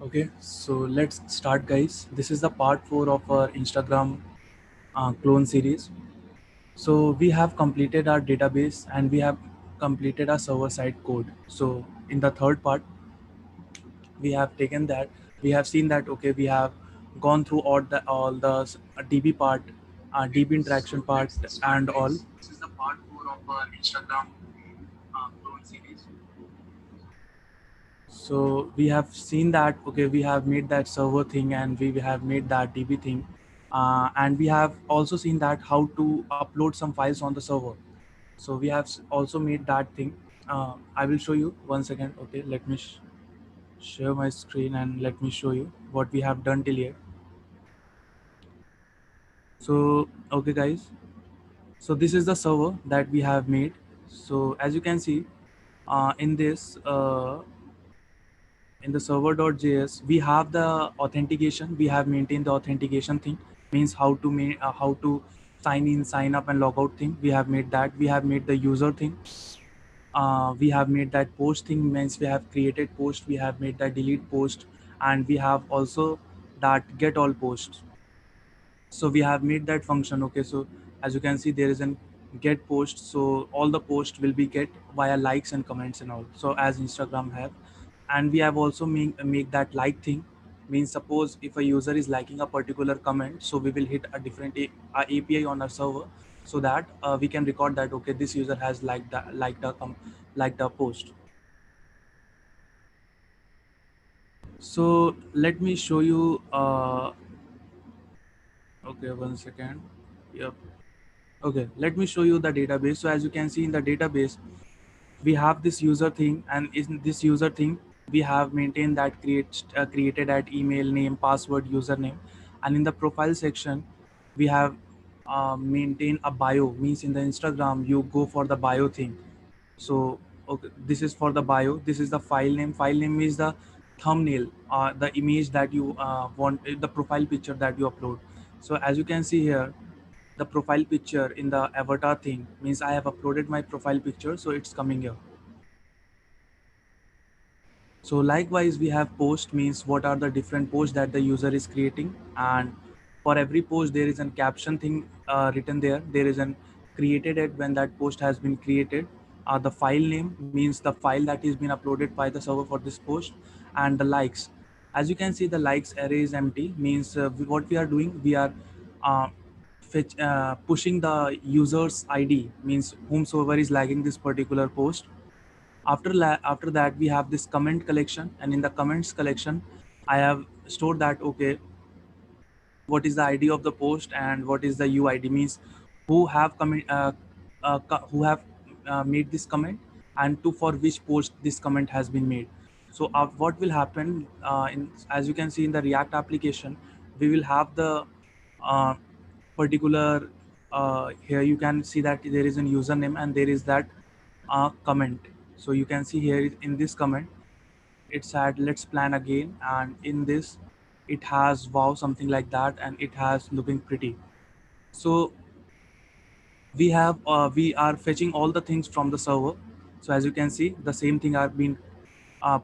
Okay, so let's start, guys. This is the part 4 of our Instagram clone series. So we have completed our database and we have completed our server side code. So in the third part, we have taken that, we have seen that, okay, we have gone through all the DB part, DB interaction part, and all. This is the part 4 of our Instagram clone series. So we have seen that, okay, we have made that server thing and we have made that DB thing, and we have also seen that how to upload some files on the server. So we have also made that thing. I will show you 1 second. Okay, let me share my screen and let me show you what we have done till here. So okay, guys, so this is the server that we have made. So as you can see, in this in the server.js, we have the authentication. We have maintained the authentication thing, means how to sign in, sign up, and log out thing. We have made that. We have made the user thing. We have made that post thing, means we have created post. We have made that delete post, and we have also that get all posts. So we have made that function. Okay, so as you can see, there is an get post, so all the posts will be get via likes and comments and all, so as Instagram have. And we have also make that like thing, means suppose if a user is liking a particular comment, so we will hit a different API on our server, so that we can record that, okay, this user has liked a post. So let me show you okay, 1 second. Yep. Okay, let me show you the database. So as you can see in the database, we have this user thing, and in this user thing, we have maintained that created that email name, password, username, and in the profile section, we have maintained a bio. Means in the Instagram, you go for the bio thing. So okay, this is for the bio. This is the file name. File name is the thumbnail, the image that you want, the profile picture that you upload. So as you can see here, the profile picture in the avatar thing, means I have uploaded my profile picture, so it's coming here. So likewise, we have post, means what are the different posts that the user is creating, and for every post there is a caption thing written there. There is an created it when that post has been created. The file name, means the file that is been uploaded by the server for this post, and the likes. As you can see, the likes array is empty, means what we are doing, we are uh, pushing the user's ID, means whomsoever is liking this particular post. After that, we have this comment collection, and in the comments collection, I have stored that, okay, what is the ID of the post and what is the UID, means who have who have made this comment, and to for which post this comment has been made. So what will happen, as you can see in the React application, we will have the uh, particular here you can see that there is a username and there is that comment. So you can see here in this comment, it said let's plan again, and in this it has wow, something like that, and it has looking pretty. So we are fetching all the things from the server. So as you can see, the same thing are being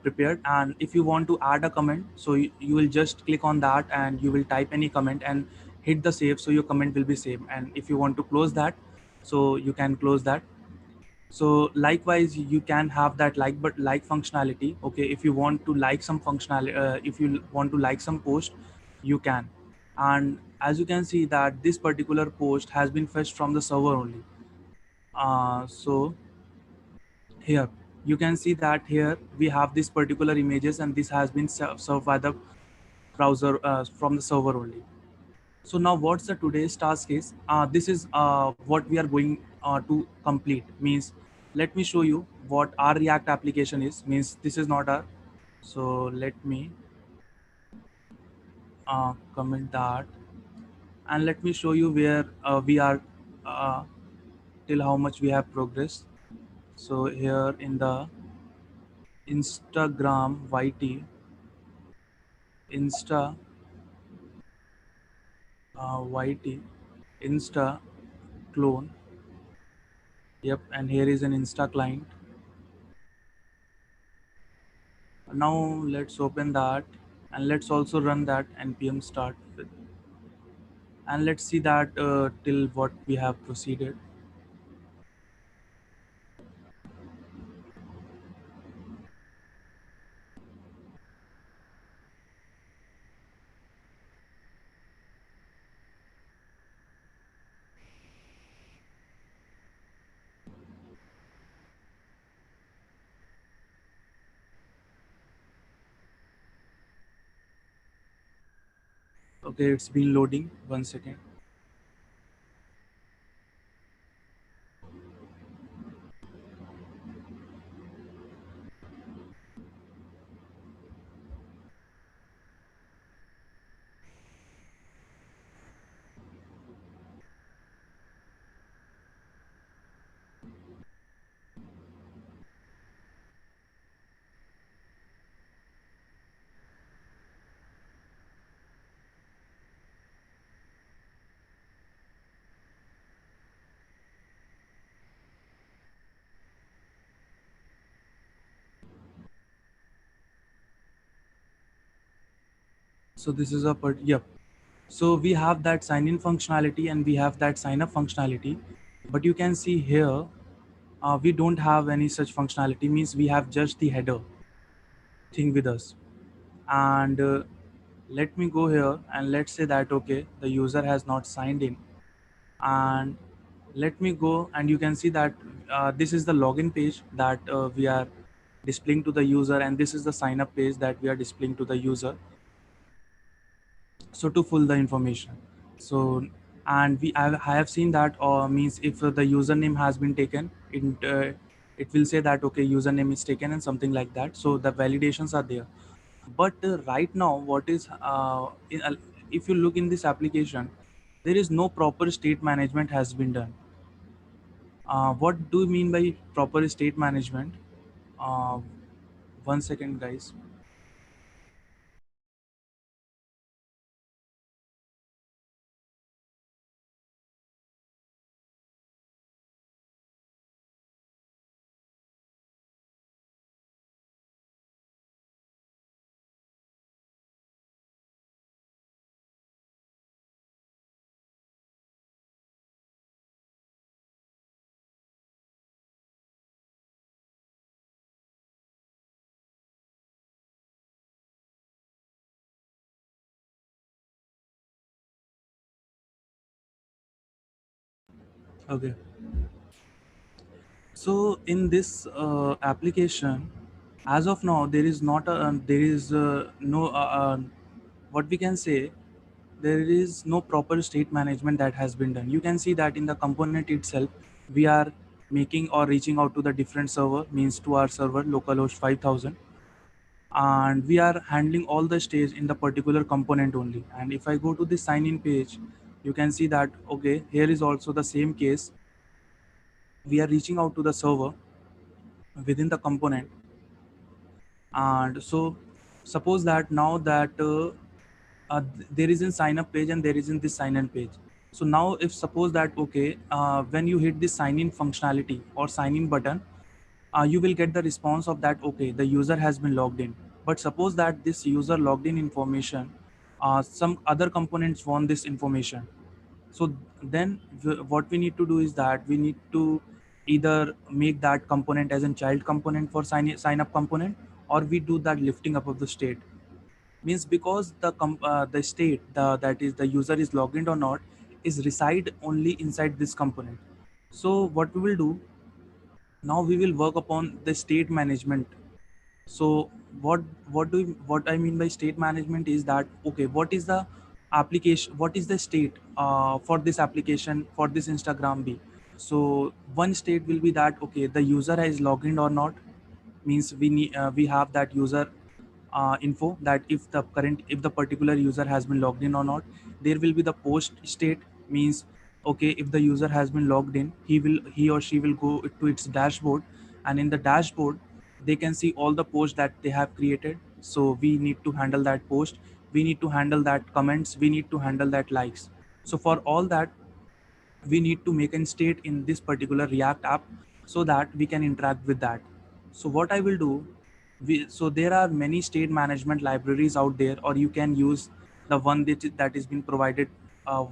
prepared, and if you want to add a comment, so you will just click on that and you will type any comment and hit the save, so your comment will be saved. And if you want to close that, so you can close that. So likewise, you can have that like functionality. Okay, if you want to like some functionality, if you want to like some post, you can. And as you can see that this particular post has been fetched from the server only. So here you can see that here we have this particular images, and this has been served by the browser from the server only. So now what's the today's task is, this is what we are going to complete, means let me show you what our React application is, means this is not our. So let me comment that, and let me show you where we are, uh, till how much we have progressed. So here in the Instagram YT, Insta YT, Insta clone. Yep, and here is an Insta client. Now let's open that. and let's also run that npm start with, and let's see that till what we have proceeded. Okay, it's been loading. 1 second. So this is a yep. So we have that sign in functionality and we have that sign up functionality, but you can see here we don't have any such functionality, means we have just the header thing with us. And let me go here and let's say that okay, the user has not signed in, and let me go and you can see that this is the login page that we are displaying to the user, and this is the sign up page that we are displaying to the user, so to fill the information. So and I have seen that means if the username has been taken, it will say that okay, username is taken and something like that, so the validations are there. But right now what is if you look in this application, there is no proper state management has been done. What do you mean by proper state management? uh, 1 second, guys. Okay, so in this application, as of now, there is not a there is no what we can say, there is no proper state management that has been done. You can see that in the component itself, we are making or reaching out to the different server, means to our server localhost 5000, and we are handling all the stage in the particular component only. And if I go to the sign in page, you can see that okay, here is also the same case. We are reaching out to the server within the component. And so suppose that now that there is a sign up page and there is in this sign in page. So now if suppose that okay, when you hit this sign in functionality or sign in button, you will get the response of that okay, the user has been logged in. But suppose that this user logged in information, some other components want this information. So then what we need to do is that we need to either make that component as a child component for sign up component, or we do that lifting up of the state. Means because the state, that is the user is logged in or not, is reside only inside this component. So what we will do now, we will work upon the state management. So what I mean by state management is that okay, what is the application, what is the state for this application, for this Instagram be. So one state will be that okay, the user has logged in or not, means we have that user info, that if the particular user has been logged in or not. There will be the post state, means okay, if the user has been logged in, he or she will go to its dashboard, and in the dashboard they can see all the posts that they have created. So we need to handle that post, we need to handle that comments, we need to handle that likes. So for all that, we need to make a state in this particular React app, so that we can interact with that. So what I will do, So there are many state management libraries out there, or you can use the one that is being provided uh,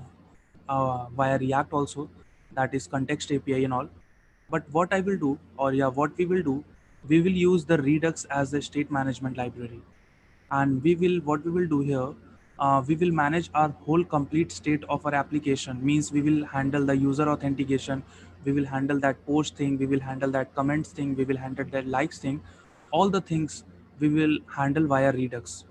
via React also, that is context API and all. But what I will do, or yeah, what we will do, we will use the Redux as the state management library. And what we will do here, we will manage our whole complete state of our application. Means we will handle the user authentication, we will handle that post thing, we will handle that comments thing, we will handle that likes thing. All the things we will handle via Redux.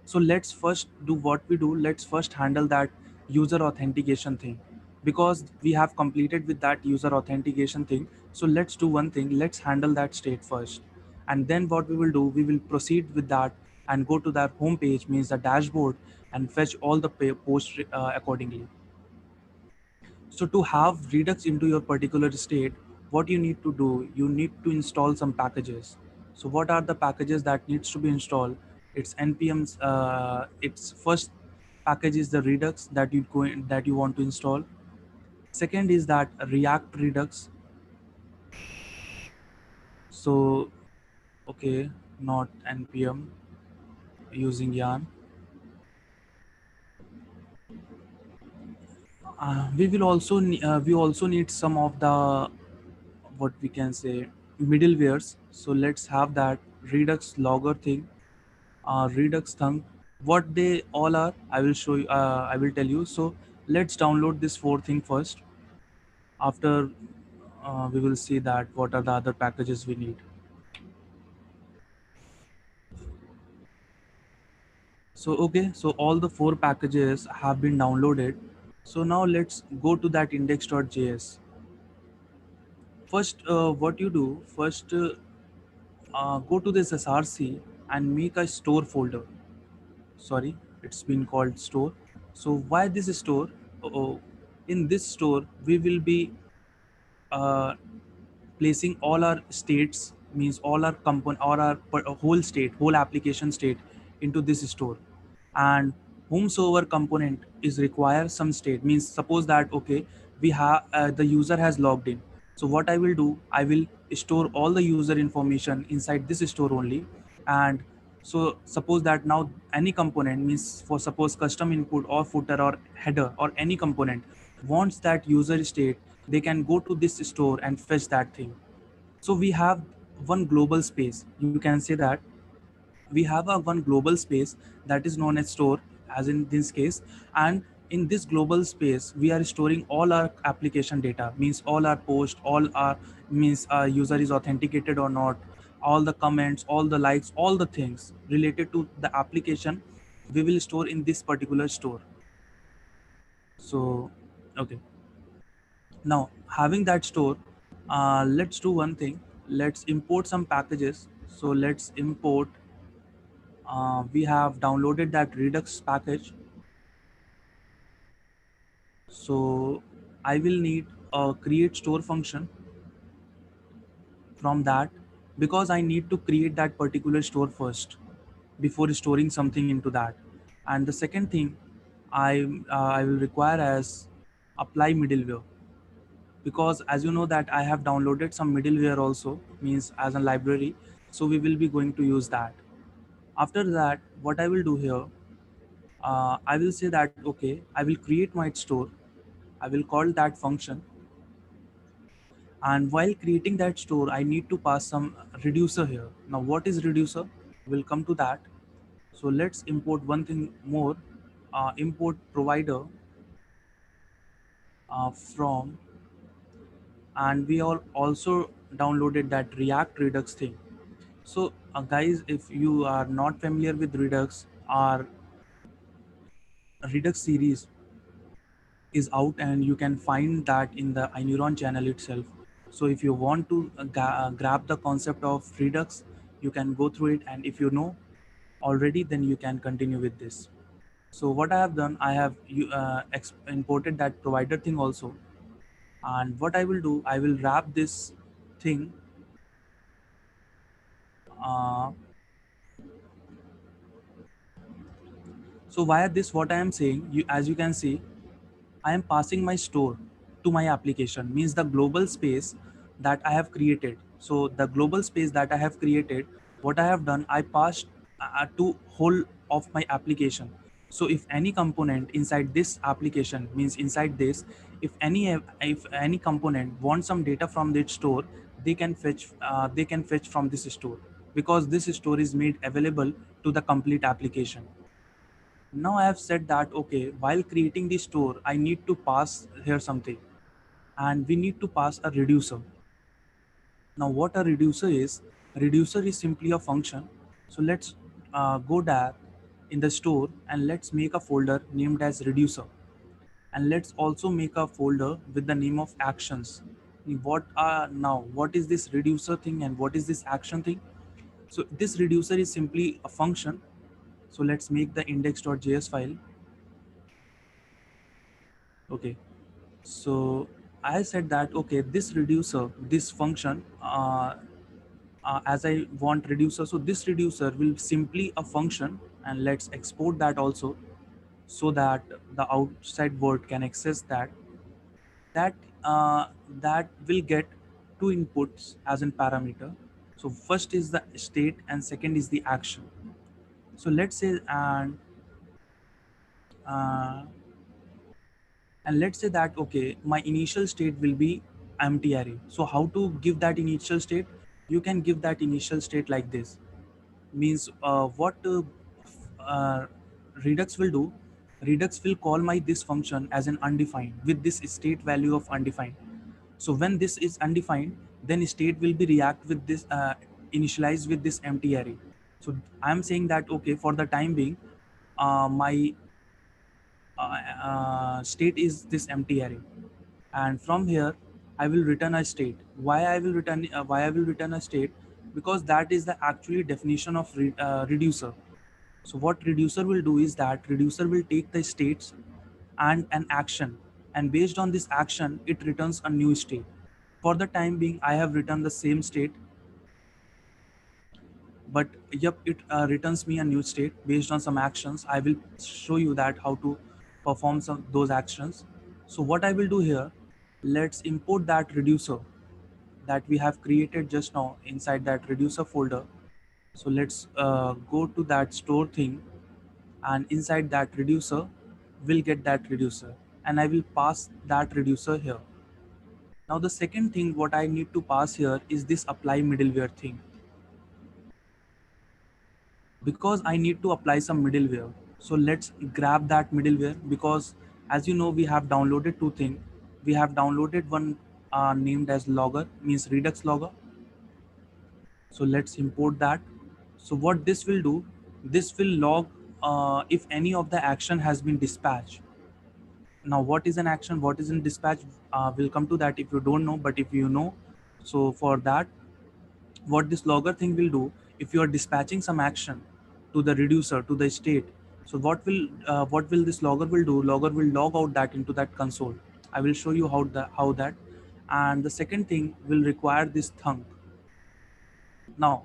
So let's first do what we do. Let's first handle that user authentication thing, because we have completed with that user authentication thing. So let's do one thing. Let's handle that state first, and then what we will do, we will proceed with that and go to that home page, means the dashboard, and fetch all the posts accordingly. So to have Redux into your particular state, what you need to do, you need to install some packages. So what are the packages that needs to be installed? It's npm's. Its first package is the Redux that you want to install. Second is that React Redux. So okay, not npm, using yarn. We also need some of the, what we can say, middlewares. So let's have that Redux logger thing, Redux thing. What they all are, I will show you. I will tell you. So let's download this four thing first. After we will see that what are the other packages we need. So okay, so all the four packages have been downloaded. So now let's go to that index.js. First, what you do first, go to this src and make a store folder. Sorry, it's been called store. So why this store? Oh, in this store we will be uh, placing all our states, means all our component, or our whole state, whole application state into this store. And whomsoever component is require some state, means suppose that okay, we have the user has logged in. So what I will do, I will store all the user information inside this store only. And so suppose that now any component, means for suppose custom input or footer or header or any component wants that user state, they can go to this store and fetch that thing. So we have one global space, you can say that we have a one global space that is known as store, as in this case. And in this global space we are storing all our application data, means all our post, all our, means user is authenticated or not, all the comments, all the likes, all the things related to the application we will store in this particular store. So okay, now having that store, let's do one thing. Let's import some packages. So let's import, we have downloaded that Redux package. So I will need a create store function from that, because I need to create that particular store first before storing something into that. And the second thing I will require as apply middleware, because as you know that I have downloaded some middleware also, means as a library. So we will be going to use that. After that, what I will do here, I will say that okay, I will create my store, I will call that function. And while creating that store, I need to pass some reducer here. Now what is reducer? We'll come to that. So let's import one thing more, import provider from, and we all also downloaded that React Redux thing. So guys, if you are not familiar with Redux, our Redux series is out and you can find that in the iNeuron channel itself. So if you want to grab the concept of Redux, you can go through it, and if you know already, then you can continue with this. So what I have done, I have imported that provider thing also. And what I will do, I will wrap this thing, uh, so via this, what I am saying, you, as you can see, I am passing my store to my application, means the global space that I have created. So the global space that I have created, what I have done, I passed to whole of my application. So if any component inside this application, means inside this, if any component wants some data from that store, they can fetch from this store, because this store is made available to the complete application. Now I have said that okay, while creating the store I need to pass here something, and we need to pass a reducer. Now what a reducer is simply a function. So let's go there in the store, and let's make a folder named as reducer, and let's also make a folder with the name of actions. What is this reducer thing and what is this action thing? So this reducer is simply a function. So let's make the index.js file. Okay, so I said that okay, this reducer, this function, as I want reducer, so this reducer will simply a function, and let's export that also, so that the outside world can access that. That uh, that will get two inputs as in parameter. So first is the state and second is the action. So let's say uh, and let's say that okay, my initial state will be empty array. So how to give that initial state? You can give that initial state like this. Means what uh, redux will do, redux will call my this function as an undefined with this state value of undefined. So when this is undefined, then state will be react with this initialized with this empty array. So I'm saying that okay, for the time being, my state is this empty array, and from here I will return a state. Why I will return a state? Because that is the actually definition of reducer. So what reducer will do is that reducer will take the states and an action, and based on this action it returns a new state. For the time being I have written the same state, but yep, it returns me a new state based on some actions. I will show you that how to perform some those actions. So what I will do here, let's import that reducer that we have created just now inside that reducer folder. So let's go to that store thing, and inside that reducer we'll get that reducer, and I will pass that reducer here. Now the second thing what I need to pass here is this apply middleware thing, because I need to apply some middleware. So let's grab that middleware, because as you know we have downloaded two things. We have downloaded one named as logger, means redux logger. So let's import that. So what this will do, this will log if any of the action has been dispatched. Now what is an action, what is in dispatch, we'll come to that if you don't know, but if you know, so for that, what this logger thing will do, if you are dispatching some action to the reducer, to the state, so what will this logger will do, logger will log out that into that console. I will show you how that. And the second thing will require this thunk. Now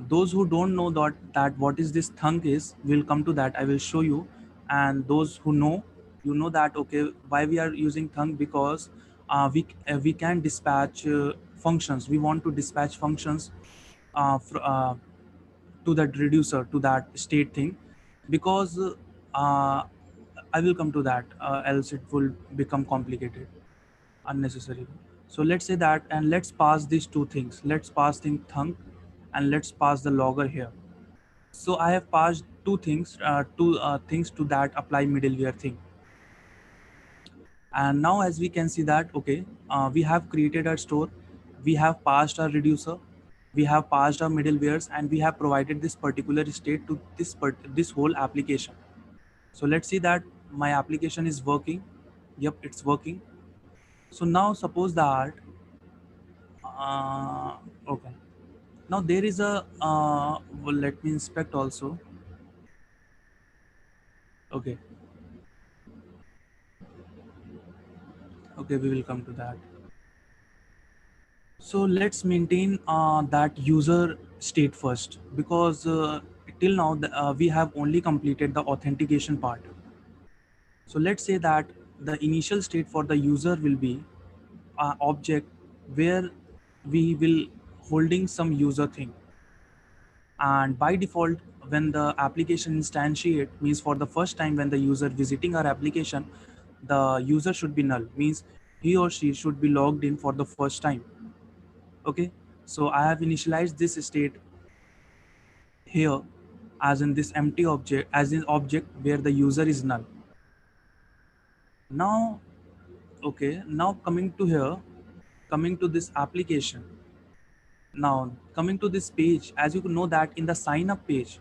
those who don't know that what is this thunk is, will come to that, I will show you. And those who know, you know that okay, why we are using thunk, because we can dispatch functions. We want to dispatch functions to that reducer, to that state thing, because I will come to that, else it will become complicated unnecessary. So let's say that, and let's pass these two things. Let's pass thing thunk, and let's pass the logger here. So I have passed two things to that apply middleware thing. And now as we can see that okay, we have created our store, we have passed our reducer, we have passed our middlewares, and we have provided this particular state to this whole application. So let's see that my application is working. Yep, it's working. So now suppose that okay, now there is a well, let me inspect also. Okay, okay, we will come to that. So let's maintain that user state first, because till now we have only completed the authentication part. So let's say that the initial state for the user will be object where we will holding some user thing. And by default, when the application instantiate, means for the first time when the user visiting our application, the user should be null, means he or she should be logged in for the first time. Okay, so I have initialized this state here as in this empty object, as in object where the user is null. Now, okay, now coming to here, coming to this application. Now coming to this page, as you know that in the sign up page,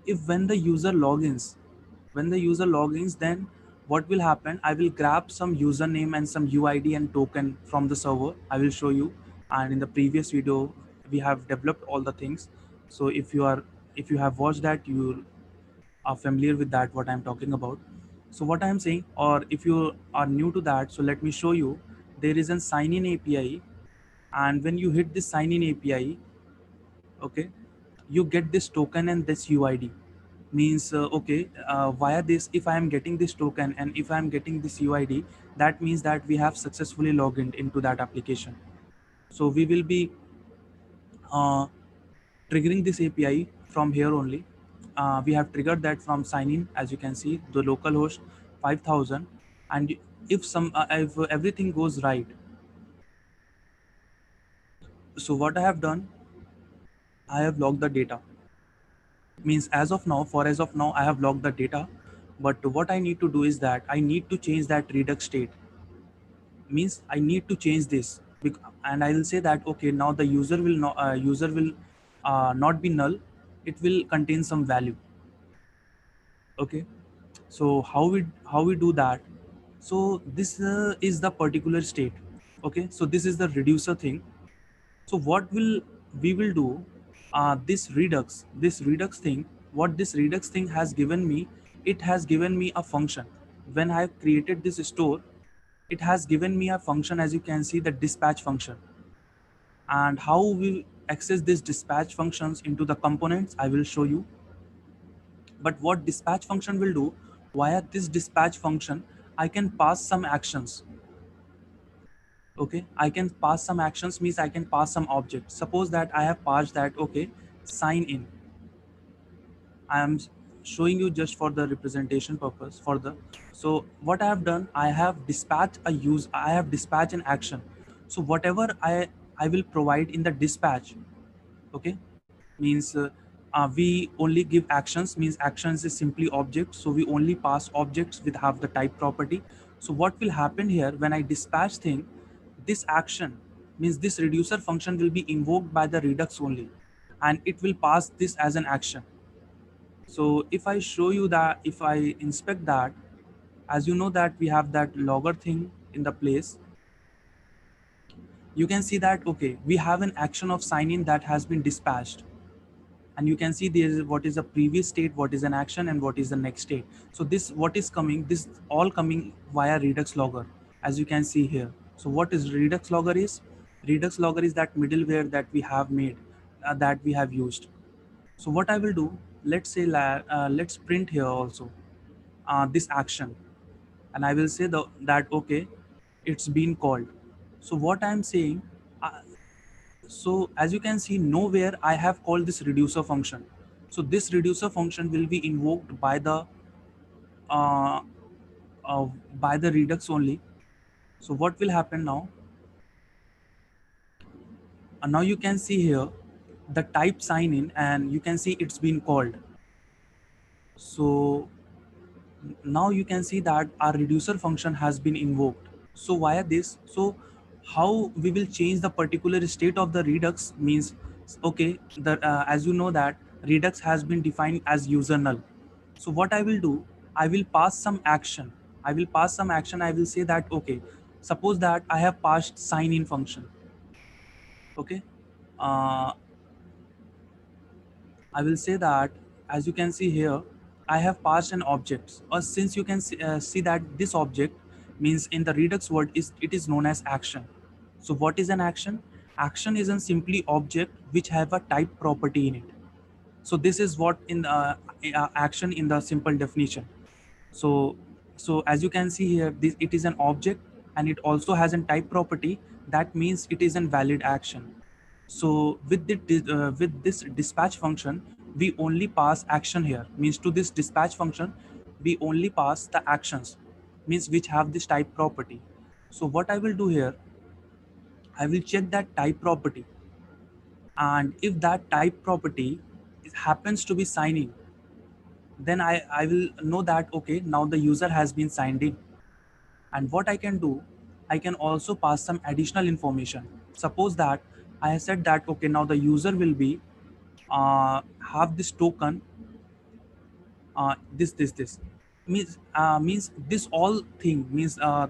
if when the user logins, when the user logins, then what will happen, I will grab some username and some UID and token from the server. I will show you, and in the previous video we have developed all the things. So if you have watched that, you are familiar with that what I'm talking about. So what I'm saying, or if you are new to that, so let me show you. There is a sign in API, and when you hit this sign in API, okay, you get this token and this UID. Means okay, via this, if I am getting this token and if I am getting this UID, that means that we have successfully logged in into that application. So we will be uh, triggering this API from here only. We have triggered that from sign in, as you can see, the localhost 5000. And if everything goes right, so what I have done, I have logged the data. Means as of now, for as of now, I have logged the data. But what I need to do is that I need to change that redux state. Means I need to change this, and I will say that okay, now the user will not be null. It will contain some value. Okay, so how we do that? So this is the particular state. Okay, so this is the reducer thing. So what will we will do, this redux thing, what this redux thing has given me, it has given me a function. When I have created this store, it has given me a function, as you can see, the dispatch function. And how we access this dispatch functions into the components, I will show you. But what dispatch function will do, via this dispatch function, I can pass some actions. Okay, I can pass some actions, means I can pass some objects. Suppose that I have passed that, okay, sign in. I am showing you just for the representation purpose for the. So what I have done, I have dispatched an action. So whatever I will provide in the dispatch, okay, means we only give actions, means actions is simply objects, so we only pass objects with have the type property. So what will happen here, when I dispatch thing, this action, means this reducer function will be invoked by the redux only, and it will pass this as an action. So if I show you that, if I inspect that, as you know that we have that logger thing in the place, you can see that okay, we have an action of sign in that has been dispatched. And you can see there is what is the previous state, what is an action, and what is the next state. So this what is coming, this all coming via redux logger, as you can see here. So what is redux logger is? Redux logger is that middleware that we have made, that we have used. So what I will do, let's say let's print here also this action, and I will say that okay, it's been called. So what I'm saying, uh, so as you can see, nowhere I have called this reducer function. So this reducer function will be invoked uh, uh, by the redux only. So what will happen now? Now you can see here the type sign in, and you can see it's been called. So now you can see that our reducer function has been invoked. So via this, so how we will change the particular state of the redux means, okay, the as you know that redux has been defined as user null. So what I will do, I will pass some action. I will say that okay, suppose that I have passed sign in function. Okay, uh, I will say that, as you can see here, I have passed an object, or since you can see that this object means in the redux word is it is known as action. So what is an action? Action is a simply object which have a type property in it. So this is what in action in the simple definition. So as you can see here, this it is an object and it also has a type property. That means it is a valid action. So with this dispatch function, we only pass action here. Means to this dispatch function, we only pass the actions, means which have this type property. So what I will do here, I will check that type property, and if that type property happens to be signing, then I will know that okay, now the user has been signed in. And what I can do, I can also pass some additional information. Suppose that I have said that okay, now the user will be have this token, this means this all thing means I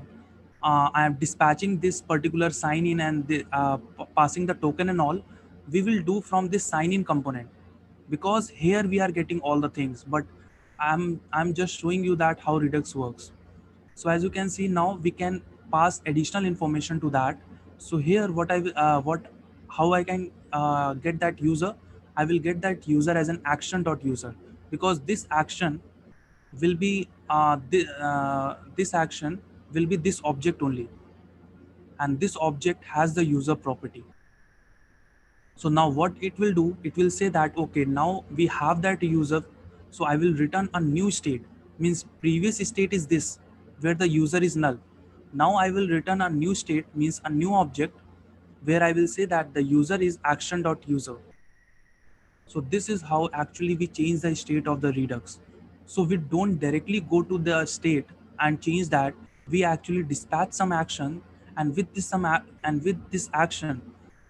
am dispatching this particular sign in and passing the token and all, we will do from this sign in component, because here we are getting all the things, but I'm just showing you that how Redux works. So as you can see, now we can pass additional information to that. So here what I will what how I can get that user, I will get that user as an action dot user, because this action will be this action will be this object only, and this object has the user property. So now what it will do, it will say that okay, now we have that user, so I will return a new state. Means previous state is this, where the user is null. Now I will return a new state, means a new object, where I will say that the user is action.user. So this is how actually we change the state of the Redux. So we don't directly go to the state and change that. We actually dispatch some action, and with this and with this action,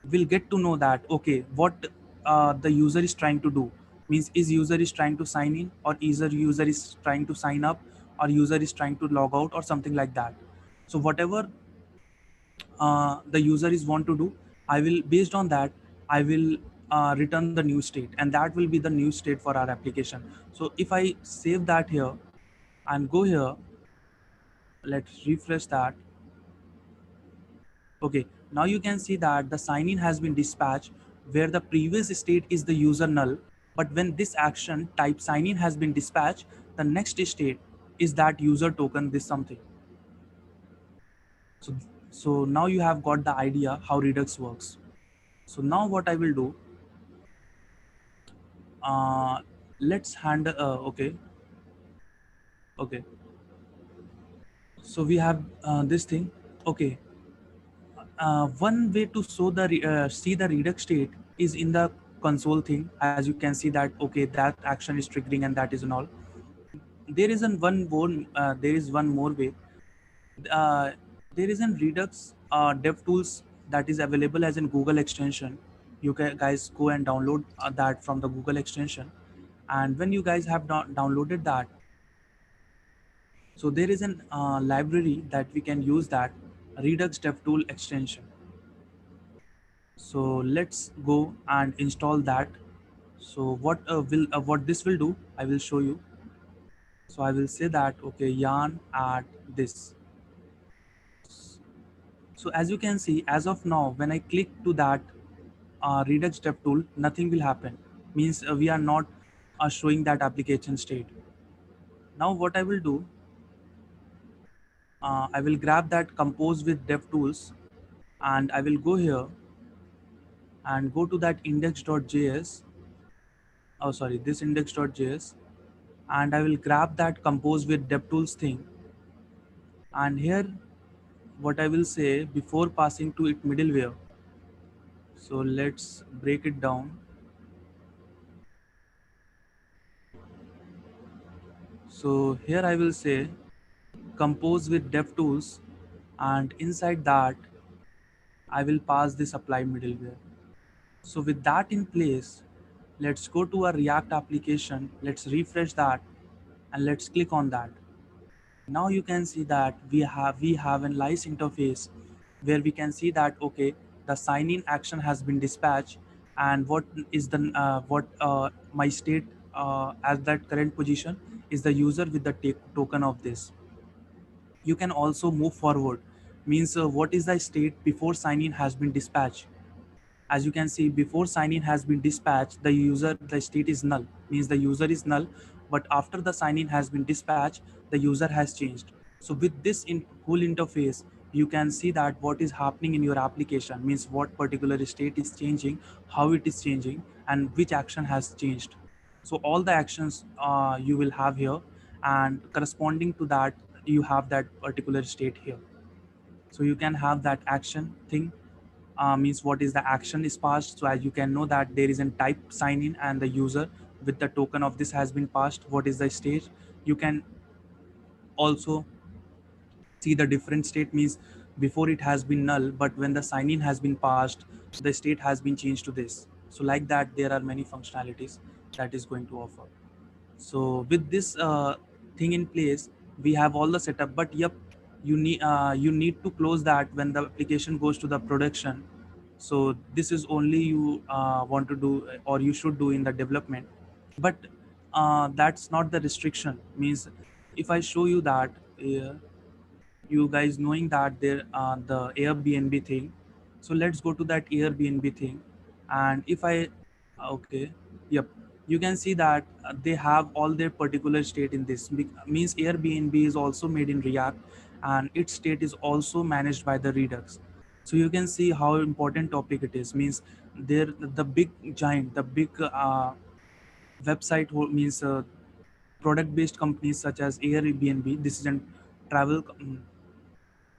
we'll get to know that okay, what the user is trying to do. Means is user is trying to sign in, or either user is trying to sign up, or user is trying to log out, or something like that. So whatever the user is want to do, I will based on that, I will return the new state, and that will be the new state for our application. So if I save that here and go here, let's refresh that. Okay, now you can see that the sign in has been dispatched, where the previous state is the user null, but when this action type sign in has been dispatched, the next state is that user token this something. So so now you have got the idea how Redux works. So now what I will do, uh, let's handle okay, so we have this thing. Okay, one way to show the see the Redux state is in the console thing. As you can see that okay, that action is triggering and that is and all. There is one more way. uh, there is an Redux dev tools that is available as in Google extension. You can guys go and download that from the Google extension, and when you guys have downloaded that, so there is an library that we can use, that Redux DevTool extension. So let's go and install that. So what this will do, I will show you. So I will say that okay, yarn at this. So as you can see, as of now, when I click to that Redux DevTool, nothing will happen. Means we are not showing that application state. Now what I will do, I will grab that compose with DevTools, and I will go here and go to that index.js. Oh, sorry, this index.js, and I will grab that compose with DevTools thing. And here, what I will say before passing to it middleware. So let's break it down. So here I will say compose with DevTools, and inside that I will pass this apply middleware. So with that in place, let's go to our React application. Let's refresh that and let's click on that. Now you can see that we have a nice interface where we can see that okay, the sign in action has been dispatched, and what is the what my state at that current position is the user with the token of this. You can also move forward, means what is the state before sign in has been dispatched. As you can see, before sign in has been dispatched, the state is null, means the user is null, but after the sign in has been dispatched, the user has changed. So with this whole interface, you can see that what is happening in your application, means what particular state is changing, how it is changing, and which action has changed. So all the actions you will have here, and corresponding to that you have that particular state here. So you can have that action thing, means what is the action is passed. So as you can know that there is a type sign in, and the user with the token of this has been passed, what is the stage. You can also see the different state, means before it has been null, but when the sign in has been passed, the state has been changed to this. So like that there are many functionalities that is going to offer. So with this thing in place, we have all the setup. But yep, you need to close that when the application goes to the production. So this is only you want to do, or you should do in the development. But that's not the restriction, means if I show you that you guys knowing that there the Airbnb thing. So let's go to that Airbnb thing, and if I okay, yep, you can see that they have all their particular state in this. Means Airbnb is also made in React, and its state is also managed by the Redux. So you can see how important topic it is. Means there the big giant, the big website means product based companies such as Airbnb. This is a travel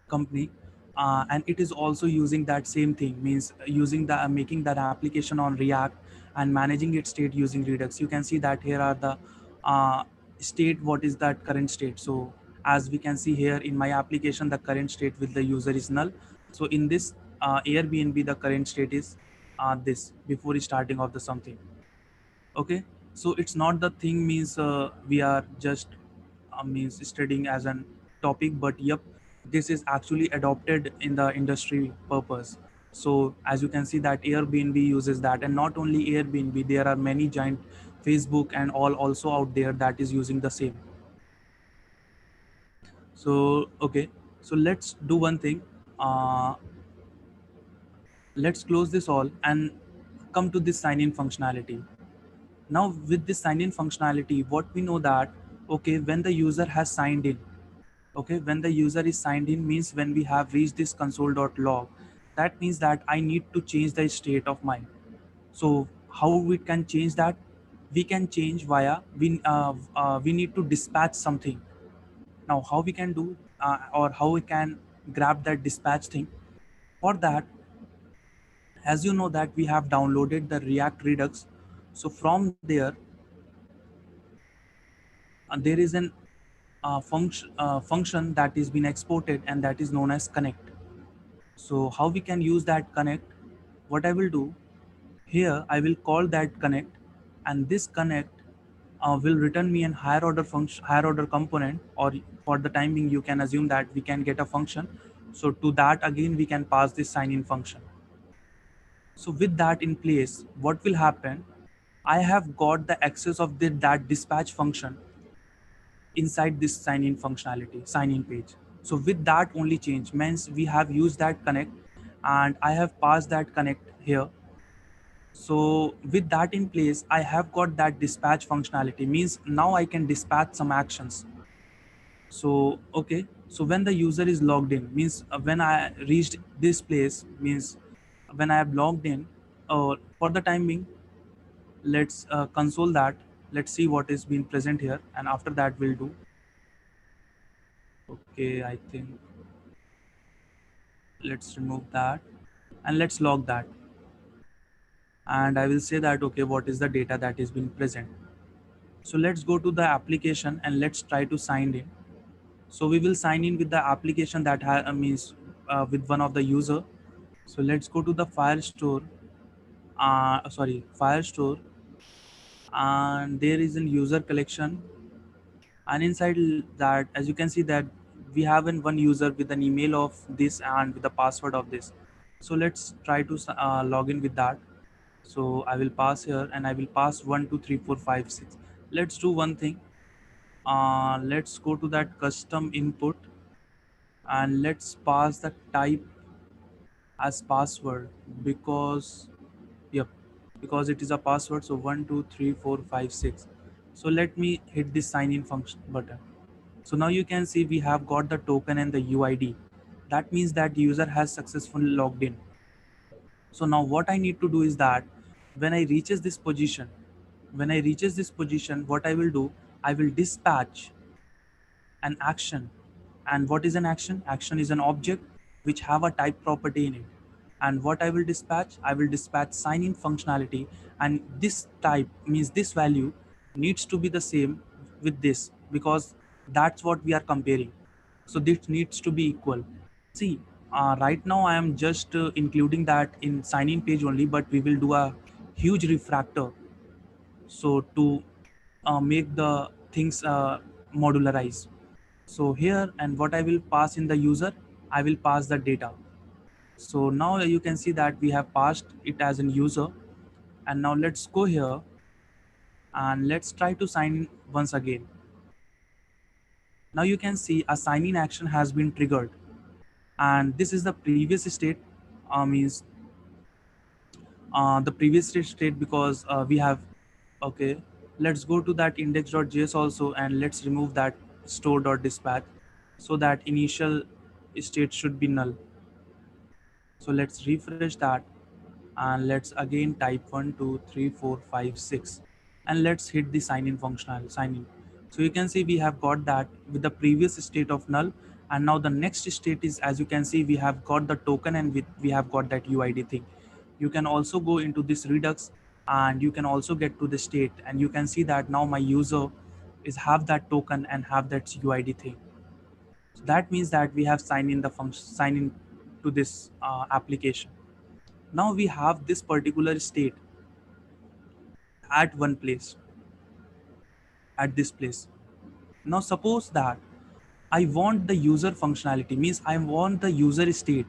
company, and it is also using that same thing, means using the making that application on React and managing its state using Redux. You can see that here are the uh, state, what is that current state. So as we can see here in my application, the current state with the user is null. So in this Airbnb, the current state is this before starting of the something. Okay, so it's not the thing, means we are just means studying as an topic, but yep, this is actually adopted in the industry purpose. So as you can see that Airbnb uses that, and not only Airbnb, there are many giant Facebook and all also out there that is using the same. So okay, so let's do one thing. uh, let's close this all and come to this sign in functionality. Now with this sign in functionality, what we know that, okay, when the user has signed in, okay, when the user is signed in means when we have reached this console.log, that means that I need to change the state of mine. So how we can change that? We can change via we need to dispatch something. Now how we can do, or how we can grab that dispatch thing? For that, as you know that we have downloaded the React Redux. So from there, there is an function that is being exported, and that is known as connect. So how we can use that connect? What I will do here, I will call that connect, and this connect will return me an higher order function, higher order component, or for the time being you can assume that we can get a function. So to that again we can pass this sign in function. So with that in place, what will happen? I have got the access of that dispatch function inside this sign in functionality, sign in page. So with that only change means we have used that connect, and I have passed that connect here. So with that in place, I have got that dispatch functionality, means now I can dispatch some actions. So okay, so when the user is logged in, means when I reached this place, means when I have logged in, for the time being, let's console that. Let's see what is being present here, and after that we'll do. Okay, I think let's remove that, and let's log that, and I will say that okay, what is the data that is being present. So let's go to the application and let's try to sign in. So we will sign in with the application that means with one of the user. So let's go to the Firestore, sorry, Firestore, and there is a user collection, and inside that, as you can see that we have one user with an email of this and with the password of this. So let's try to log in with that. So I will pass here, and I will pass 1 2 3 4 5 6. Let's do one thing. Let's go to that custom input, and let's pass the type as password, because yep, because it is a password. So 1 2 3 4 5 6. So let me hit this sign in function button. So now you can see we have got the token and the UID. That means that user has successfully logged in. So now what I need to do is that when I reaches this position, what I will do, I will dispatch an action. And what is an action? Action is an object which have a type property in it. And what I will dispatch? I will dispatch sign in functionality, and this type means this value needs to be the same with this, because that's what we are comparing. So this needs to be equal. See, right now I am just including that in sign in page only, but we will do a huge refractor so to make the things modularize. So here, and what I will pass in the user, I will pass the data. So now you can see that we have passed it as an user. And now let's go here and let's try to sign in once again. Now you can see a sign in action has been triggered, and this is the previous state, means the previous state, because we have, okay, let's go to that index.js also, and let's remove that store.dispatch, so that initial state should be null. So let's refresh that, and let's again type 1 2 3 4 5 6, and let's hit the sign in functional sign in. So you can see we have got that with the previous state of null, and now the next state is, as you can see, we have got the token, and we have got that UID thing. You can also go into this redux, and you can also get to the state, and you can see that now my user is have that token and have that UID thing. So that means that we have signed in the function, sign in to this application. Now we have this particular state at one place, at this place. Now suppose that I want the user functionality, means I want the user state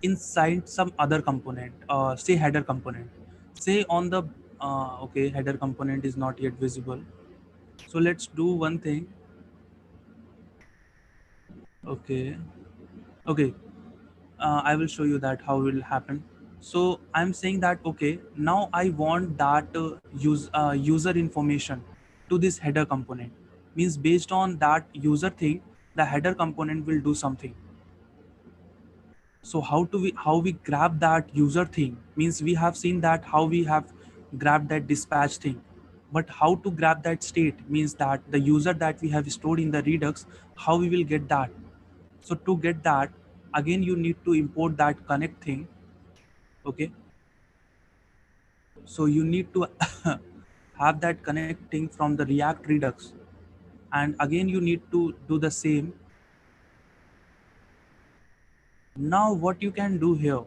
inside some other component, say header component, say on the okay, header component is not yet visible. So let's do one thing. Okay, okay, I will show you that how it will happen. So I'm saying that, okay, now I want that user information to this header component. Means based on that user thing, the header component will do something. So how we grab that user thing, means we have seen that how we have grabbed that dispatch thing, but how to grab that state, means that the user that we have stored in the redux, how we will get that. So to get that, again you need to import that connect thing. Okay, so you need to have that connecting from the React Redux, and again you need to do the same. Now what you can do here,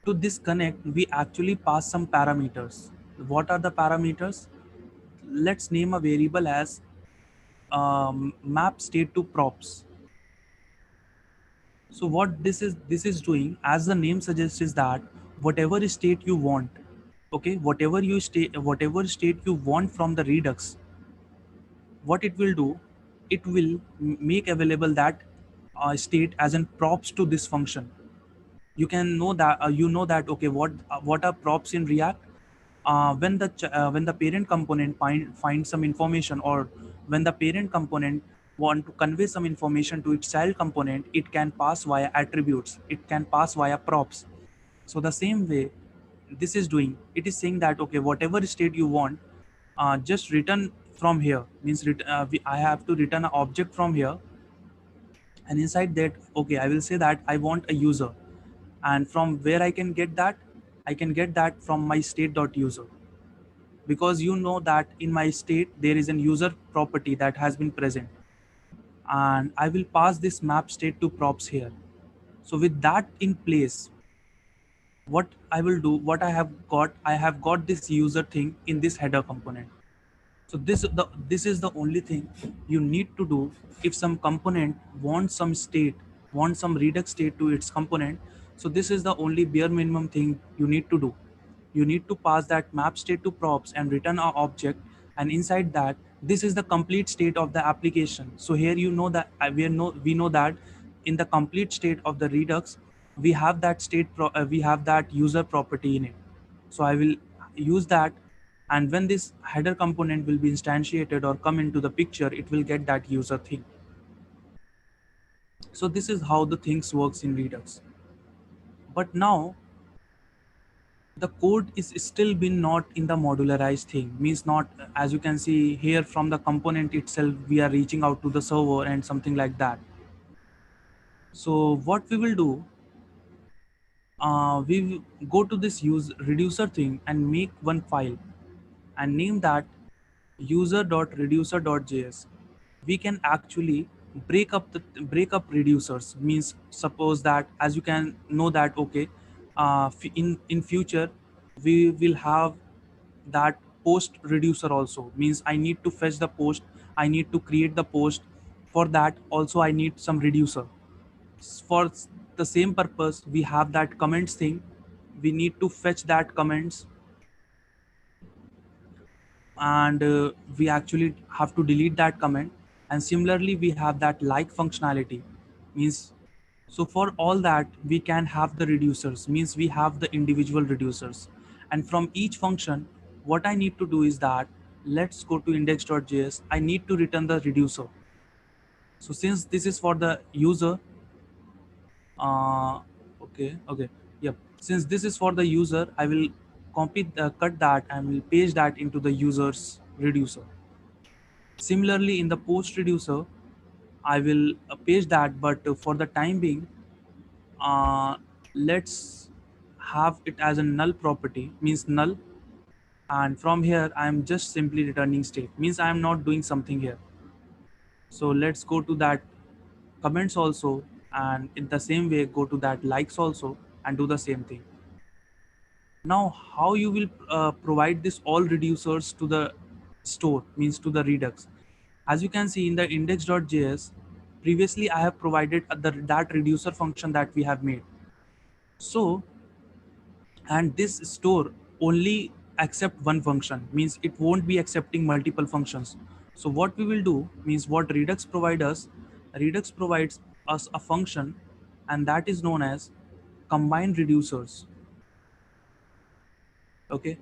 to this connect we actually pass some parameters. What are the parameters? Let's name a variable as map state to props. So what this is doing, as the name suggests, is that whatever state you want, okay, whatever state you want from the redux, what it will do, it will make available that state as an props to this function. You can know that, you know that, okay, what are props in React. When the parent component find some information, or when the parent component want to convey some information to its child component, it can pass via attributes, it can pass via props. So the same way this is doing, it is saying that, okay, whatever state you want, just return from here, means I have to return an object from here, and inside that, okay, I will say that I want a user, and from where I can get that, I can get that from my state.user, because you know that in my state there is an user property that has been present, and I will pass this map state to props here. So with that in place, what I will do, what I have got this user thing in this header component. So this is the only thing you need to do. If some component wants some state, wants some redux state to its component, so this is the only bare minimum thing you need to do. You need to pass that map state to props and return our object, and inside that, this is the complete state of the application. So here you know that we know that in the complete state of the redux, we have that we have that user property in it. So I will use that, and when this header component will be instantiated or come into the picture, it will get that user thing. So this is how the things works in Redux. But now the code is still been not in the modularized thing, means not, as you can see here from the component itself we are reaching out to the server and something like that. So what we will do, we will go to this use reducer thing and make one file and name that user.reducer.js. We can actually break up reducers, means suppose that, as you can know that, okay, in future we will have that post reducer also, means I need to fetch the post, I need to create the post. For that also I need some reducer. For the same purpose we have that comments thing, we need to fetch that comments, and we actually have to delete that comment. And similarly we have that like functionality, means, so for all that we can have the reducers, means we have the individual reducers. And from each function what I need to do is that, let's go to index.js, I need to return the reducer. So since this is for the user, uh, okay, yep, since this is for the user, I will cut that and will paste that into the user's reducer. Similarly, in the post reducer, I will paste that, but for the time being, uh, let's have it as a null property, means null. And from here, I am just simply returning state, means I am not doing something here. So let's go to that comments also, and in the same way, go to that likes also and do the same thing. Now, how you will provide this all reducers to the store, means to the Redux. As you can see in the index.js, previously I have provided that reducer function that we have made. So, and this store only accept one function, means it won't be accepting multiple functions. So what we will do, means what Redux provides us a function, and that is known as combined reducers. Okay.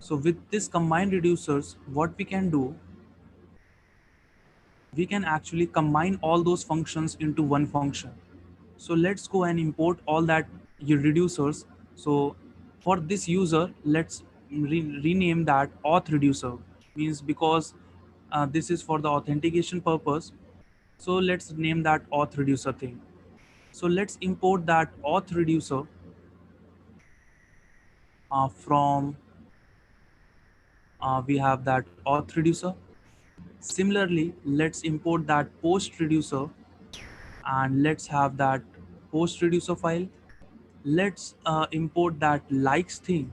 So with this combined reducers, what we can do, we can actually combine all those functions into one function. So let's go and import all that your reducers. So for this user, let's rename that auth reducer, means because this is for the authentication purpose. So let's name that auth reducer thing. So let's import that auth reducer from we have that auth reducer. Similarly, let's import that post reducer, and let's have that post reducer file. Let's import that likes thing,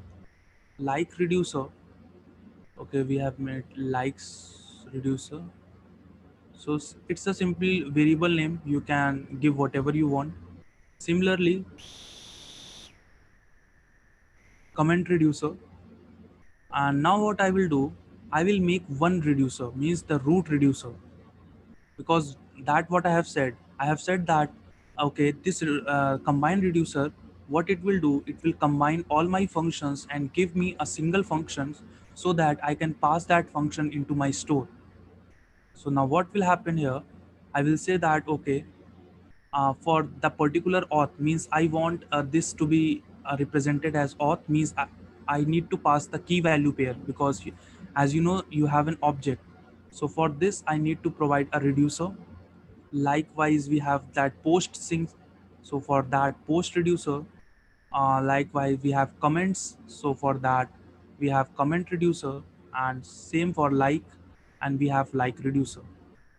like reducer. Okay, we have made likes reducer. So it's a simple variable name, you can give whatever you want. Similarly, comment reducer. And now what I will do, I will make one reducer, means the root reducer, because that what I have said that, okay, this combine reducer, what it will do, it will combine all my functions and give me a single function, so that I can pass that function into my store. So now what will happen here, I will say that, okay, for the particular auth, means I want this to be represented as auth, means I need to pass the key value pair, because as you know you have an object. So for this I need to provide a reducer. Likewise we have that post sync. So for that post reducer, likewise we have comments. So for that we have comment reducer, and same for like, and we have like reducer.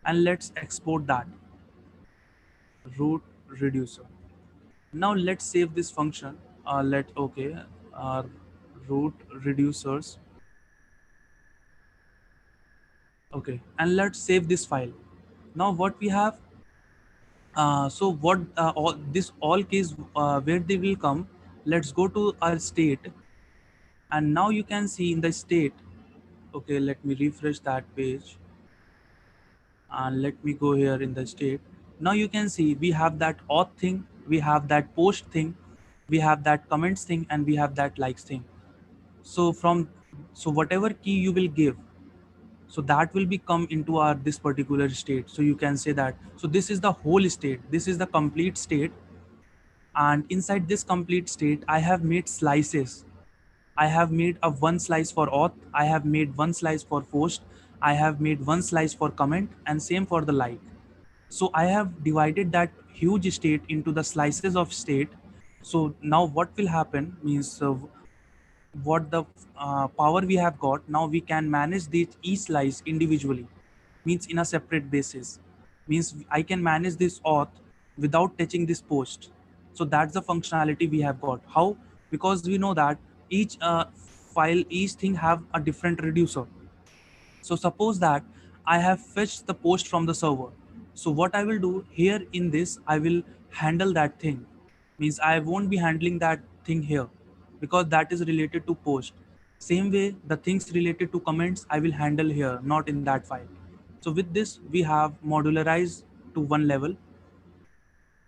And let's export that root reducer. Now let's save this function. Let okay, uh, root reducers. Okay, and let's save this file. Now what we have, so what all this all case where they will come, let's go to our state. And now you can see in the state, okay, let me refresh that page, and let me go here in the state. Now you can see we have that auth thing, we have that post thing, we have that comments thing, and we have that likes thing. So from, so whatever key you will give, So that will be come into our this particular state. So you can say that, so this is the whole state, this is the complete state. And inside this complete state I have made slices. I have made a one slice for auth, I have made one slice for post, I have made one slice for comment, and same for the like. So I have divided that huge state into the slices of state. So now what will happen means, what the power we have got, now we can manage this each slice individually, means in a separate basis, means I can manage this auth without touching this post. So that's the functionality we have got. How? Because we know that each file, each thing have a different reducer. So suppose that I have fetched the post from the server. So what I will do here in this, I will handle that thing. Means I won't be handling that thing here because that is related to post. Same way, the things related to comments I will handle here, not in that file. So with this, we have modularized to one level.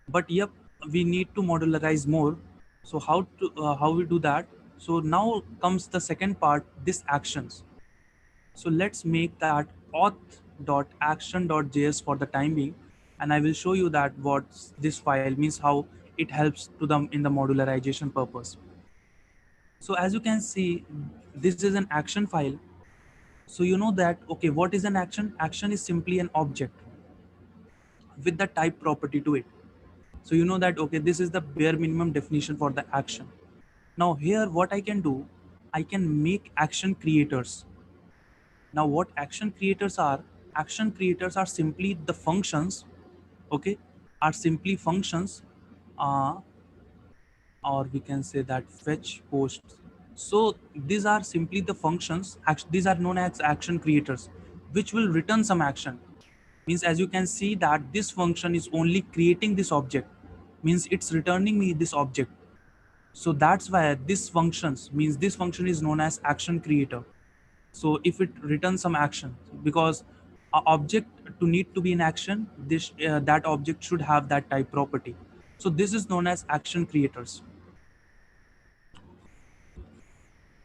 But yep, we need to modularize more. So how we do that? So now comes the second part, this actions. So let's make that auth.action.js for the time being, and I will show you that what this file means, how it helps to them in the modularization purpose. So as you can see, this is an action file. So you know that, okay, what is an action? Action is simply an object with the type property to it. So you know that, okay, this is the bare minimum definition for the action. Now here what I can do, I can make action creators. Now what action creators are? Action creators are simply the functions, okay, are simply functions, uh, or we can say that fetch posts. So these are simply the functions, these are known as action creators, which will return some action. Means as you can see that this function is only creating this object, means it's returning me this object. So that's why this functions, means this function is known as action creator. So if it returns some action, because a object to need to be in action, this that object should have that type property. So this is known as action creators.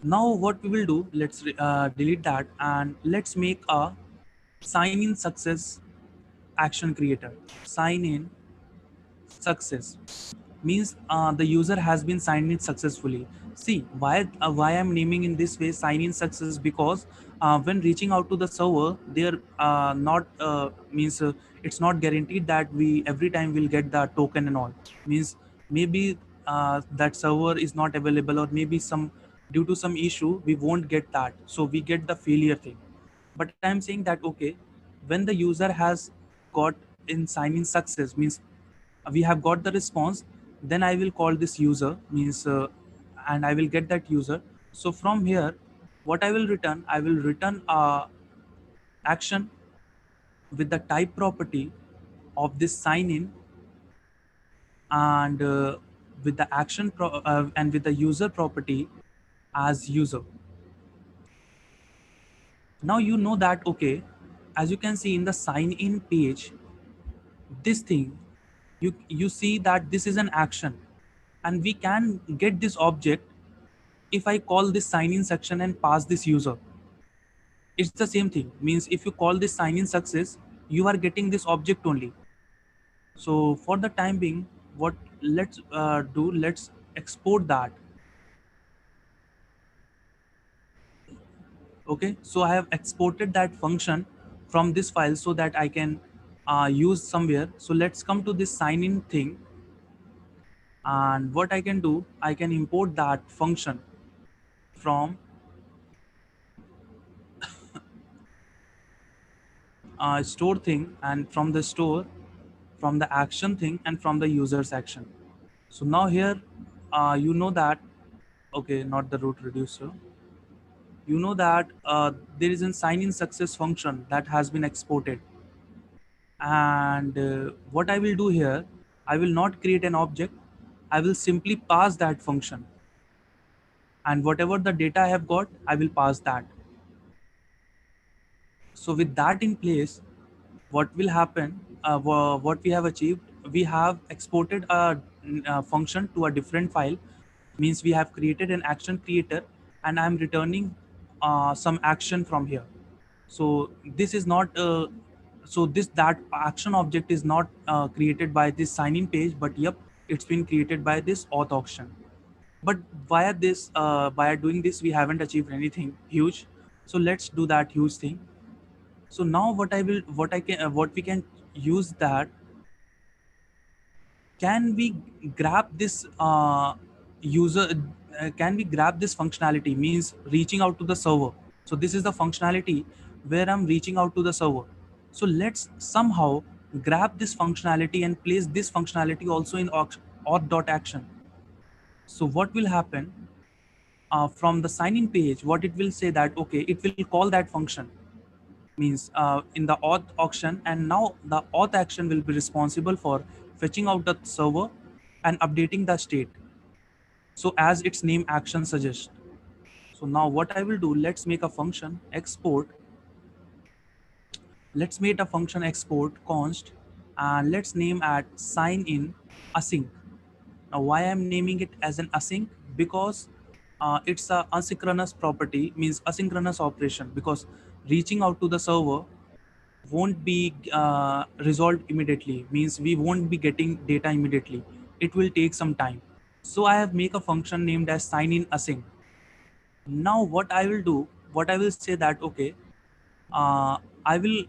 Now what we will do, let's delete that and let's make a sign in success action creator. Sign in success means the user has been signed in successfully. See why I'm naming in this way sign in success, because when reaching out to the server, they're not means it's not guaranteed that we every time will get the token and all. Means maybe that server is not available, or maybe some due to some issue we won't get that, so we get the failure thing. But I'm saying that, okay, when the user has got in sign in success, means we have got the response, then I will call this user, means and I will get that user. So from here, what I will return a action with the type property of this sign in, and with the and with the user property as user. Now you know that, okay, as you can see in the sign in page, this thing, you see that this is an action, and we can get this object if I call this sign in section and pass this user. It's the same thing, means if you call this sign in success, you are getting this object only. So for the time being, what let's do, let's export that. Okay, so I have exported that function from this file so that I can use somewhere. So let's come to this sign in thing, and what I can do, I can import that function from store thing, and from the store, from the action thing, and from the users action. So now here, you know that, okay, not the root reducer. You know that there is a sign in success function that has been exported. And what I will do here, I will not create an object. I will simply pass that function. And whatever the data I have got, I will pass that. So with that in place, what will happen, what we have achieved, we have exported a function to a different file, means we have created an action creator, and I'm returning some action from here. So this is not so this that action object is not created by this sign in page, but yep, it's been created by this auth auction. But via doing this we haven't achieved anything huge. So let's do that huge thing. So now what we can use that, can we grab this user can we grab this functionality, means reaching out to the server. So this is the functionality where I'm reaching out to the server. So let's somehow grab this functionality and place this functionality also in auth.action. So what will happen, from the sign in page, what it will say that okay, it will call that function, means in the auth auction, and now the auth action will be responsible for fetching out the server and updating the state, so as its name action suggests. So now what I will do, let's make a function export, let's make a function export const, and let's name at sign in async. Now why I'm naming it as an async, because it's a asynchronous property, means asynchronous operation, because reaching out to the server won't be resolved immediately, means we won't be getting data immediately, it will take some time. So I have make a function named as sign in async. Now what I will do, what I will say that okay, uh, I will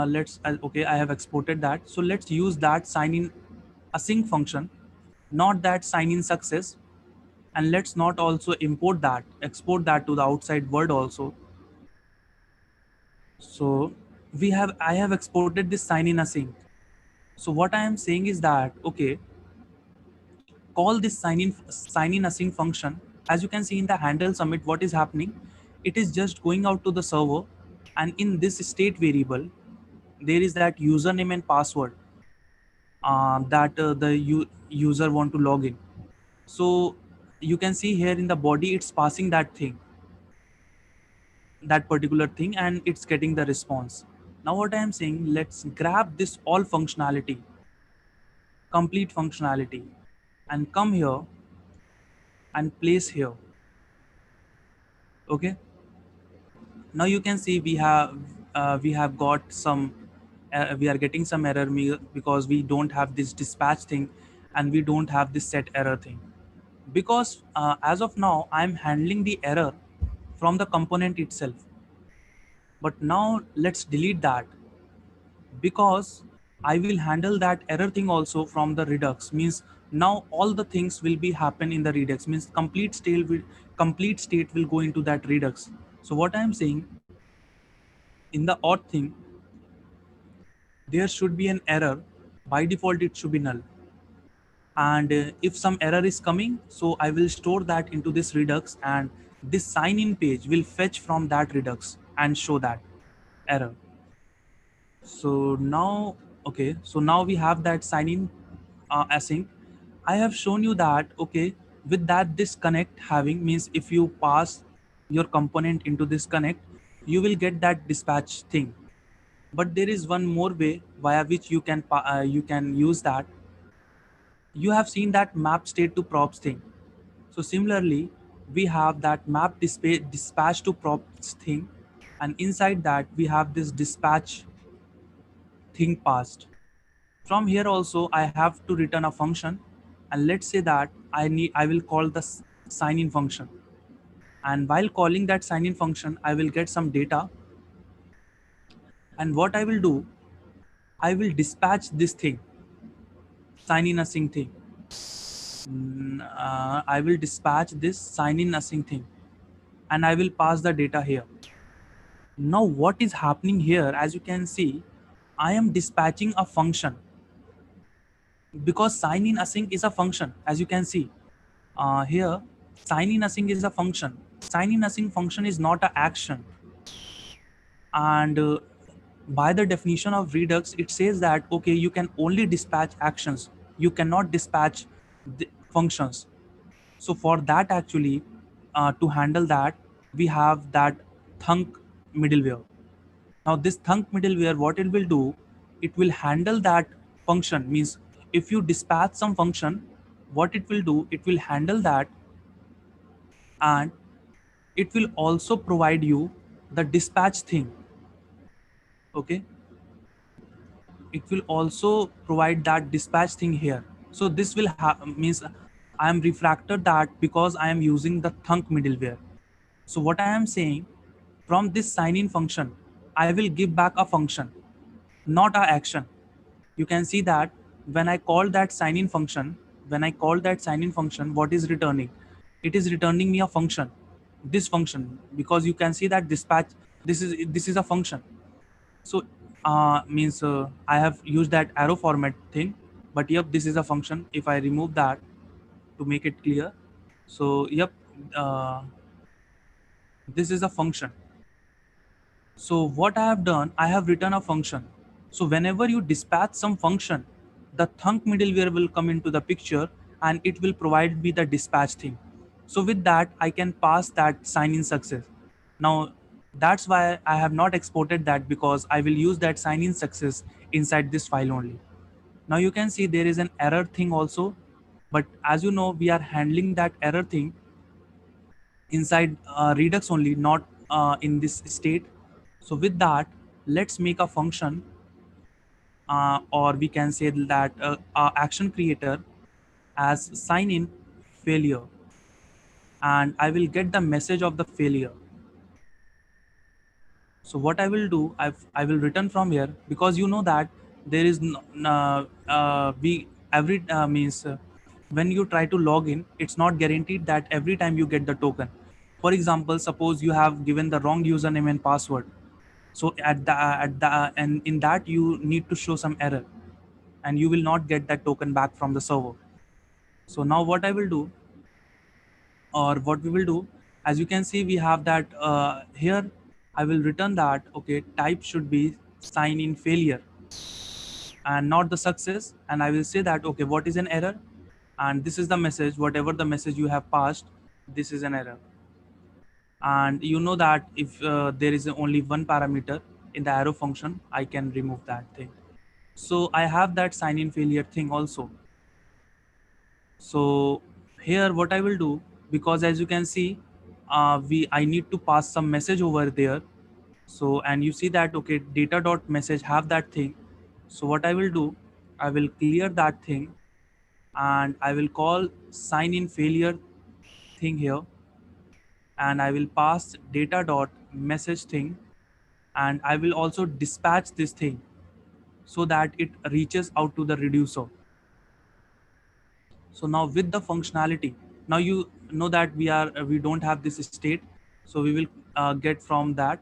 let's okay, I have exported that, so let's use that sign in async function, not that sign in success. And let's not also import that, export that to the outside world also. So I have exported this sign in async. So what I am saying is that okay, call this sign in async function. As you can see in the handle submit, what is happening, it is just going out to the server, and in this state variable there is that username and password that user want to log in. So you can see here in the body it's passing that thing, that particular thing, and it's getting the response. Now what I am saying, let's grab this all functionality, complete functionality, and come here and place here. Okay, now you can see we have got some we are getting some error because we don't have this dispatch thing, and we don't have this set error thing, because as of now I'm handling the error from the component itself. But now let's delete that, because I will handle that error thing also from the Redux, means now all the things will be happen in the Redux, means complete state will go into that Redux. So what I am saying, in the auth thing there should be an error, by default it should be null. And if some error is coming, so I will store that into this Redux, and this sign in page will fetch from that Redux and show that error. So now, okay, so now we have that sign in async. I have shown you that okay, with that this connect having, means if you pass your component into this connect, you will get that dispatch thing. But there is one more way via which you can use that. You have seen that map state to props thing. So similarly, we have that dispatch to props thing, and inside that we have this dispatch thing passed. From here also I have to return a function, and let's say that I will call the sign in function. And while calling that sign in function, I will get some data, and what I will do, I will dispatch this thing, sign in async thing. I will dispatch this sign in async thing, and I will pass the data here. Now what is happening here, as you can see, I am dispatching a function, because sign in async is a function. As you can see here, sign in async is a function. Sign in async function is not an action. And by the definition of Redux, it says that okay, you can only dispatch actions, you cannot dispatch the functions. So for that actually, to handle that, we have that thunk middleware. Now this thunk middleware, what it will do, it will handle that function, means if you dispatch some function, what it will do, it will handle that, and it will also provide you the dispatch thing. Okay, it will also provide that dispatch thing here. So this will means I am refractor that because I am using the thunk middleware. So what I am saying, from this sign in function I will give back a function, not a action. You can see that when I call that sign in function, what is returning? It is returning me a function, this function, because you can see that dispatch, this is a function. So means I have used that arrow format thing, but yep, this is a function. If I remove that to make it clear, so yep, uh, this is a function. So what I have done, I have written a function. So whenever you dispatch some function, the thunk middleware will come into the picture and it will provide me the dispatch thing. So with that, I can pass that sign in success. Now that's why I have not exported that, because I will use that sign in success inside this file only. Now you can see there is an error thing also, but as you know, we are handling that error thing inside Redux only, not in this state. So with that, let's make a function, or we can say that our action creator as sign in failure, and I will get the message of the failure. So what I will do, I will return from here, because you know that there is we every means when you try to log in, it's not guaranteed that every time you get the token. For example, suppose you have given the wrong username and password. So at the and in that you need to show some error, and you will not get that token back from the server. So now what I will do, or what we will do, as you can see, we have that here. I will return that, okay, type should be sign in failure and not the success. And I will say that, okay, what is an error? And this is the message, whatever the message you have passed, this is an error. And you know that if there is only one parameter in the arrow function, I can remove that thing. So I have that sign in failure thing also. So here what I will do, because as you can see, I need to pass some message over there. So and you see that, okay, data dot message have that thing. So what I will do, I will clear that thing, and I will call sign in failure thing here, and I will pass data dot message thing, and I will also dispatch this thing so that it reaches out to the reducer. So now with the functionality, now you know that we don't have this state. So we will get from that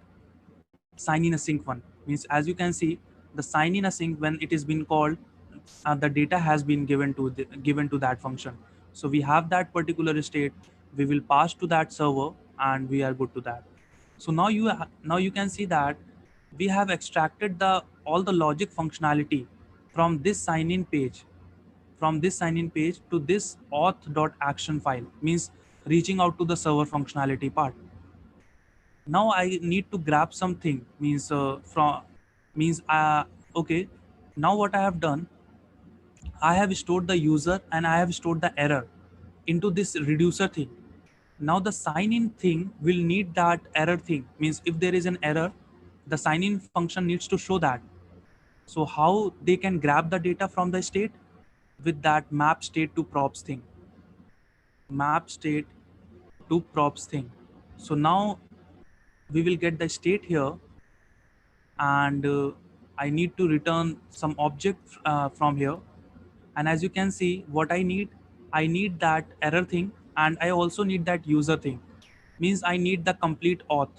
sign in async one. Means as you can see, the sign in async, when it is been called, the data has been given to that function. So we have that particular state, we will pass to that server, and we are good to that. So now you can see that we have extracted the all the logic functionality from this sign in page, to this auth.action file, means reaching out to the server functionality part. Now I need to grab something, means from means okay, now what I have done, I have stored the user and I have stored the error into this reducer thing. Now the sign in thing will need that error thing, means if there is an error, the sign in function needs to show that. So how they can grab the data from the state? With that map state to props thing, map state to props thing. So now we will get the state here, and I need to return some object from here. And as you can see, what I need that error thing, and I also need that user thing. Means I need the complete auth.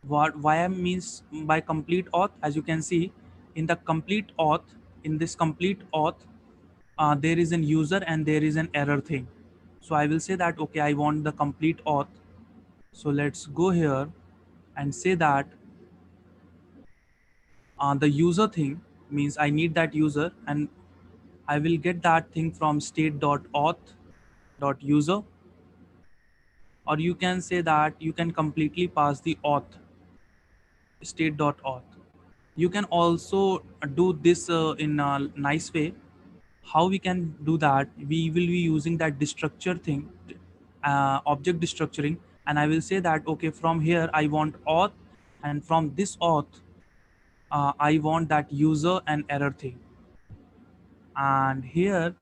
What why I means by complete auth, as you can see, in the complete auth, in this complete auth, there is an user and there is an error thing. So I will say that, okay, I want the complete auth. So let's go here and say that the user thing, means I need that user, and I will get that thing from state.auth.user, or you can say that you can completely pass the auth state.auth. You can also do this in a nice way. How we can do that? We will be using that destructure thing, object destructuring, and I will say that okay, from here I want auth, and from this auth I want that user and error thing. And here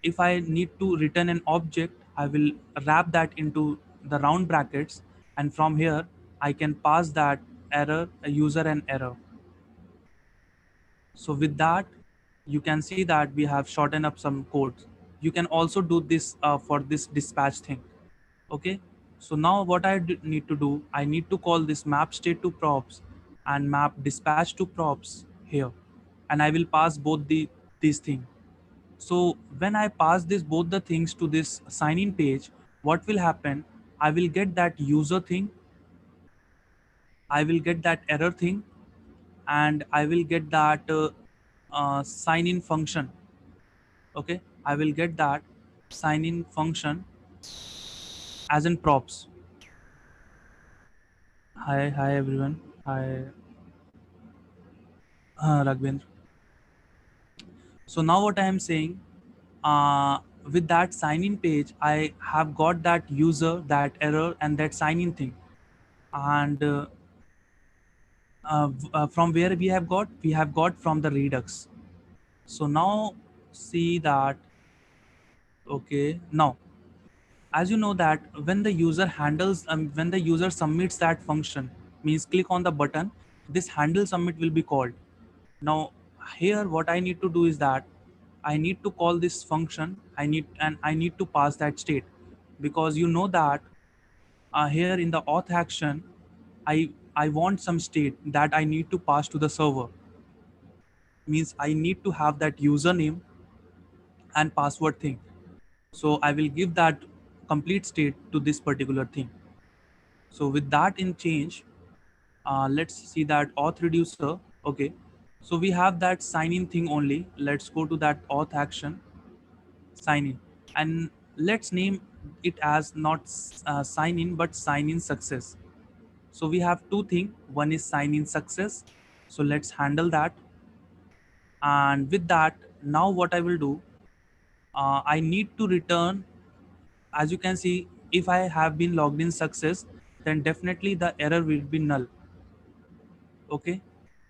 if I need to return an object, I will wrap that into the round brackets, and from here I can pass that error, a user and error. So with that, you can see that we have shortened up some codes. You can also do this for this dispatch thing. Okay. So now what need to do, I need to call this map state to props and map dispatch to props here, and I will pass both these things. So when I pass this both the things to this sign in page, what will happen? I will get that user thing, I will get that error thing, and I will get that sign in function. Okay, I will get that sign in function as in props. Hi everyone. Hi, Raghavendra. So now what I am saying, uh, with that sign in page, I have got that user, that error, and that sign in thing. And from where we have got from the Redux. So now see that, okay, now as you know that when the user handles when the user submits that function, means click on the button, this handle submit will be called. Now here what I need to do is that I need to call this function, I need to pass that state, because you know that here in the auth action I want some state that I need to pass to the server, means I need to have that username and password thing. So I will give that complete state to this particular thing. So with that in change, let's see that auth reducer. Okay, so we have that sign in thing only. Let's go to that auth action, sign in, and let's name it as not sign in but sign in success. So we have two things. One is sign in success. So let's handle that. And with that, now what I will do, I need to return, as you can see, if I have been logged in success, then definitely the error will be null. Okay,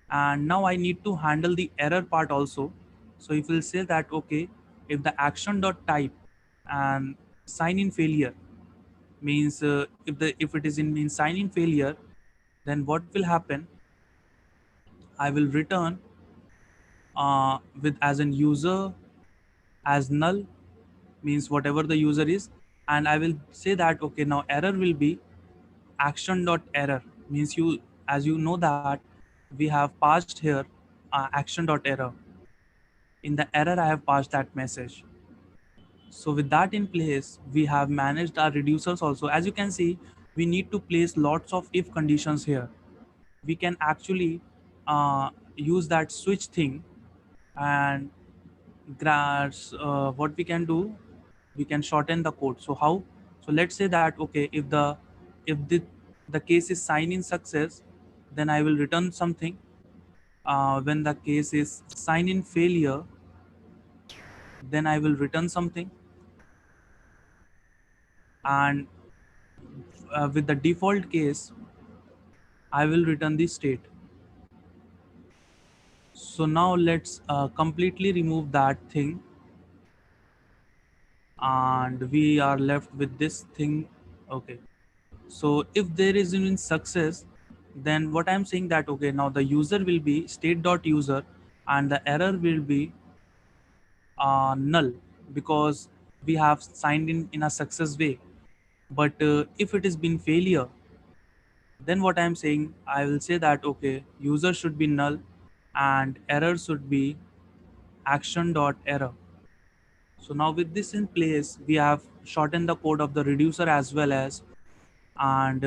and now I need to handle the error part also. So if we'll say that okay, if the action dot type and sign in failure, means if it is in means sign in failure, then what will happen, I will return with as an user as null, means whatever the user is, and I will say that okay, now error will be action dot error, means you, as you know that we have passed here action dot error. In the error I have passed that message. So with that in place, we have managed our reducers also. As you can see, we need to place lots of if conditions here. We can actually use that switch thing, and what we can do, we can shorten the code. So how? So let's say that okay, if the case is sign in success, then I will return something. When the case is sign in failure, then I will return something. And with the default case, I will return the state. So now let's completely remove that thing, and we are left with this thing. Okay, so if there is in success, then what I'm saying that okay, now the user will be state.user, and the error will be null, because we have signed in a success way. But if it has been failure, then what I'm saying, I will say that okay, user should be null and error should be action dot error. So now with this in place, we have shortened the code of the reducer as well as, and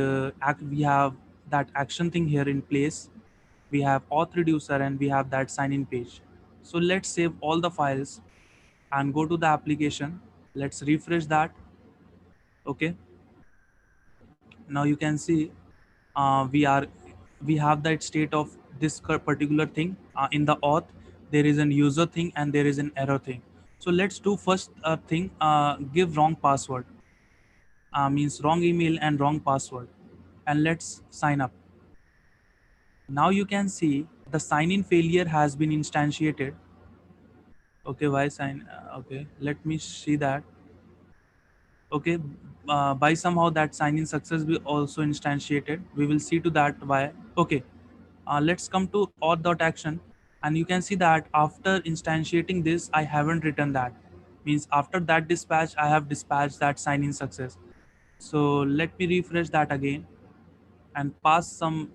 we have that action thing here in place. We have auth reducer and we have that sign in page. So let's save all the files and go to the application. Let's refresh that. Okay, now you can see we have that state of this particular thing in the auth. There is an user thing and there is an error thing. So let's do first thing, give wrong password. means wrong email and wrong password. And let's sign up. Now you can see the sign in failure has been instantiated. Okay, why sign? Okay, let me see that. Okay, by somehow that sign in success be also instantiated. We will see to that why. Okay, let's come to auth.action, and you can see that after instantiating this, I haven't written that. Means after that dispatch, I have dispatched that sign in success. So let me refresh that again and pass some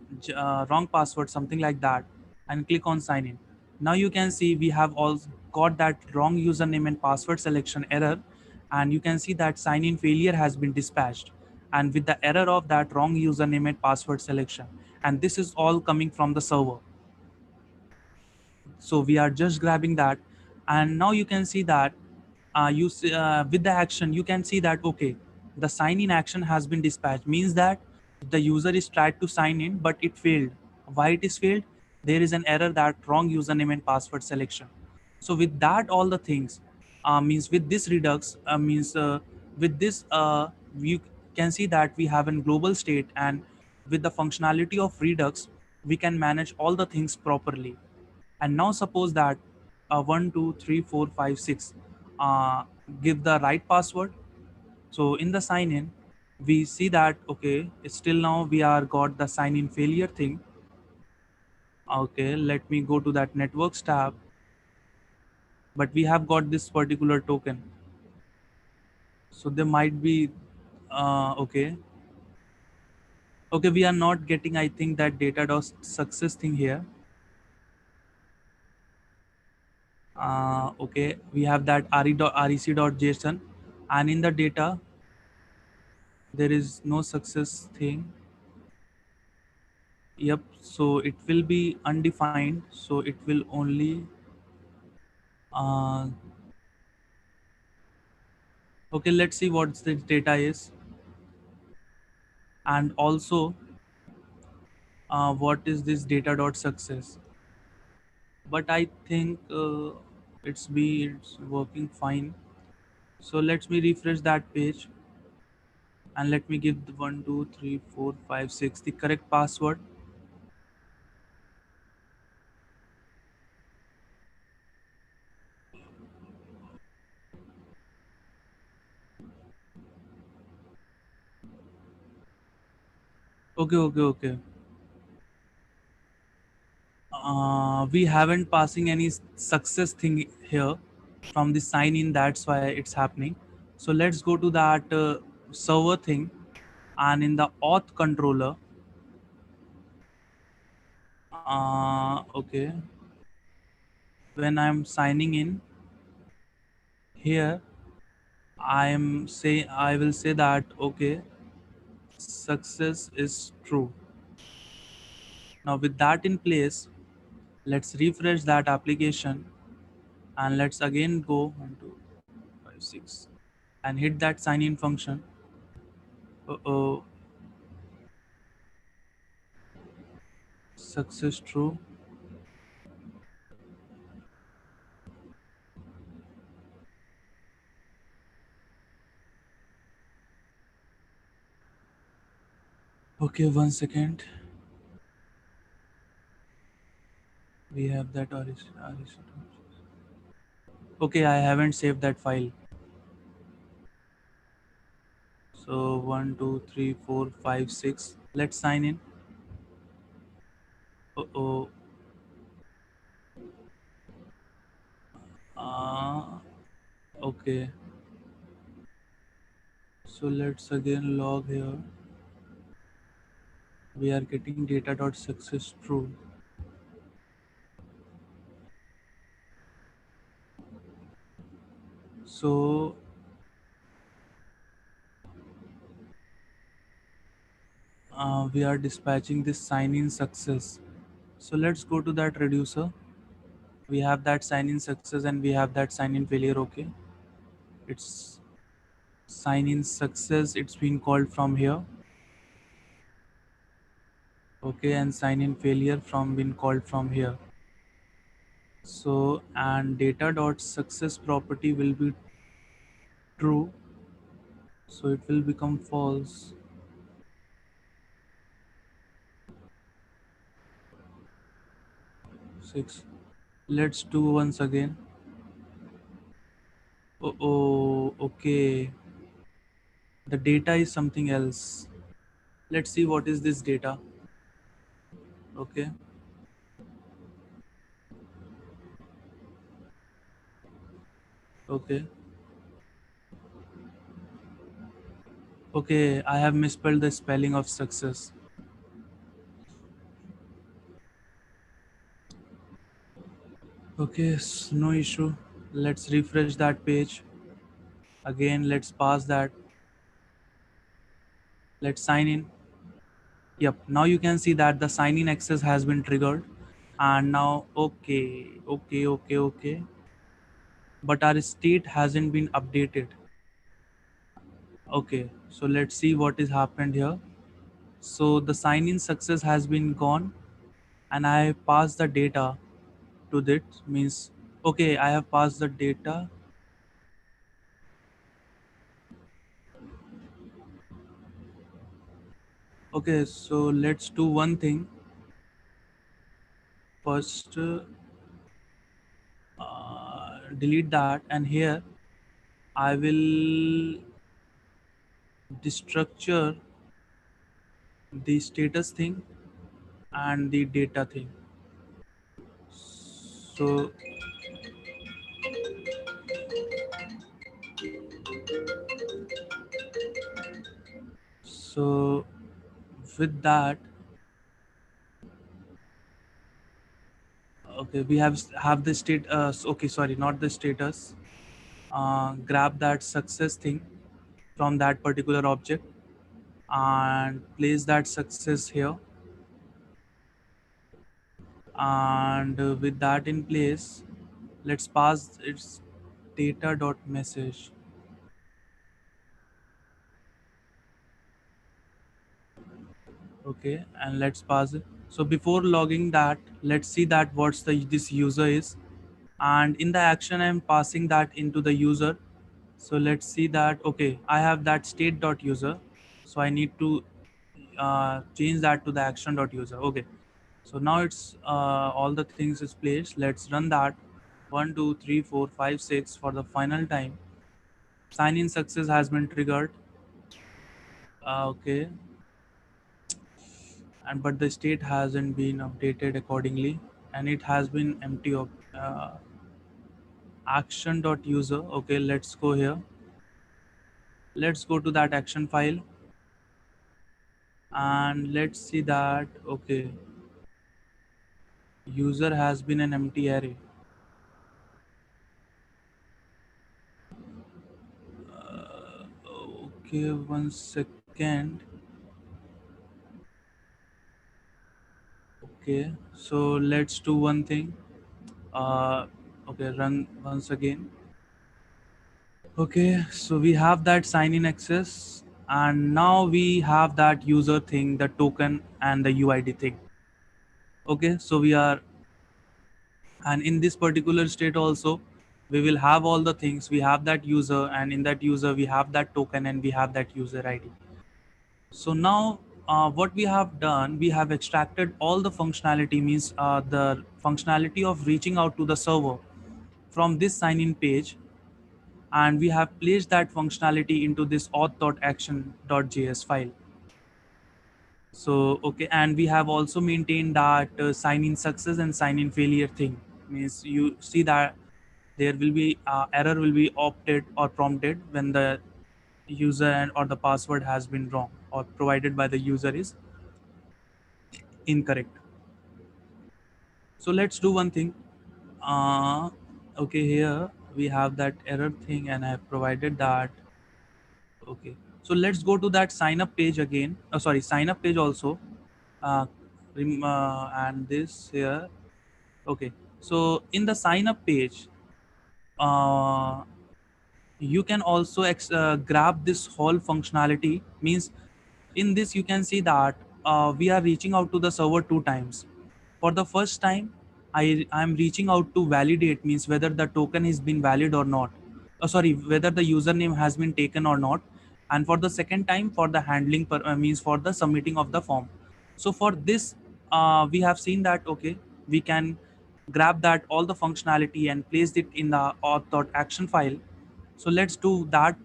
wrong password, something like that, and click on sign in. Now you can see we have all got that wrong username and password selection error, and you can see that sign in failure has been dispatched, and with the error of that wrong username and password selection, and this is all coming from the server. So we are just grabbing that, and now you can see that with the action you can see that okay, the sign in action has been dispatched, means that the user is tried to sign in but it failed. Why it is failed? There is an error, that wrong username and password selection. So with that all the things, means with this redux means with this you can see that we have a global state, and with the functionality of redux we can manage all the things properly. And now suppose that 1 2 3 4 5 6 uh, give the right password. So in the sign in we see that okay, still now we are got the sign in failure thing. Okay, let me go to that networks tab, but we have got this particular token. So there might be okay, okay, we are not getting, I think, that data dot success thing here. Okay, we have that rec.json, and in the data there is no success thing. Yep, so it will be undefined, so it will only uh, okay, let's see what the data is, and also what is this data dot success. But I think it's working fine. So let me refresh that page, and let me give the 1 2 3 4 5 6 the correct password. Okay, okay, okay. We haven't passing any success thing here from the sign in, that's why it's happening. So let's go to that server thing, and in the auth controller, okay, when I'm signing in here, I will say that okay, success is true. Now with that in place, let's refresh that application, and let's again go 1 2 5 6 and hit that sign in function. Uh-oh, success true. Okay, 1 second. We have that okay, I haven't saved that file. So 1 2 3 4 5 6. Let's sign in. Oh, okay. So let's again log here. We are getting data dot success true. So we are dispatching this sign in success. So let's go to that reducer. We have that sign in success and we have that sign in failure. Okay, it's sign in success, it's been called from here. Okay, and sign in failure from been called from here. So and data dot success property will be true. So it will become false. 6. Let's do once again. Oh, okay. The data is something else. Let's see what is this data. Okay. Okay. Okay, I have misspelled the spelling of success. Okay, no issue. Let's refresh that page. Again, let's pass that. Let's sign in. Yep, now you can see that the sign in access has been triggered. And now, okay. But our state hasn't been updated. Okay, so let's see what is happened here. So the sign in success has been gone, and I passed the data to this. Means, okay, I have passed the data. Okay, so let's do one thing. First, delete that, and here I will destructure the status thing and the data thing. So, so with that, okay, we have the state. Okay, sorry, not the status. Grab that success thing from that particular object and place that success here, and with that in place, let's pass its data dot message. Okay, and let's pass it. So before logging that, let's see that what's the this user is, and in the action I'm passing that into the user. So let's see that. Okay, I have that state dot user, so I need to change that to the action dot user. Okay, so now it's all the things is placed. Let's run that. 1 2 3 4 5 6 for the final time. Sign in success has been triggered. Okay, and but the state hasn't been updated accordingly, and it has been empty of action dot user. Okay, let's go here. Let's go to that action file, and let's see that. Okay, user has been an empty array. Okay, 1 second. Okay, so let's do one thing. uh okay, run once again. Okay, so we have that sign in access, and now we have that user thing, the token and the UID thing. Okay, so we are, and in this particular state also, we will have all the things. We have that user, and in that user we have that token, and we have that user ID. So now what we have done, we have extracted all the functionality, means the functionality of reaching out to the server from this sign in page, and we have placed that functionality into this auth.action.js file. So okay, and we have also maintained that sign in success and sign in failure thing. Means you see that there will be error will be opted or prompted when the user and or the password has been wrong or provided by the user is incorrect. So let's do one thing. uh, okay, here we have that error thing, and I have provided that. Okay, so let's go to that sign up page again. Sorry, sign up page also. uh, and this here. Okay, so in the sign up page, uh, you can also grab this whole functionality. Means in this you can see that we are reaching out to the server 2 times. For the first time, I'm reaching out to validate, means whether the token has been valid or not. Sorry, whether the username has been taken or not. and for the second time for the handling means for the submitting of the form. So for this we have seen that okay, we can grab that all the functionality and place it in the auth.action file. So let's do that.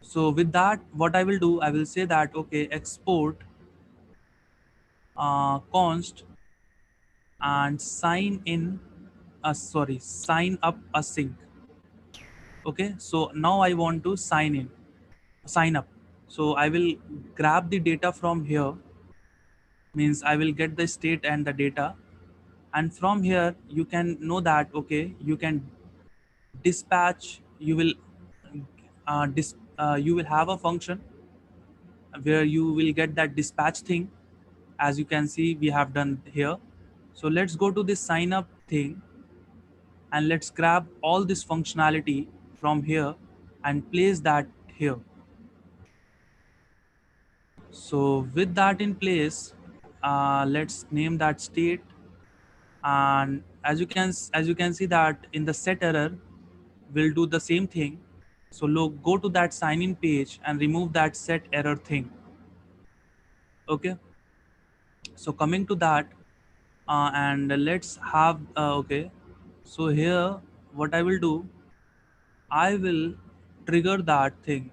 So with that, what I will do, I will say that okay, export const and sign in sign up async. Okay, so now I want to sign up. So I will grab the data from here, means I will get the state and the data, and from here you can know that okay, you can dispatch, you will have a function where you will get that dispatch thing. As you can see, we have done here. So let's go to this sign up thing and let's grab all this functionality from here and place that here. So with that in place, let's name that state. And as you can see that in the set error, we'll do the same thing. So look, go to that sign in page and remove that set error thing. Okay. So coming to that, and let's have okay. So here, what I will do, I will trigger that thing.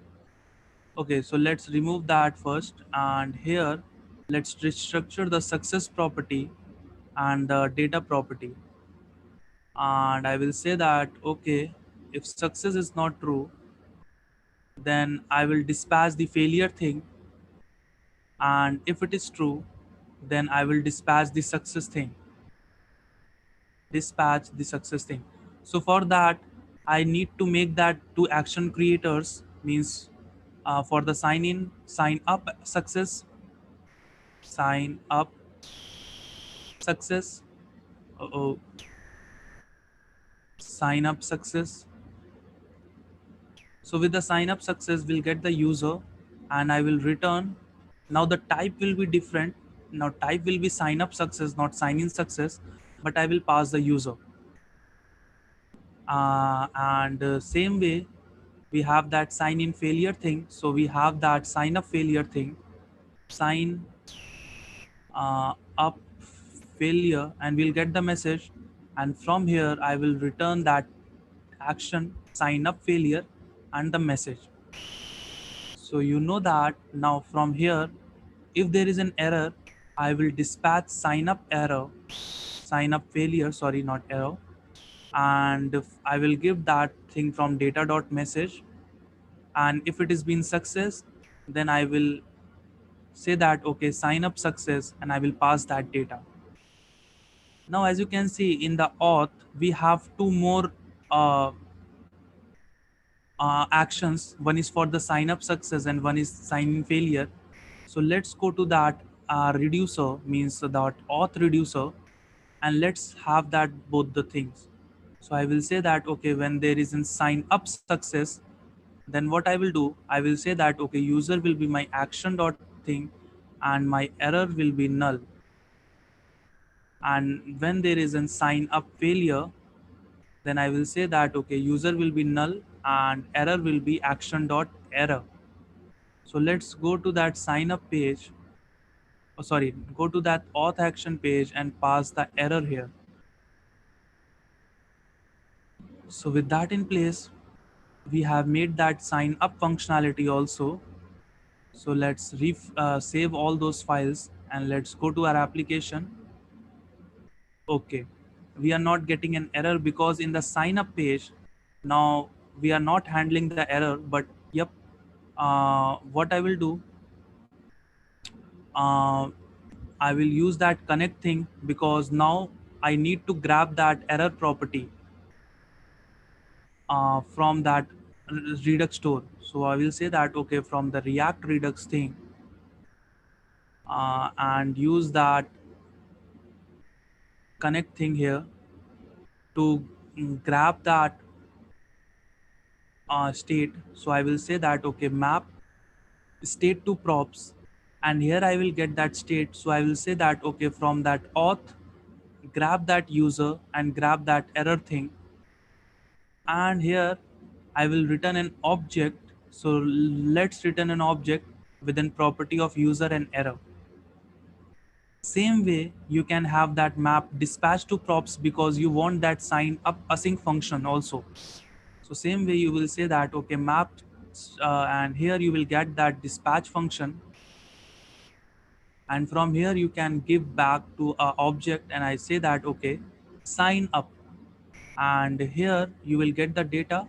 Okay, so let's remove that first, and here let's restructure the success property and the data property. And I will say that okay, if success is not true, then I will dispatch the failure thing, and if it is true, then I will dispatch the success thing. Dispatch the success thing. So for that, I need to make that two action creators, means for the sign up success, sign up success, oh, sign up success. So with the sign up success, we'll get the user, and I will return. Now the type will be different. Now type will be sign up success, not sign in success, but I will pass the user. And same way, we have that sign in failure thing. So we have that sign up failure thing, sign up failure, and we'll get the message. And from here, I will return that action sign up failure and the message. So you know that now from here, if there is an error, I will dispatch sign up error, sign up failure, sorry, not error. And if I will give that thing from data dot message, and if it is been success, then I will say that okay, sign up success, and I will pass that data. Now as you can see in the auth, we have two more uh, actions. One is for the sign up success and one is sign in failure. So let's go to that reducer, means that auth reducer, and let's have that both the things. So I will say that okay, when there is a sign up success, then what I will do, I will say that okay, user will be my action dot thing, and my error will be null. And when there is a sign up failure, then I will say that okay, user will be null and error will be action dot error. So let's go to that sign up page, go to that auth action page and pass the error here. So with that in place, we have made that sign up functionality also. So let's save all those files and let's go to our application. Okay, we are not getting an error because in the sign up page, now we are not handling the error, but yep, what I will do, uh, I will use that connect thing because now I need to grab that error property from that Redux store. So I will say that okay, from the React Redux thing, and use that connect thing here to grab that state. So I will say that okay, map state to props, and here I will get that state. So I will say that okay, from that auth, grab that user and grab that error thing, and here I will return an object So let's return an object within property of user and error. Same way, you can have that map dispatch to props because you want that sign up async function also. So same way you will say that okay map, and here you will get that dispatch function, and from here you can give back to a object, and I say that okay sign up, and here you will get the data,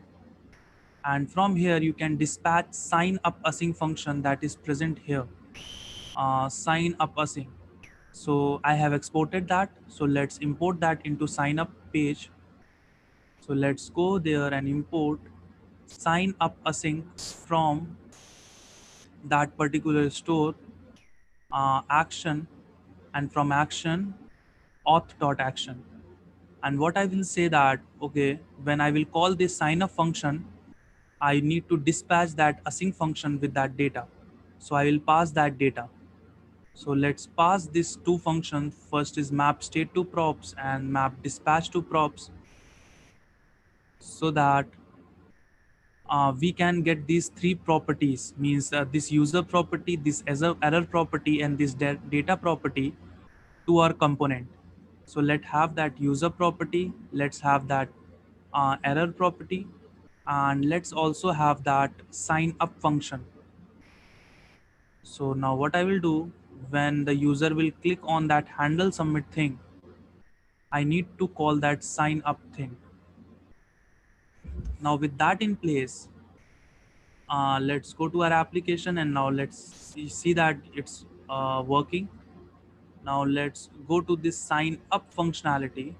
and from here you can dispatch sign up async function that is present here, sign up async. So I have exported that, so let's import that into sign up page. So let's go there and import sign up async from that particular store, action, and from action auth.action. And what I will say that okay when I will call this sign up function, I need to dispatch that async function with that data. So I will pass that data. So let's pass these two functions. First is map state to props and map dispatch to props, so that we can get these three properties, means this user property, this error property, and this data property to our component. So let's have that user property, let's have that error property, and let's also have that sign up function. So now what I will do, when the user will click on that handle submit thing, I need to call that sign up thing. Now with that in place, let's go to our application, and now let's see that it's working. Now let's go to this sign up functionality,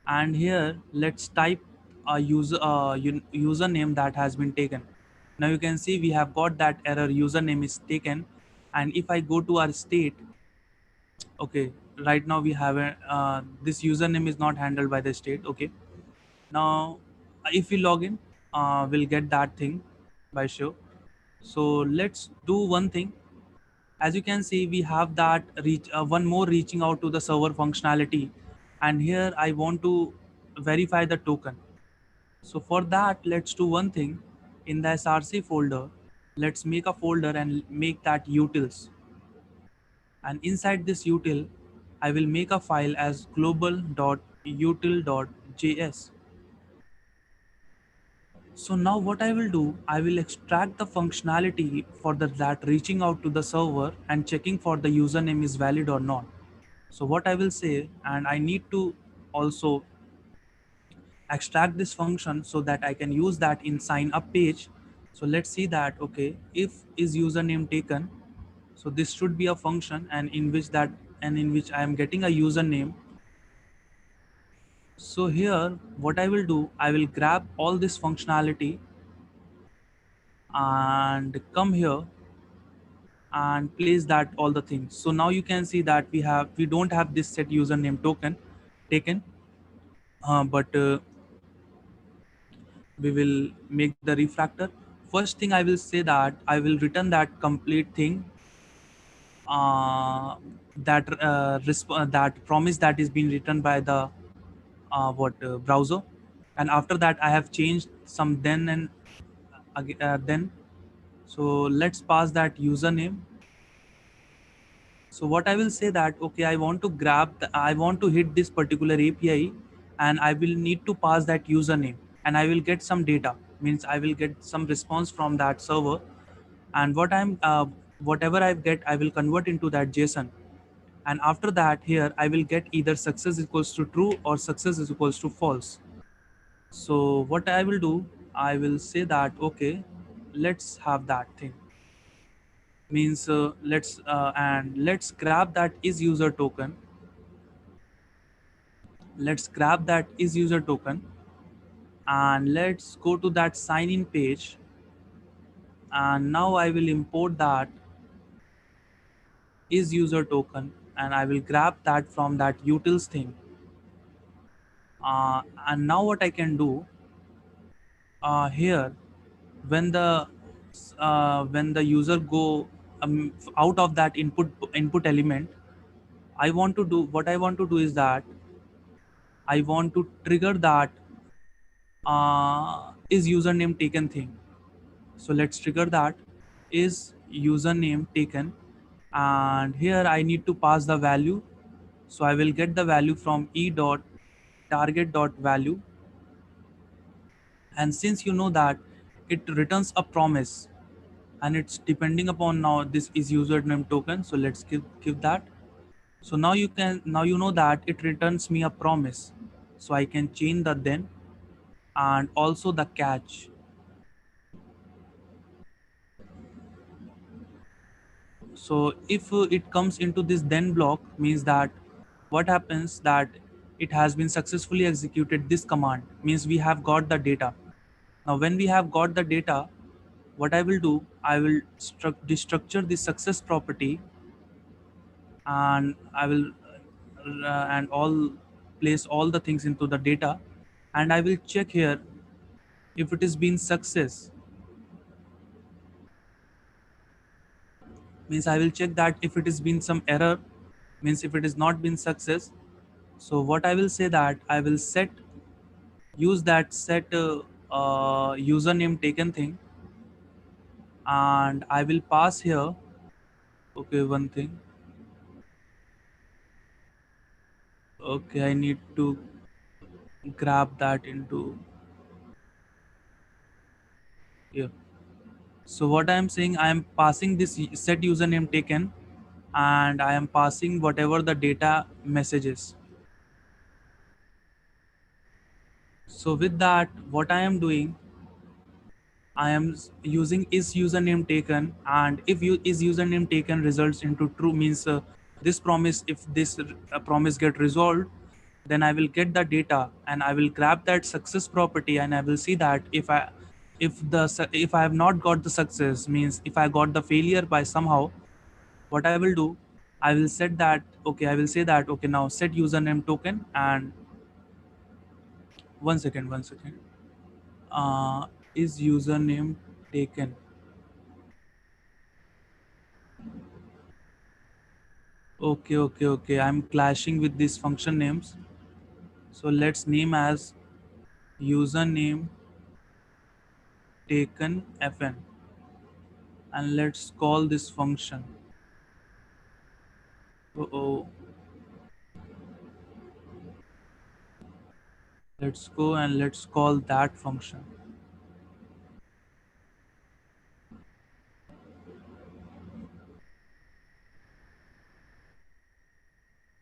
and here let's type a username that has been taken. Now you can see we have got that error username is taken, and if I go to our state, okay, right now we have a, this username is not handled by the state. Okay, now if we log in, we'll get that thing by sure. So let's do one thing. As you can see, we have that one more reaching out to the server functionality, and here I want to verify the token. So for that, let's do one thing. In the src folder, let's make a folder and make that utils, and inside this util I will make a file as global.util.js. So now what I will do, I will extract the functionality for that reaching out to the server and checking for the username is valid or not. So what I will say, and I need to also extract this function so that I can use that in sign up page. So let's see that, okay, if is username taken, so this should be a function and in which I am getting a username. So here what I will do, I will grab all this functionality and come here and place that all the things. So now you can see that we don't have this set username token taken, but we will make the refactor. First thing I will say that I will return that complete thing, uh, that promise that is being written by the browser, and after that I have changed some then and then. So let's pass that username. So what I will say that okay, I want to hit this particular API, and I will need to pass that username, and I will get some data, means I will get some response from that server, and whatever I get, I will convert into that JSON, and after that here I will get either success equals to true or success is equals to false. So what I will do, I will say that okay, let's have that thing, means let's grab that is user token. Let's grab that is user token, and let's go to that sign in page, and now I will import that is user token, and I will grab that from that utils thing, and now what I can do, here when the user go out of that input element, I want to do is that I want to trigger that is username taken thing. So let's trigger that is username taken, and here I need to pass the value. So I will get the value from e dot target dot value, and since you know that it returns a promise, and it's depending upon now this is username token, so let's give that. So now you know that it returns me a promise, so I can change the then and also the catch. So if it comes into this then block, means that what happens that it has been successfully executed this command, means we have got the data. Now when we have got the data, what I will do, I will destructure the success property, and I will and all place all the things into the data, and I will check here if it has been success, means I will check that if it has been some error, means if it has not been success. So what I will say that I will use that set username taken thing, and I will pass here. Okay, one thing. Okay, I need to grab that into here. So what I am saying, I am passing this set username taken, and I am passing whatever the data messages. So with that, what I am doing, I am using is username taken, and if you is username taken results into true, means this promise, if this promise get resolved, then I will get the data and I will grab that success property, and I will see that if I have not got the success, means if I got the failure by somehow, what I will do, I will set that, okay, I will say that, okay, now set username token, and one second, uh, is username taken. Okay. I'm clashing with these function names. So let's name as username taken fn, and let's call this function. Oh, let's go and let's call that function.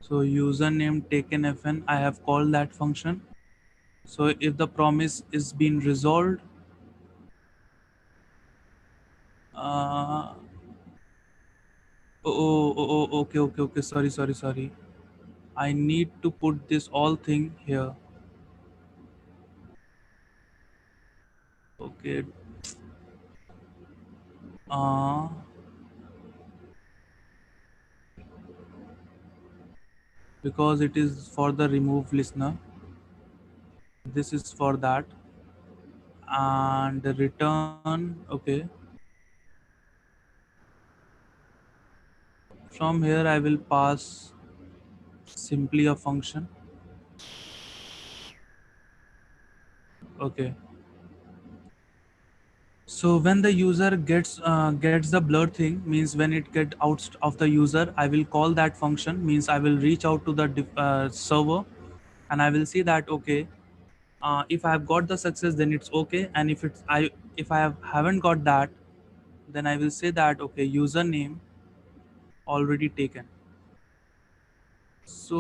So username taken fn, I have called that function. So if the promise is being resolved, uh, okay. Sorry. I need to put this all thing here. Okay. Uh, because it is for the remove listener. This is for that, and the return. Okay, from here I will pass simply a function. Okay, so when the user gets the blur thing, means when it get out of the user, I will call that function, means I will reach out to the server, and I will see that, okay, if I have got the success, then it's okay, and if I haven't got that, then I will say that, okay, username already taken. So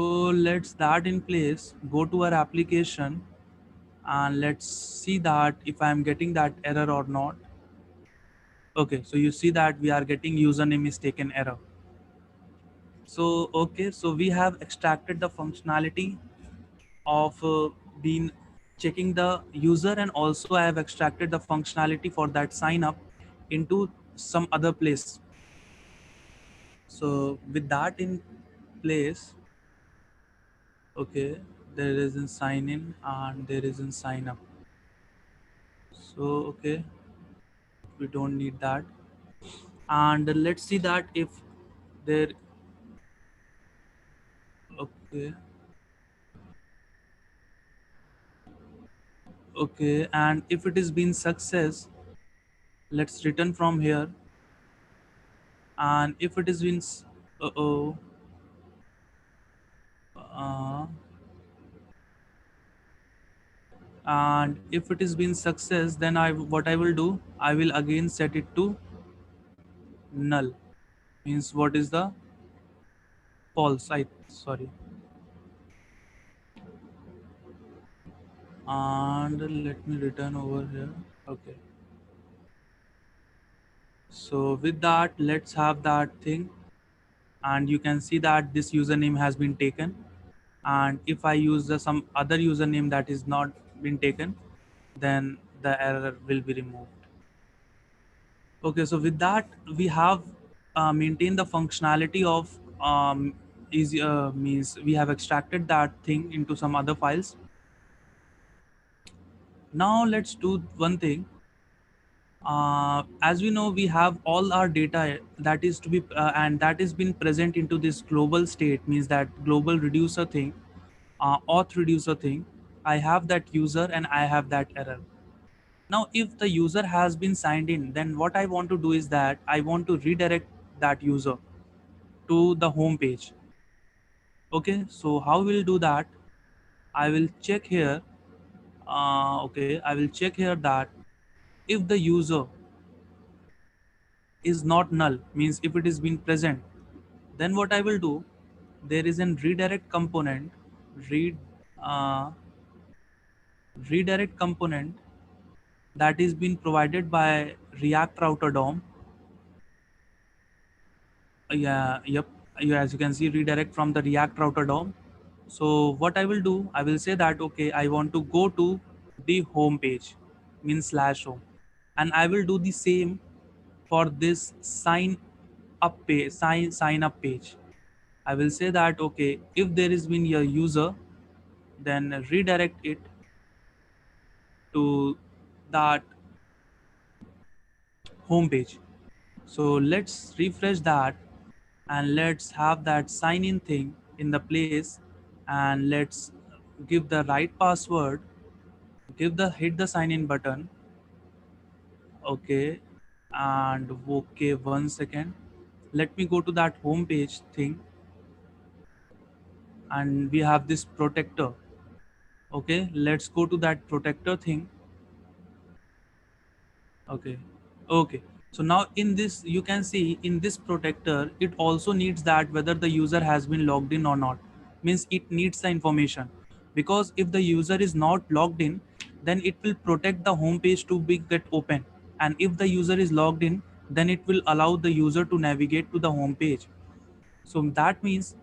let's that in place, go to our application, and let's see that if I'm getting that error or not. Okay, so you see that we are getting username is taken error. So okay, so we have extracted the functionality of being checking the user, and also I have extracted the functionality for that sign up into some other place. So with that in place, okay, there is a sign in and there is a sign up. So okay, we don't need that, and let's see that if there. Okay, Okay, and if it is been success, let's return from here. And if it is been uh-oh, uh, and if it is been success, then what I will do, I will again set it to null. Means what is the false, I sorry. And let me return over here. Okay, so with that, let's have that thing. And you can see that this username has been taken. And if I use some other username that is not been taken, then the error will be removed. Okay, so with that, we have maintained the functionality of is means we have extracted that thing into some other files. Now let's do one thing. As we know, we have all our data that is to be and that is been present into this global state, means that global reducer thing, auth reducer thing. I have that user and I have that error. Now, if the user has been signed in, then what I want to do is that I want to redirect that user to the home page. Okay, so how we'll do that? I will check here. Okay, I will check here that if the user is not null, means if it is being present, then what I will do, there is an redirect component, read uh, redirect component that is being provided by React Router DOM. Yeah, yep. Yeah, as you can see, redirect from the React Router DOM. So what I will do, I will say that okay, I want to go to the home page, means slash home, and I will do the same for this sign up page. I will say that okay, if there is been a user, then redirect it to that home page. So let's refresh that and let's have that sign in thing in the place, and let's give the right password, give the hit the sign in button. Okay, and okay, 1 second, let me go to that home page thing, and we have this protector. Okay, let's go to that protector thing. Okay, okay, so now in this you can see in this protector it also needs that whether the user has been logged in or not, means it needs the information, because if the user is not logged in, then it will protect the home page to be get open, and if the user is logged in, then it will allow the user to navigate to the home page. So that means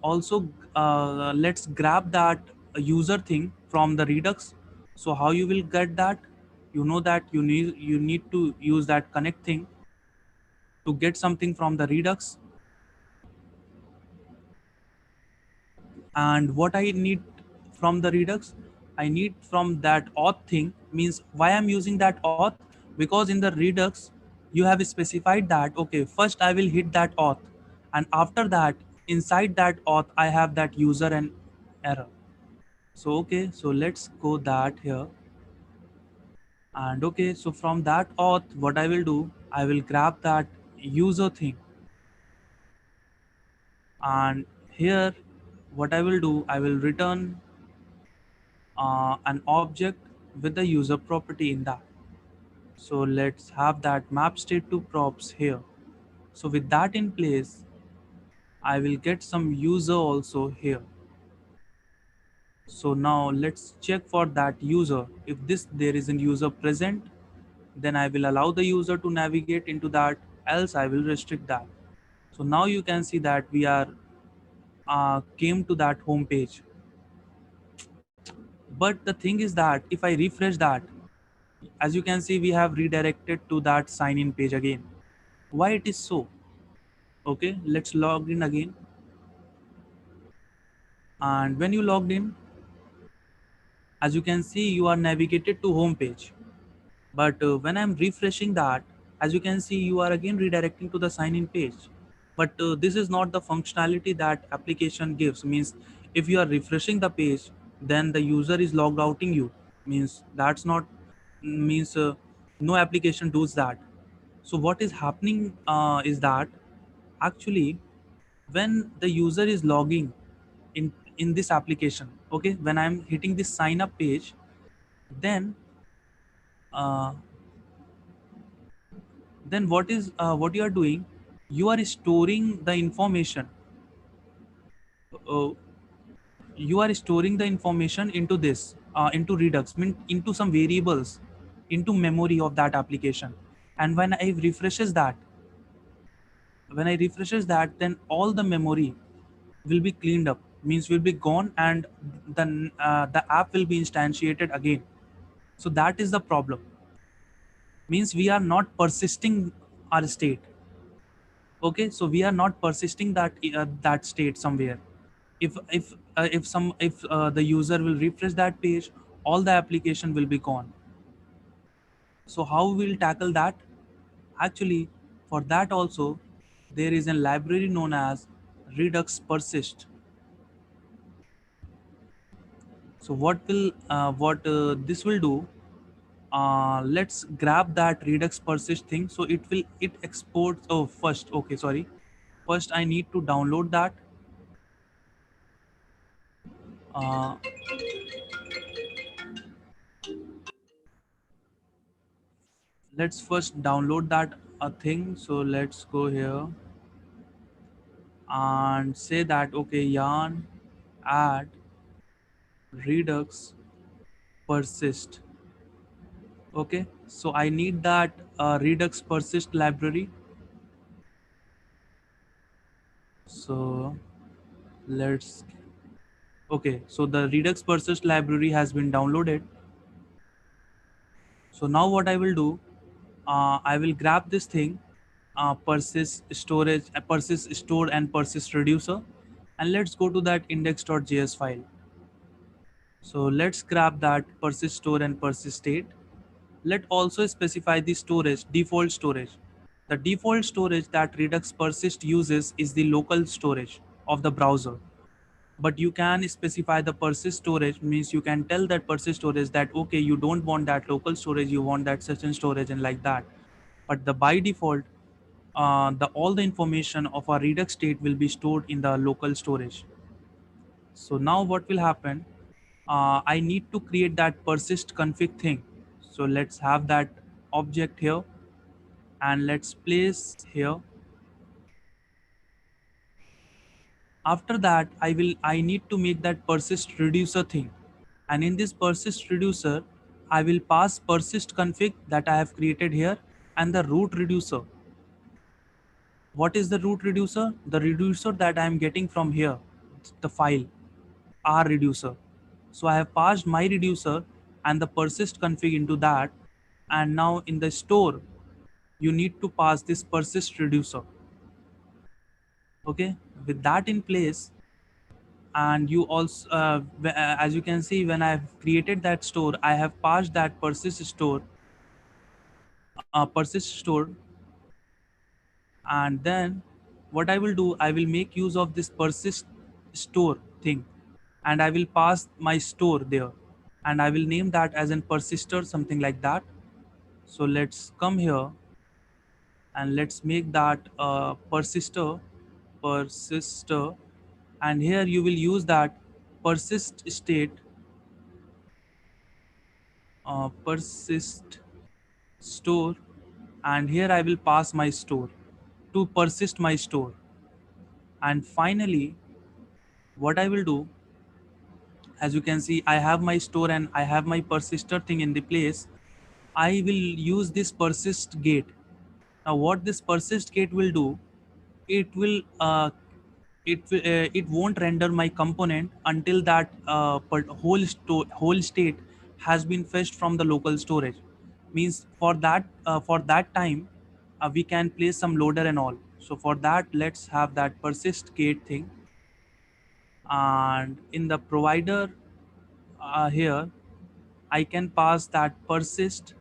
also let's grab that user thing from the Redux. So how you will get that? You know that you need to use that connect thing to get something from the Redux. And what I need from the Redux, I need from that auth thing. Means why I'm using that auth, because in the Redux you have specified that okay, first I will hit that auth, and after that inside that auth I have that user and error. So okay, so let's go that here. And okay, so from that auth, what I will do, I will grab that user thing, and here what I will do, I will return an object with the user property in that. So let's have that map state to props here. So with that in place, I will get some user also here. So now let's check for that user. If this there is a user present, then I will allow the user to navigate into that, else I will restrict that. So now you can see that we are came to that home page. But the thing is that if I refresh that, as you can see, we have redirected to that sign in page again. Why it is so? Okay, let's log in again. And when you logged in, as you can see, you are navigated to home page. But when I'm refreshing that, as you can see, you are again redirecting to the sign in page. But this is not the functionality that application gives. Means if you are refreshing the page, then the user is logged outing you, means that's not, means no application does that. So what is happening is that actually when the user is logging in this application, okay, when I'm hitting this sign up page, then uh, what you are doing, you are storing the information, uh, you are storing the information into this into Redux, mean into some variables, into memory of that application. And when I refreshes that, then all the memory will be cleaned up, means will be gone, and the app will be instantiated again. So that is the problem, means we are not persisting our state. Okay, so we are not persisting that state somewhere. If the user will refresh that page, all the application will be gone. So how we'll tackle that? Actually, for that also, there is a library known as Redux Persist. So what this will do? Let's grab that Redux Persist thing. So it exports. Oh, first, okay, sorry. First, I need to download that. Uh, let's first download that thing. So let's go here and say that, okay, yarn add Redux Persist. Okay, so I need that Redux Persist library. So let's, okay, so the Redux Persist library has been downloaded. So now what I will do, I will grab this thing, persist storage, persist store and persist reducer, and let's go to that index.js file. So let's grab that persist store and persist state. Let also specify the storage, default storage. The default storage that Redux Persist uses is the local storage of the browser. But you can specify the persist storage, means you can tell that persist storage that, okay, you don't want that local storage, you want that certain storage and like that. But the by default, the all the information of our Redux state will be stored in the local storage. So now what will happen? I need to create that persist config thing. So let's have that object here and let's place here. After that, I need to make that persist reducer thing. And in this persist reducer, I will pass persist config that I have created here and the root reducer. What is the root reducer? The reducer that I am getting from here, the file, R reducer. So I have passed my reducer and the persist config into that. And now in the store, you need to pass this persist reducer. Okay, with that in place, and you also as you can see, when I've created that store, I have passed that persist store. And then what I will do, I will make use of this persist store thing, and I will pass my store there, and I will name that as an persister, something like that. So let's come here and let's make that persister, and here you will use that persist state, persist store, and here I will pass my store to persist my store. And finally, what I will do, as you can see, I have my store and I have my persister thing in the place. I will use this persist gate. Now what this persist gate will do, it will it won't render my component until that whole state has been fetched from the local storage. Means for that time, we can place some loader and all. So for that, let's have that persist gate thing, and in the provider here, I can pass that persist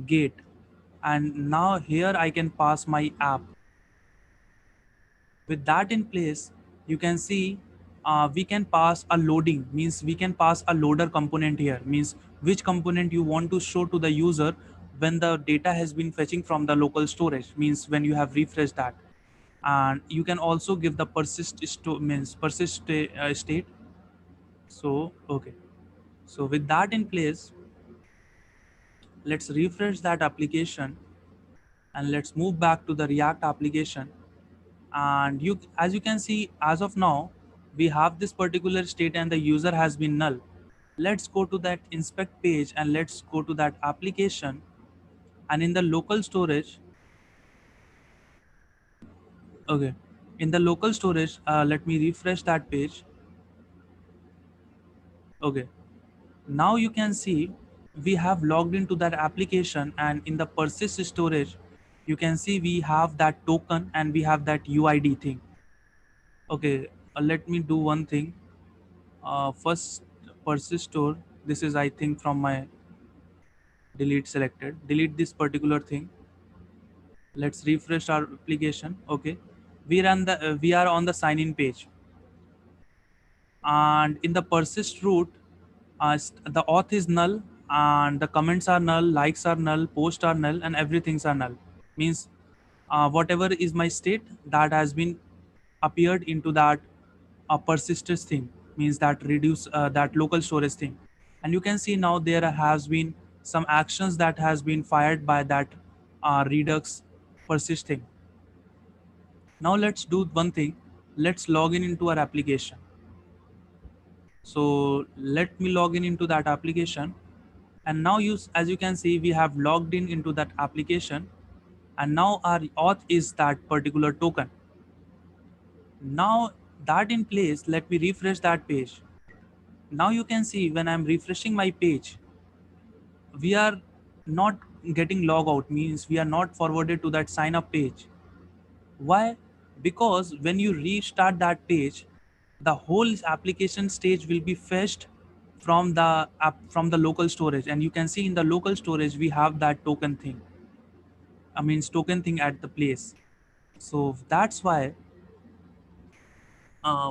gate, and now here I can pass my app. With that in place, you can see we can pass a loading, means we can pass a loader component here, means which component you want to show to the user when the data has been fetching from the local storage, means when you have refreshed that. And you can also give the persist state. So okay, so with that in place, let's refresh that application and let's move back to the React application. And you, as you can see, as of now we have this particular state and the user has been null. Let's go to that inspect page and let's go to that application, and in the local storage, okay, in the local storage, let me refresh that page. Okay, now you can see we have logged into that application, and in the persist storage you can see we have that token and we have that UID thing. Okay, let me do one thing. First, persist store, this is I think from my delete selected, delete this particular thing. Let's refresh our application. Okay, we are on the sign in page, and in the persist root, the auth is null and the comments are null, likes are null, posts are null, and everything's are null. Means whatever is my state that has been appeared into that persistence thing, means that reduce that local storage thing. And you can see now there has been some actions that has been fired by that redux persist thing. Now let's do one thing. Let's log in into our application. So let me log in into that application, and now as you can see we have logged in into that application, and now our auth is that particular token. Now that in place, let me refresh that page. Now you can see when I'm refreshing my page, we are not getting log out, means we are not forwarded to that sign up page. Why? Because when you restart that page, the whole application stage will be fetched from the app, from the local storage, and you can see in the local storage we have that token thing, I mean token thing at the place. So that's why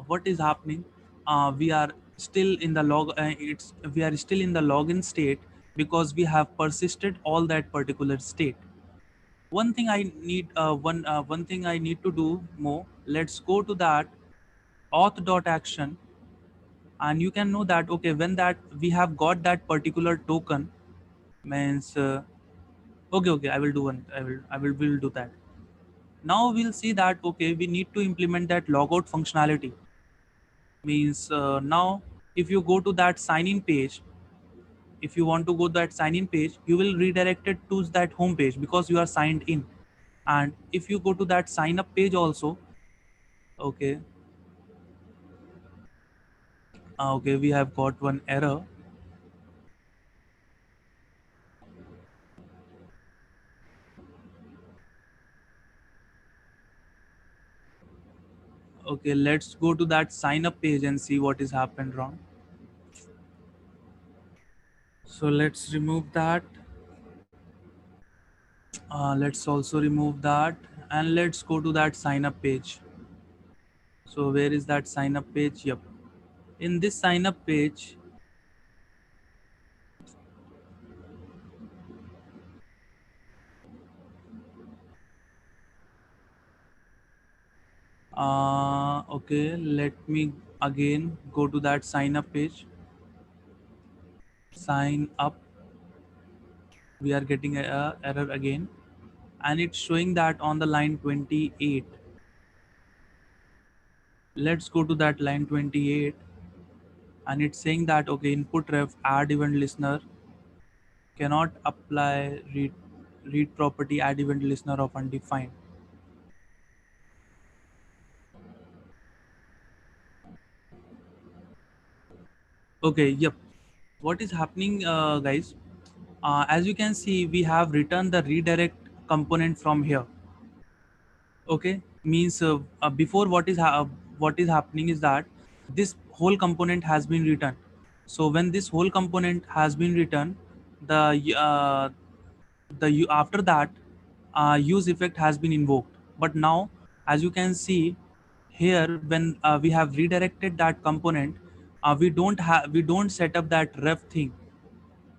what is happening, we are still in the it's we are still in the login state because we have persisted all that particular state. One thing I need one thing I need to do more. Let's go to that auth.action, and you can know that okay, when that we have got that particular token, means okay, I will do one, will do that. Now we'll see that okay, we need to implement that logout functionality. Means now if you go to that sign in page, if you want to go to that sign in page, you will redirect it to that home page because you are signed in. And if you go to that sign up page also, okay, okay, we have got one error. Okay, let's go to that sign up page and see what is happened wrong. So let's remove that. Let's also remove that, and let's go to that sign up page. So where is that sign up page? Yep, in this sign up page, okay, let me again go to that sign up page. Sign up, we are getting a error again, and it's showing that on the line 28. Let's go to that line 28, and it's saying that okay, input ref add event listener cannot apply read property add event listener of undefined. Okay, yep, what is happening, guys, as you can see we have returned the redirect component from here. Okay, means before what is happening is that this whole component has been returned. So when this whole component has been returned, after that use effect has been invoked. But now as you can see here when we have redirected that component, we don't set up that ref thing.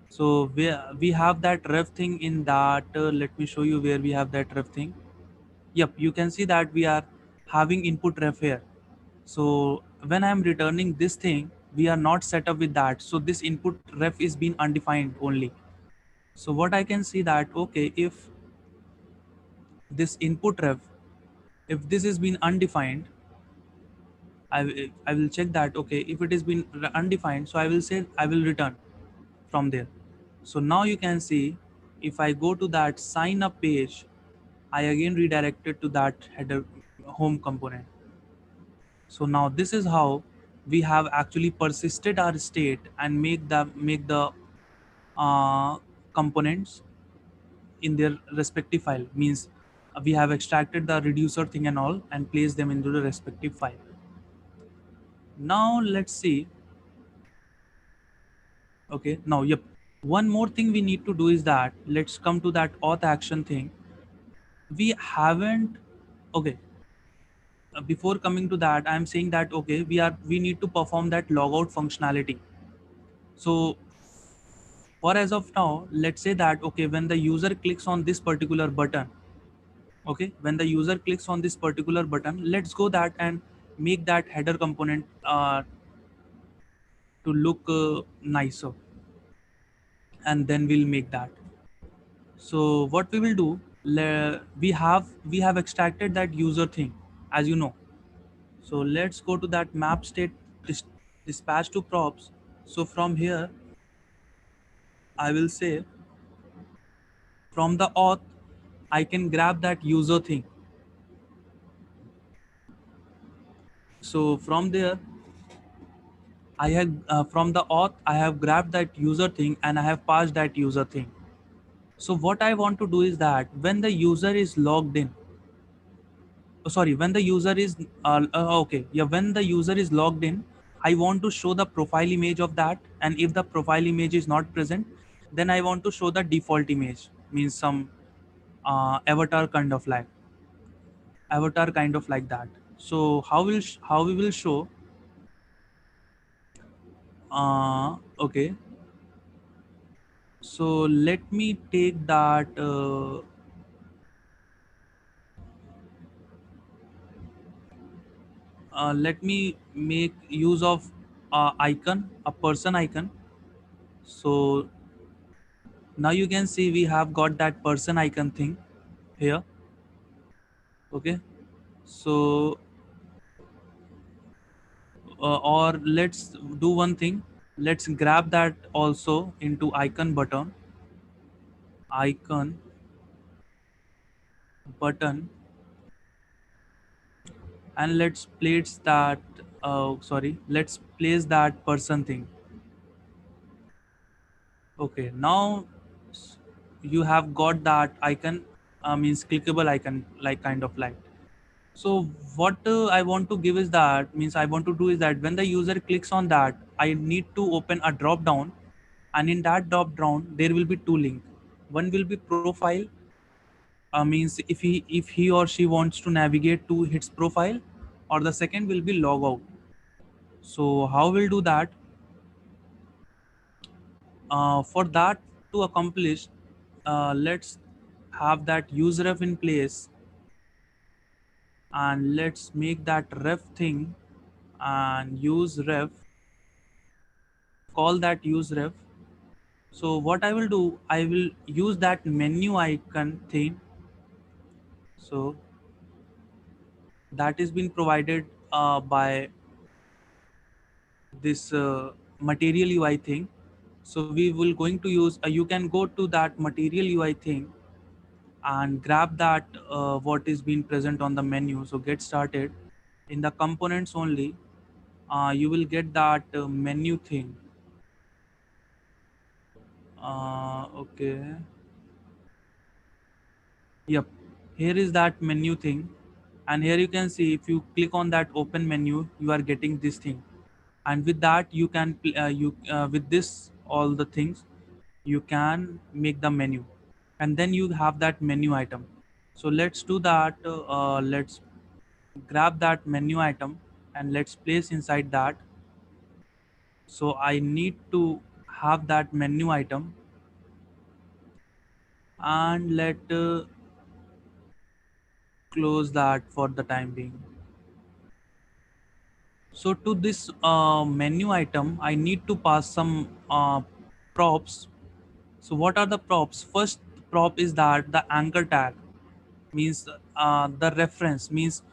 So we have that ref thing in that let me show you where we have that ref thing. Yep, you can see that we are having input ref here. So when I am returning this thing, we are not set up with that, so this input ref is being undefined only. So what I can see that, okay, if this input ref, if this is been undefined, I will check that, okay, if it is been undefined, so I will say I will return from there. So now you can see, if I go to that sign up page, I again redirected to that header home component. So now this is how we have actually persisted our state and make the components in their respective file. Means we have extracted the reducer thing and all and placed them into the respective file. Now let's see. Okay, now yep. One more thing we need to do is that, let's come to that auth action thing. We haven't, okay, before coming to that, I'm saying that, okay, we need to perform that logout functionality. So for as of now, let's say that, okay, when the user clicks on this particular button, okay, when the user clicks on this particular button, let's go that and make that header component to look nicer, and then we'll make that. So what we will do, we have extracted that user thing, as you know. So let's go to that map state dispatch to props. So from here, I will say, from the auth, I can grab that user thing. So from there, I have from the auth, I have grabbed that user thing and I have passed that user thing. So what I want to do is that when the user is logged in, oh, sorry, when the user is okay, yeah, when the user is logged in, I want to show the profile image of that, and if the profile image is not present, then I want to show the default image, means some avatar kind of like that. So how we will show? Okay, so let me take that. Let me make use of a person icon. So now you can see we have got that person icon thing here. Okay, so or let's do one thing. Let's grab that also into icon button, and let's place that. Sorry, let's place that person thing. Okay, now you have got that icon, means clickable icon, like kind of like. So what I want to give is that, means I want to do is that when the user clicks on that, I need to open a drop down, and in that drop down there will be two links. One will be profile, means if he or she wants to navigate to its profile, or the second will be logout. So how we'll do that? For that to accomplish, let's have that useref in place, and let's make that ref thing, and use ref, call that use ref. So what I will do, I will use that menu icon thing. So that is been provided by this material UI thing. So we will going to use you can go to that material UI thing and grab that what is being present on the menu. So get started in the components only. You will get that menu thing. Okay, yep, here is that menu thing, and here you can see, if you click on that open menu, you are getting this thing, and with that you can with this all the things, you can make the menu, and then you have that menu item. So let's do that. Let's grab that menu item and let's place inside that. So I need to have that menu item, and let close that for the time being. So to this menu item, I need to pass some props. So what are the props? First prop is that the anchor tag, means the reference, means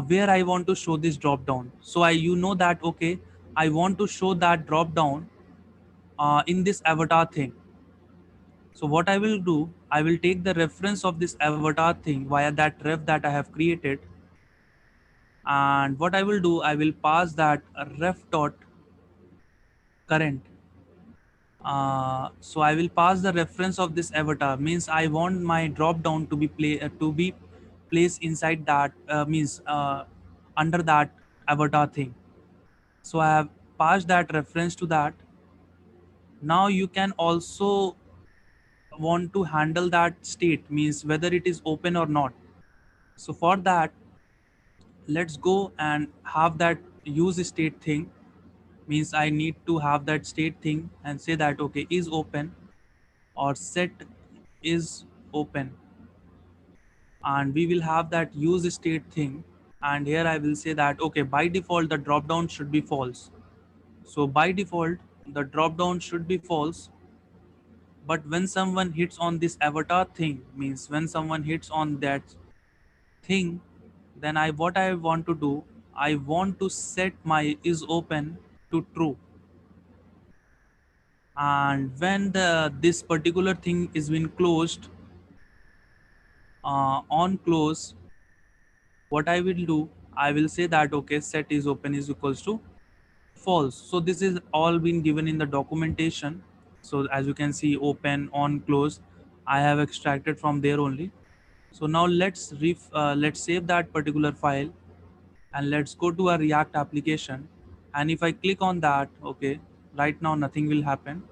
where I want to show this drop down. So you know that okay, I want to show that drop down in this avatar thing. So what I will do, I will take the reference of this avatar thing via that ref that I have created, and what I will do, I will pass that ref dot current. So I will pass the reference of this avatar, means I want my drop down to be placed inside that, means under that avatar thing. So I have passed that reference to that. Now you can also want to handle that state, means whether it is open or not. So for that, let's go and have that use state thing, means I need to have that state thing and say that okay, is open or set is open, and we will have that use state thing. And here I will say that okay, by default the drop down should be false. So by default the drop down should be false, but when someone hits on this avatar thing, means when someone hits on that thing, then what I want to do, I want to set my is open to true. And when this particular thing is been closed, on close, what I will do, I will say that okay, set is open is equals to false. So this is all been given in the documentation. So as you can see, open, on, close, I have extracted from there only. So now let's save that particular file, and let's go to our React application. And if I click on that, okay, right now nothing will happen.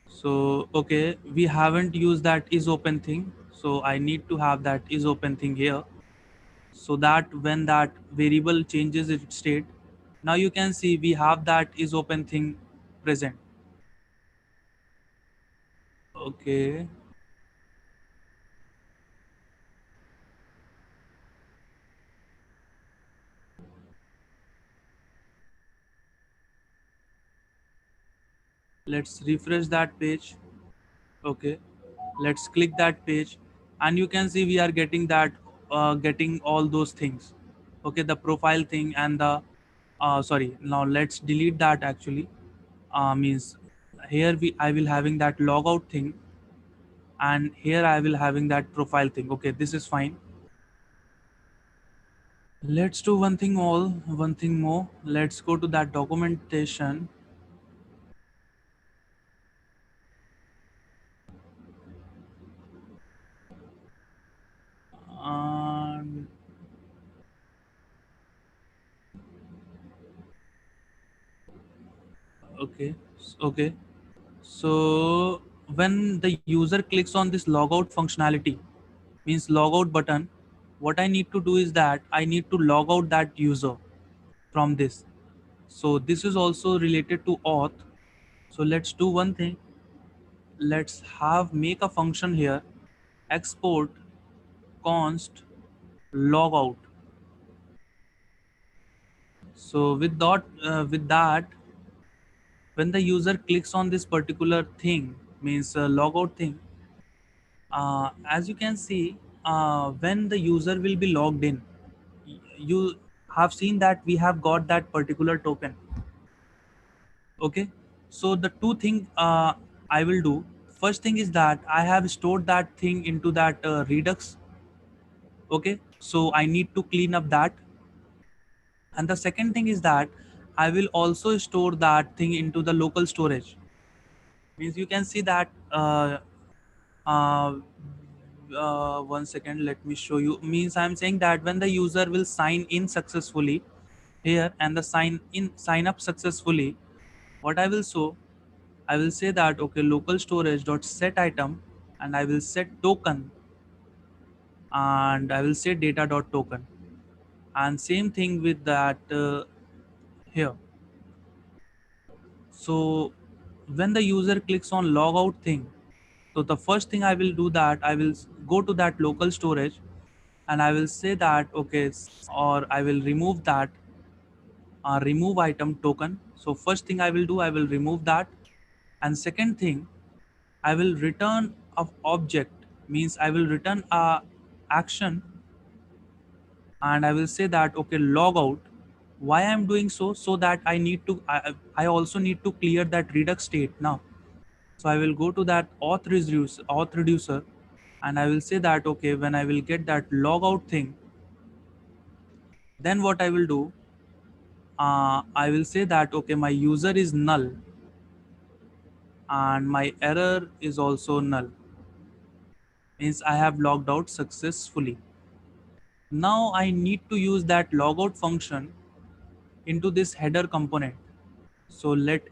So okay, we haven't used that is open thing, so I need to have that is open thing here, so that when that variable changes its state, now you can see we have that is open thing present. Okay, let's refresh that page. Okay, let's click that page, and you can see we are getting that, getting all those things. Okay, the profile thing and the sorry, now let's delete that actually. Means here I will having that logout thing, and here I will having that profile thing. Okay, this is fine. Let's do one thing more. Let's go to that documentation. And okay, okay. So when the user clicks on this logout functionality, means logout button, what I need to do is that I need to log out that user from this. So this is also related to auth. So let's do one thing. Let's have make a function here, export const logout. So with that, when the user clicks on this particular thing, means logout thing, as you can see, when the user will be logged in, you have seen that we have got that particular token. Okay, so the two thing I will do, first thing is that I have stored that thing into that redux. Okay, so I need to clean up that. And the second thing is that I will also store that thing into the local storage. Means you can see that uh, 1 second, let me show you. Means I'm saying that when the user will sign in successfully here, and the sign up successfully, what I will show, I will say that okay, local storage dot set item, and I will set token and I will say data.token, and same thing with that here. So when the user clicks on logout thing, so the first thing I will do that I will go to that local storage, and I will say that okay, or I will remove that remove item token. So first thing I will do, I will remove that, and second thing, I will return of object, means I will return a action, and I will say that okay, log out. Why I'm doing so? So that I need to I also need to clear that redux state now. So I will go to that auth reducer, and I will say that okay, when I will get that logout thing, then what I will do, I will say that okay, my user is null and my error is also null, means I have logged out successfully. Now I need to use that logout function into this header component. So let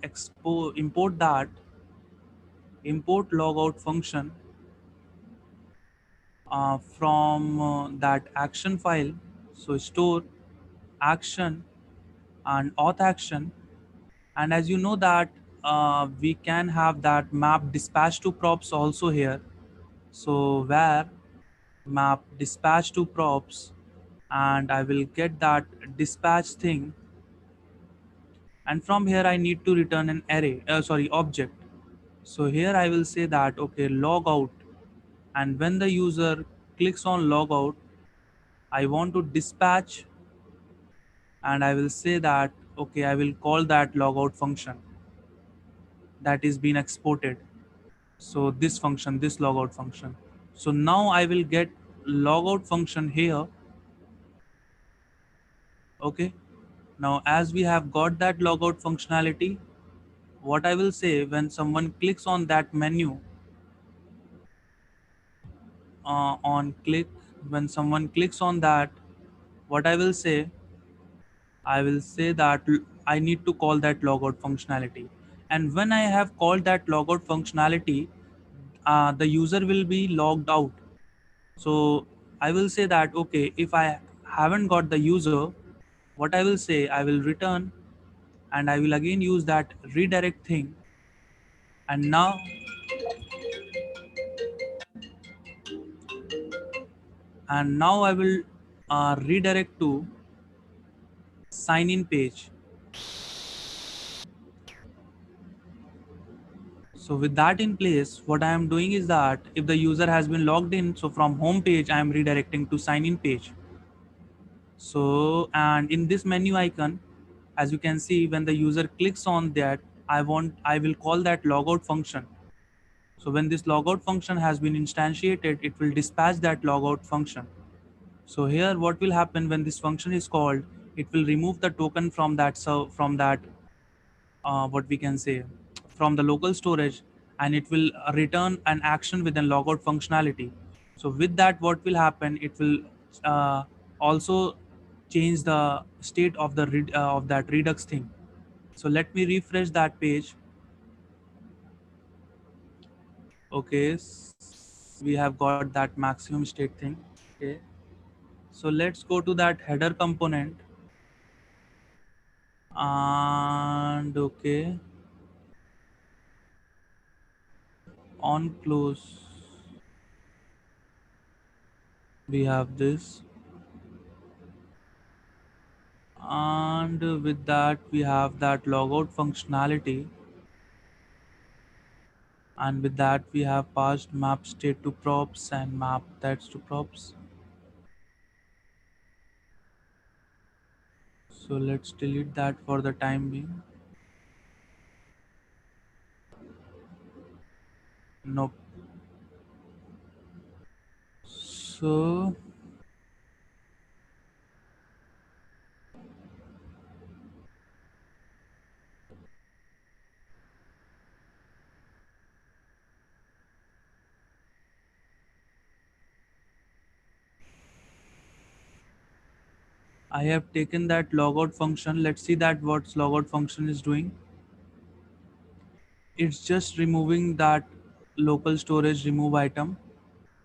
import that, import logout function from that action file. So store action and auth action, and as you know that we can have that map dispatch to props also here. So where map dispatch to props, and I will get that dispatch thing, and from here I need to return an array sorry object. So here I will say that okay, log out, and when the user clicks on logout, I want to dispatch, and I will say that okay, I will call that logout function that is being exported. So this function, this logout function. So now I will get logout function here. Okay, now as we have got that logout functionality, what I will say, when someone clicks on that menu, on click when someone clicks on that, what I will say that I need to call that logout functionality. And when I have called that logout functionality, the user will be logged out. So I will say that okay, if I haven't got the user, what I will say, I will return, and I will again use that redirect thing, and now I will redirect to sign in page. So with that in place, what I am doing is that if the user has been logged in, so from home page I am redirecting to sign in page. So, and in this menu icon, as you can see, when the user clicks on that, I will call that logout function. So when this logout function has been instantiated, it will dispatch that logout function. So here what will happen when this function is called, it will remove the token from that what we can say, from the local storage, and it will return an action with a logout functionality. So with that, what will happen, it will also change the state of the of that redux thing. So let me refresh that page. Okay, we have got that maximum state thing. Okay, so let's go to that header component, and okay, on close we have this, and with that we have that logout functionality, and with that we have passed map state to props and map that's to props. So let's delete that for the time being. Nope. So I have taken that logout function. Let's see that what logout function is doing. It's just removing that local storage remove item.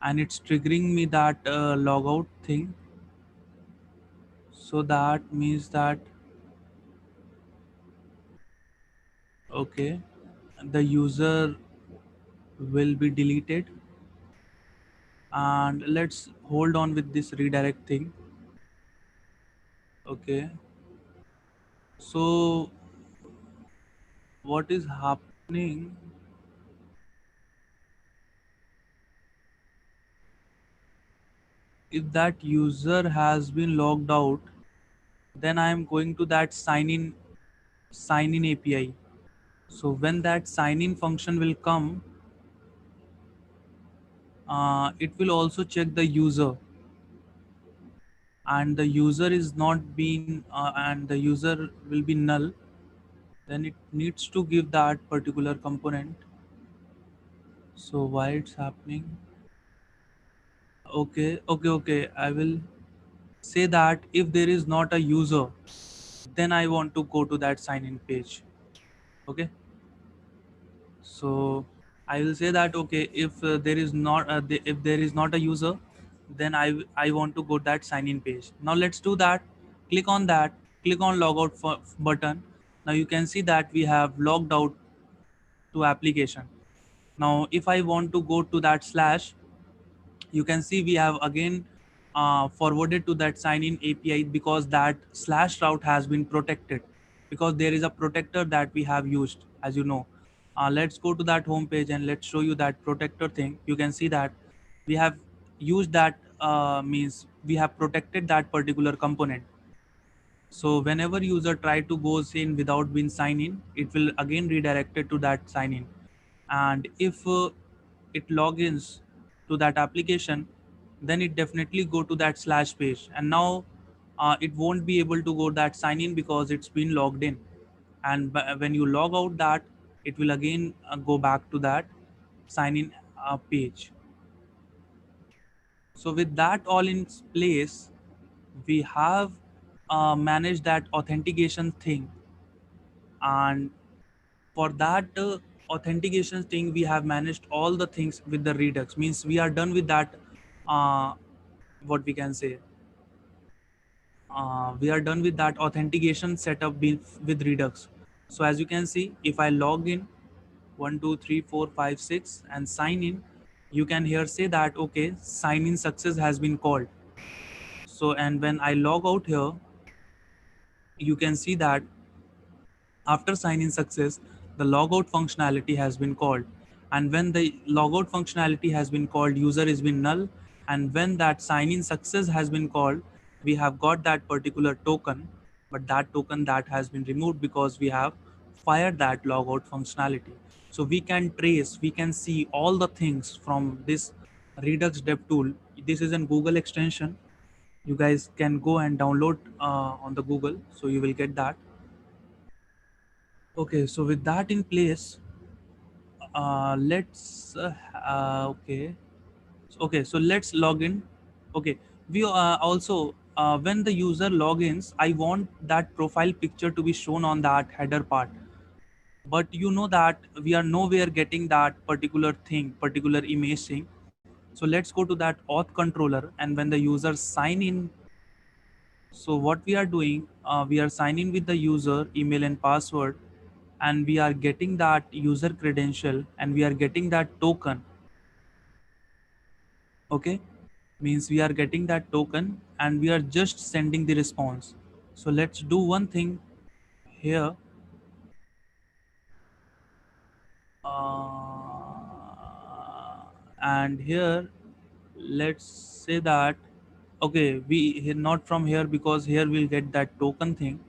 and it's triggering me that logout thing. So that means that okay, the user will be deleted. And let's hold on with this redirect thing. Okay, so what is happening, if that user has been logged out, then I am going to that sign in API. So when that sign in function will come, it will also check the user, and the user is not being and the user will be null, then it needs to give that particular component. So why it's happening? Okay, I will say that if there is not a user, then I want to go to that sign in page. Okay, so I will say that okay, if there is not if there is not a user, then I want to go that sign in page. Now let's do that. Click on that, click on logout button. Now you can see that we have logged out to application. Now if I want to go to that slash, you can see we have again forwarded to that sign in API, because that slash route has been protected, because there is a protector that we have used, as you know. Let's go to that home page and let's show you that protector thing. You can see that we have used that means we have protected that particular component. So whenever user try to goes in without being sign in, it will again redirected to that sign in. And if it logins to that application, then it definitely go to that slash page, and now it won't be able to go that sign in because it's been logged in. And when you log out that, it will again go back to that sign in page. So with that all in place, we have managed that authentication thing. And for that authentication thing, we have managed all the things with the Redux. Means we are done with that. Uh, what we can say, we are done with that authentication setup with Redux. So as you can see, if I log in 1 2 3 4 5 6 and sign in, you can here say that okay, sign in success has been called. So and when I log out here, you can see that after sign in success, the logout functionality has been called. And when the logout functionality has been called, user is been null. And when that sign in success has been called, we have got that particular token, but that token that has been removed because we have fired that logout functionality. So we can trace, we can see all the things from this Redux dev tool. This is a Google extension. You guys can go and download on the Google, so you will get that. Okay, so with that in place, let's okay. Okay, so let's log in. Okay, we also when the user logins, I want that profile picture to be shown on that header part. But you know that we are nowhere getting that particular thing, particular image thing. So let's go to that auth controller, and when the user sign in, so what we are doing, we are signing with the user email and password, and we are getting that user credential, and we are getting that token. Okay, means we are getting that token, and we are just sending the response. So let's do one thing here. And here let's say that okay, we here not from here, because here we'll get that token thing.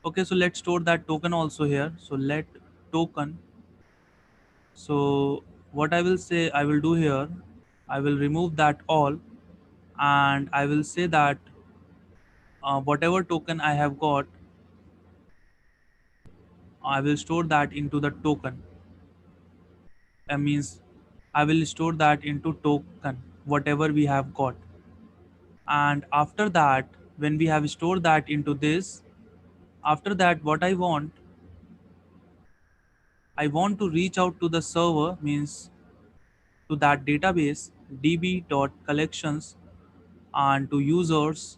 Okay, so let's store that token also here. So let token. So what I will say, I will do here, I will remove that all, and I will say that whatever token I have got, I will store that into the token. Means I will store that into token, whatever we have got. And after that, when we have stored that into this, after that, what I want to reach out to the server, means to that database, db.collections and to users,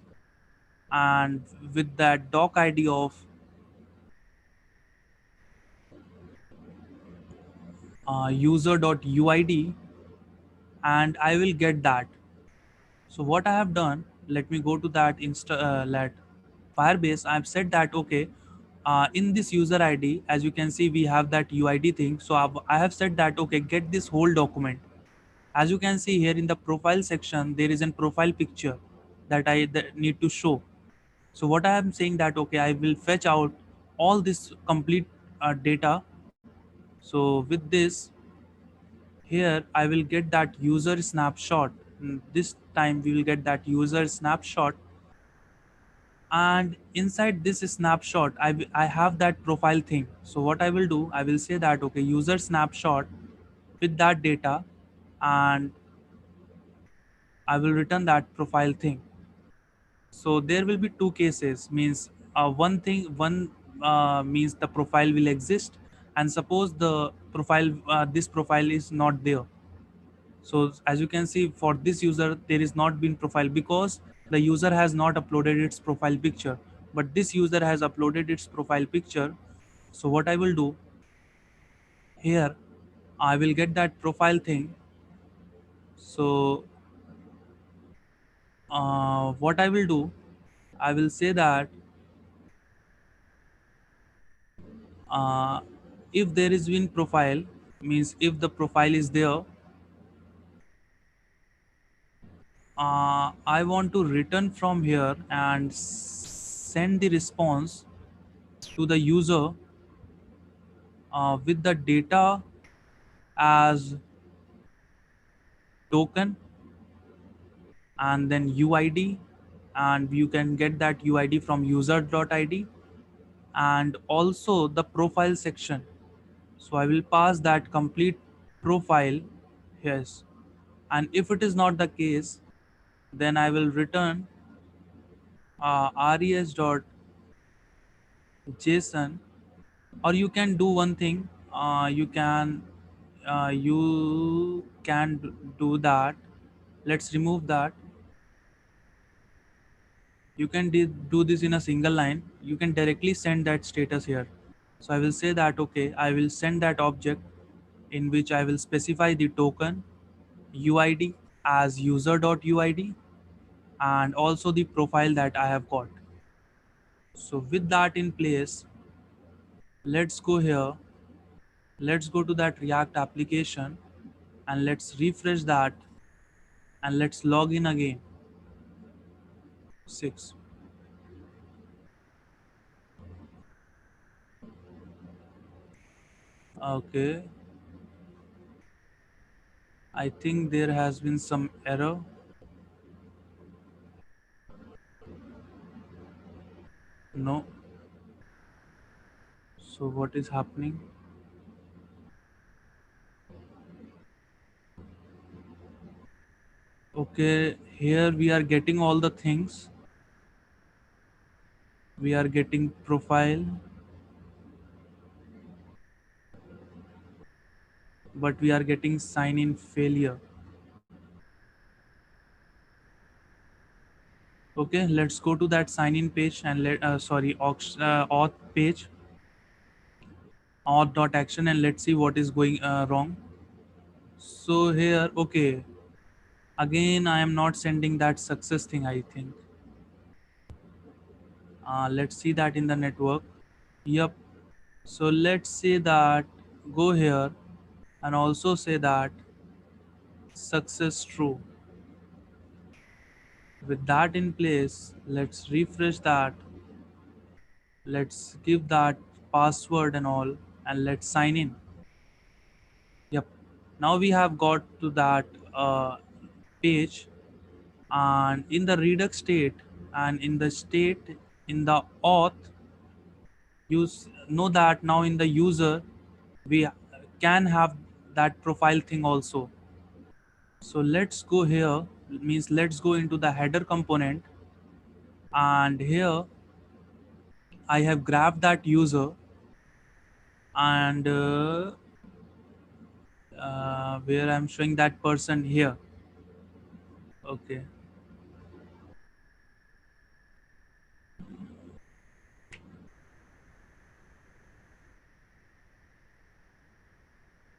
and with that doc id of user.uid, and I will get that. So what I have done, let me go to that let Firebase. I've said that okay, in this user ID, as you can see, we have that UID thing. So I have said that okay, get this whole document. As you can see here in the profile section, there is a profile picture that that need to show. So what I am saying that okay, I will fetch out all this complete data. So with this here, I will get that user snapshot. This time we will get that user snapshot, and inside this snapshot I have that profile thing. So what I will do, I will say that okay, user snapshot with that data, and I will return that profile thing. So there will be two cases, means one means the profile will exist, and suppose the profile this profile is not there. So as you can see, for this user there is not been profile because the user has not uploaded its profile picture, but this user has uploaded its profile picture. So what I will do here, I will get that profile thing. So what I will do, I will say that uh, if there is been profile, means if the profile is there, I want to return from here and send the response to the user with the data as token and then UID, and you can get that UID from user.id, and also the profile section. So I will pass that complete profile. Yes, and if it is not the case, then I will return res.json, or you can do one thing, you can do that. Let's remove that. You can do this in a single line. You can directly send that status here. So I will say that okay, I will send that object in which I will specify the token UID as user.uid, and also the profile that I have got. So with that in place, let's go here, let's go to that React application, and let's refresh that, and let's log in again. 6. Okay, I think there has been some error. No. So what is happening? Okay, here we are getting all the things. We are getting profile, but we are getting sign in failure. Okay, let's go to that sign in page and auth page, auth.action, and let's see what is going wrong. So here, okay, again I am not sending that success thing, I think. Let's see that in the network. Yep. So let's say that, go here and also say that success true. With that in place, let's refresh that. Let's give that password and all, and let's sign in. Yep. Now we have got to that page, and in the Redux state and in the state in the auth, you know that now in the user we can have that profile thing also. So let's go here, means let's go into the header component, and here I have grabbed that user, and where I'm showing that person here. Okay.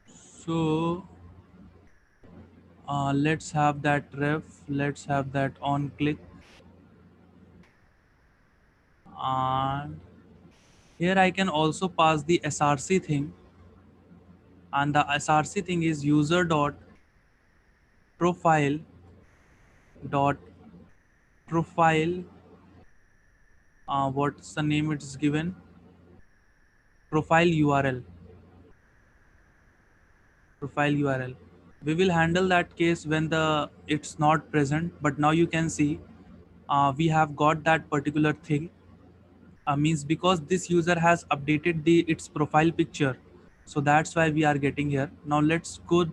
So let's have that ref. Let's have that on click. And here I can also pass the src thing, and the src thing is user dot profile dot profile. What's the name it's given? Profile url. Profile url. We will handle that case when the it's not present, but now you can see we have got that particular thing, means because this user has updated the its profile picture, so that's why we are getting here. Now let's go,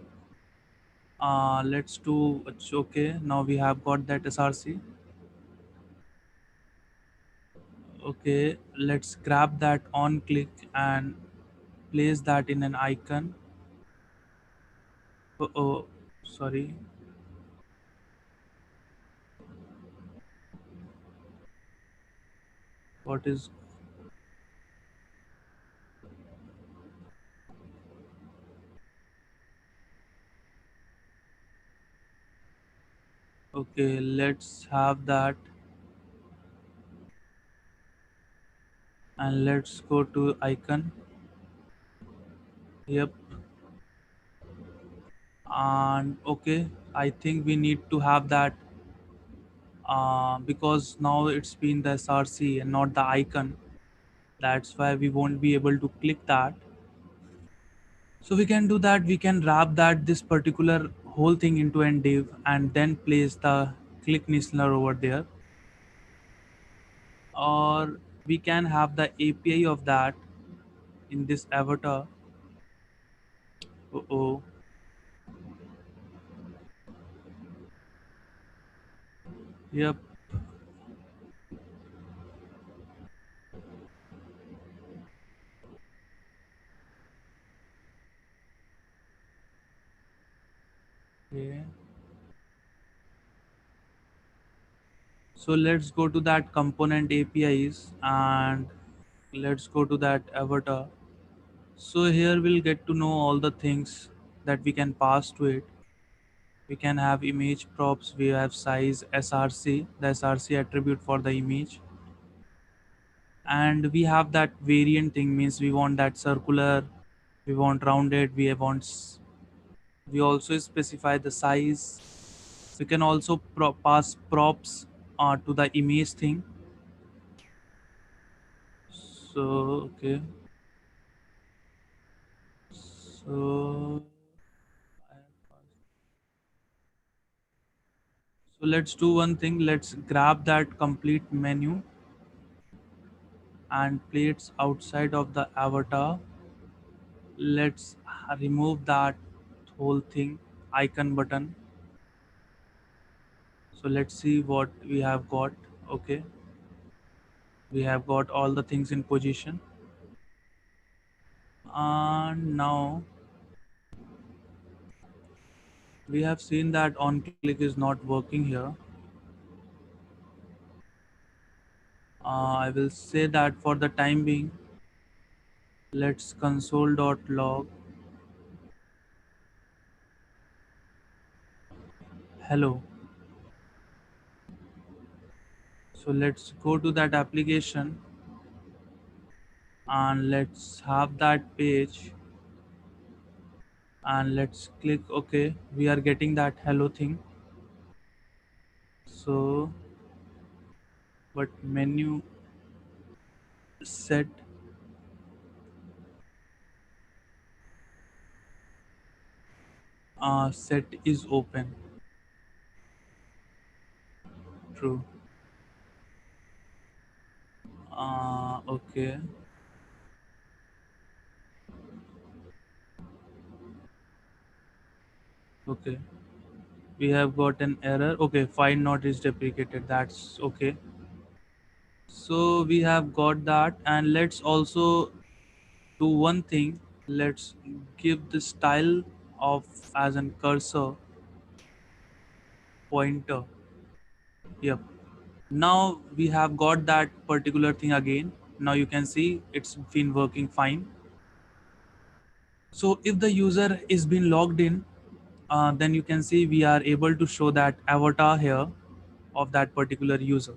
let's do okay. Now we have got that src. Okay, let's grab that on click and place that in an icon. Oh, sorry. What is okay? Let's have that, and let's go to icon. Yep. And okay, I think we need to have that because now it's been the src and not the icon. That's why we won't be able to click that. So we can do that. We can wrap that this particular whole thing into an div and then place the click listener over there, or we can have the api of that in this avatar. Oh, yep. Okay. So let's go to that component apis and let's go to that avatar. So here we'll get to know all the things that we can pass to it. We can have image props, we have size, src, the src attribute for the image, and we have that variant thing, means we want that circular, we want rounded, we also specify the size. We can also pass props to the image thing. So okay, so so let's do one thing. Let's grab that complete menu and place outside of the avatar. Let's remove that whole thing, icon button. So let's see what we have got. Okay, we have got all the things in position, and now we have seen that on click is not working here. I will say that for the time being, let's console.log hello. So let's go to that application and let's have that page, and let's click OK. We are getting that hello thing. So but menu set, set is open. True. Okay. Okay, we have got an error. Okay, find not is deprecated, that's okay. So we have got that, and let's also do one thing. Let's give the style of as an cursor. pointer. Yep. Now we have got that particular thing again. Now you can see it's been working fine. So if the user is been logged in, then you can see we are able to show that avatar here of that particular user.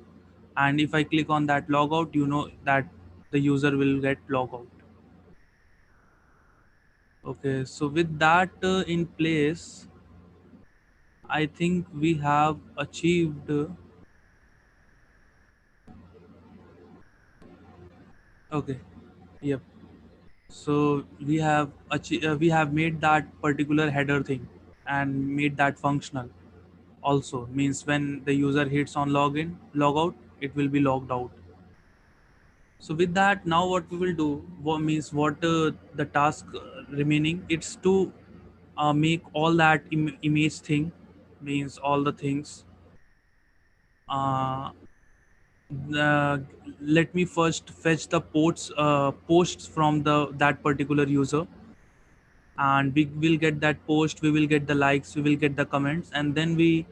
And if I click on that logout, you know that the user will get logout. Okay, so with that in place, I think we have achieved. Okay, yep. So we have made that particular header thing and made that functional. Also means when the user hits on login, logout, it will be logged out. So with that, now what we will do, what means what the task remaining, it's to make all that image thing, means all the things. Uh, Let me first fetch the posts from the that particular user, and we will get that post, we will get the likes, we will get the comments, and then we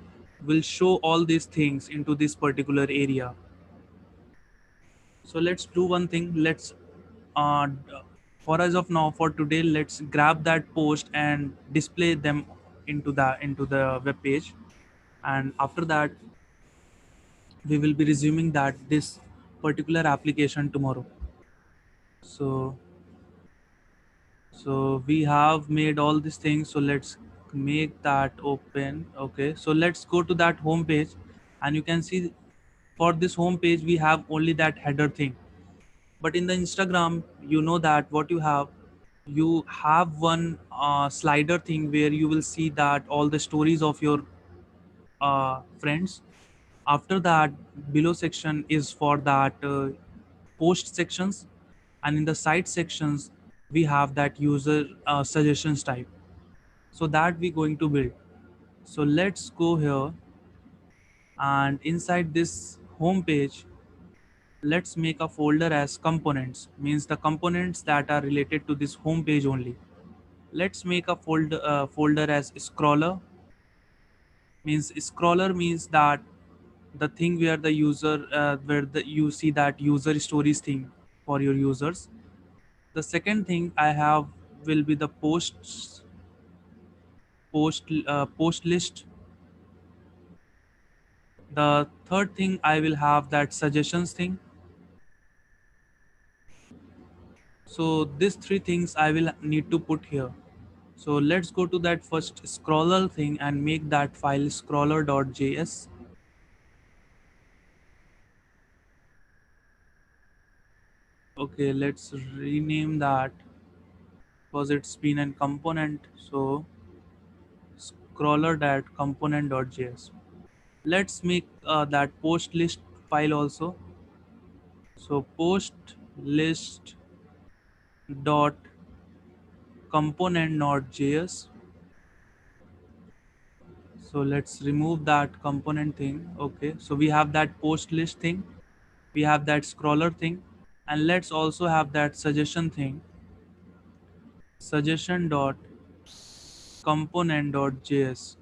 will show all these things into this particular area. So let's do one thing. Let's uh, for as of now, for today, let's grab that post and display them into the web page, and after that we will be resuming that this particular application tomorrow. So we have made all these things, so let's make that open. Okay, so let's go to that home page, and you can see for this home page we have only that header thing. But in the Instagram, you know that what you have one slider thing where you will see that all the stories of your friends. After that, below section is for that post sections, and in the site sections we have that user suggestions type. So that we going to build. So let's go here, and inside this home page, let's make a folder as components, means the components that are related to this home page only. Let's make a folder as scroller, means scroller means that the thing where the user where the you see that user stories thing for your users. The second thing I have will be the post list. The third thing I will have that suggestions thing. So these three things I will need to put here. So let's go to that first scroller thing and make that file scroller.js. Okay, let's rename that because it's been a component. So scroller.component.js. Let's make that post list file also. So post list dot component.js. So let's remove that component thing. Okay, so we have that post list thing, we have that scroller thing, and let's also have that suggestion thing, suggestion dot component.js.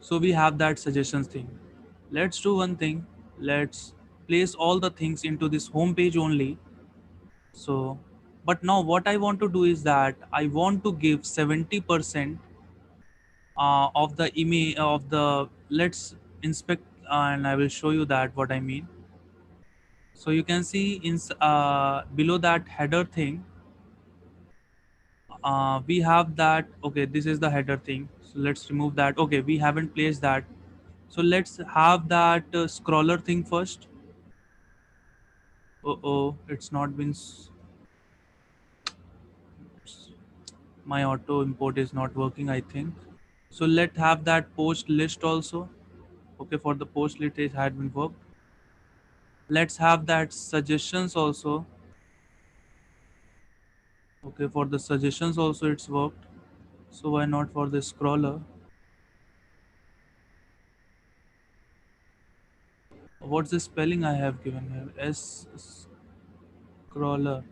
So we have that suggestions thing. Let's do one thing. Let's place all the things into this home page only. So but now what I want to do is that I want to give 70% of the image of the, let's inspect, and I will show you that what I mean. So you can see in below that header thing, we have that. Okay, this is the header thing, so let's remove that. Okay, we haven't placed that, so let's have that scroller thing first. Oh, it's not been my auto import is not working, I think. So let's have that post list also. Okay, for the post list it had been worked. Let's have that suggestions also. Okay, for the suggestions also it's worked. So why not for the scroller? What's the spelling I have given here? Scroller.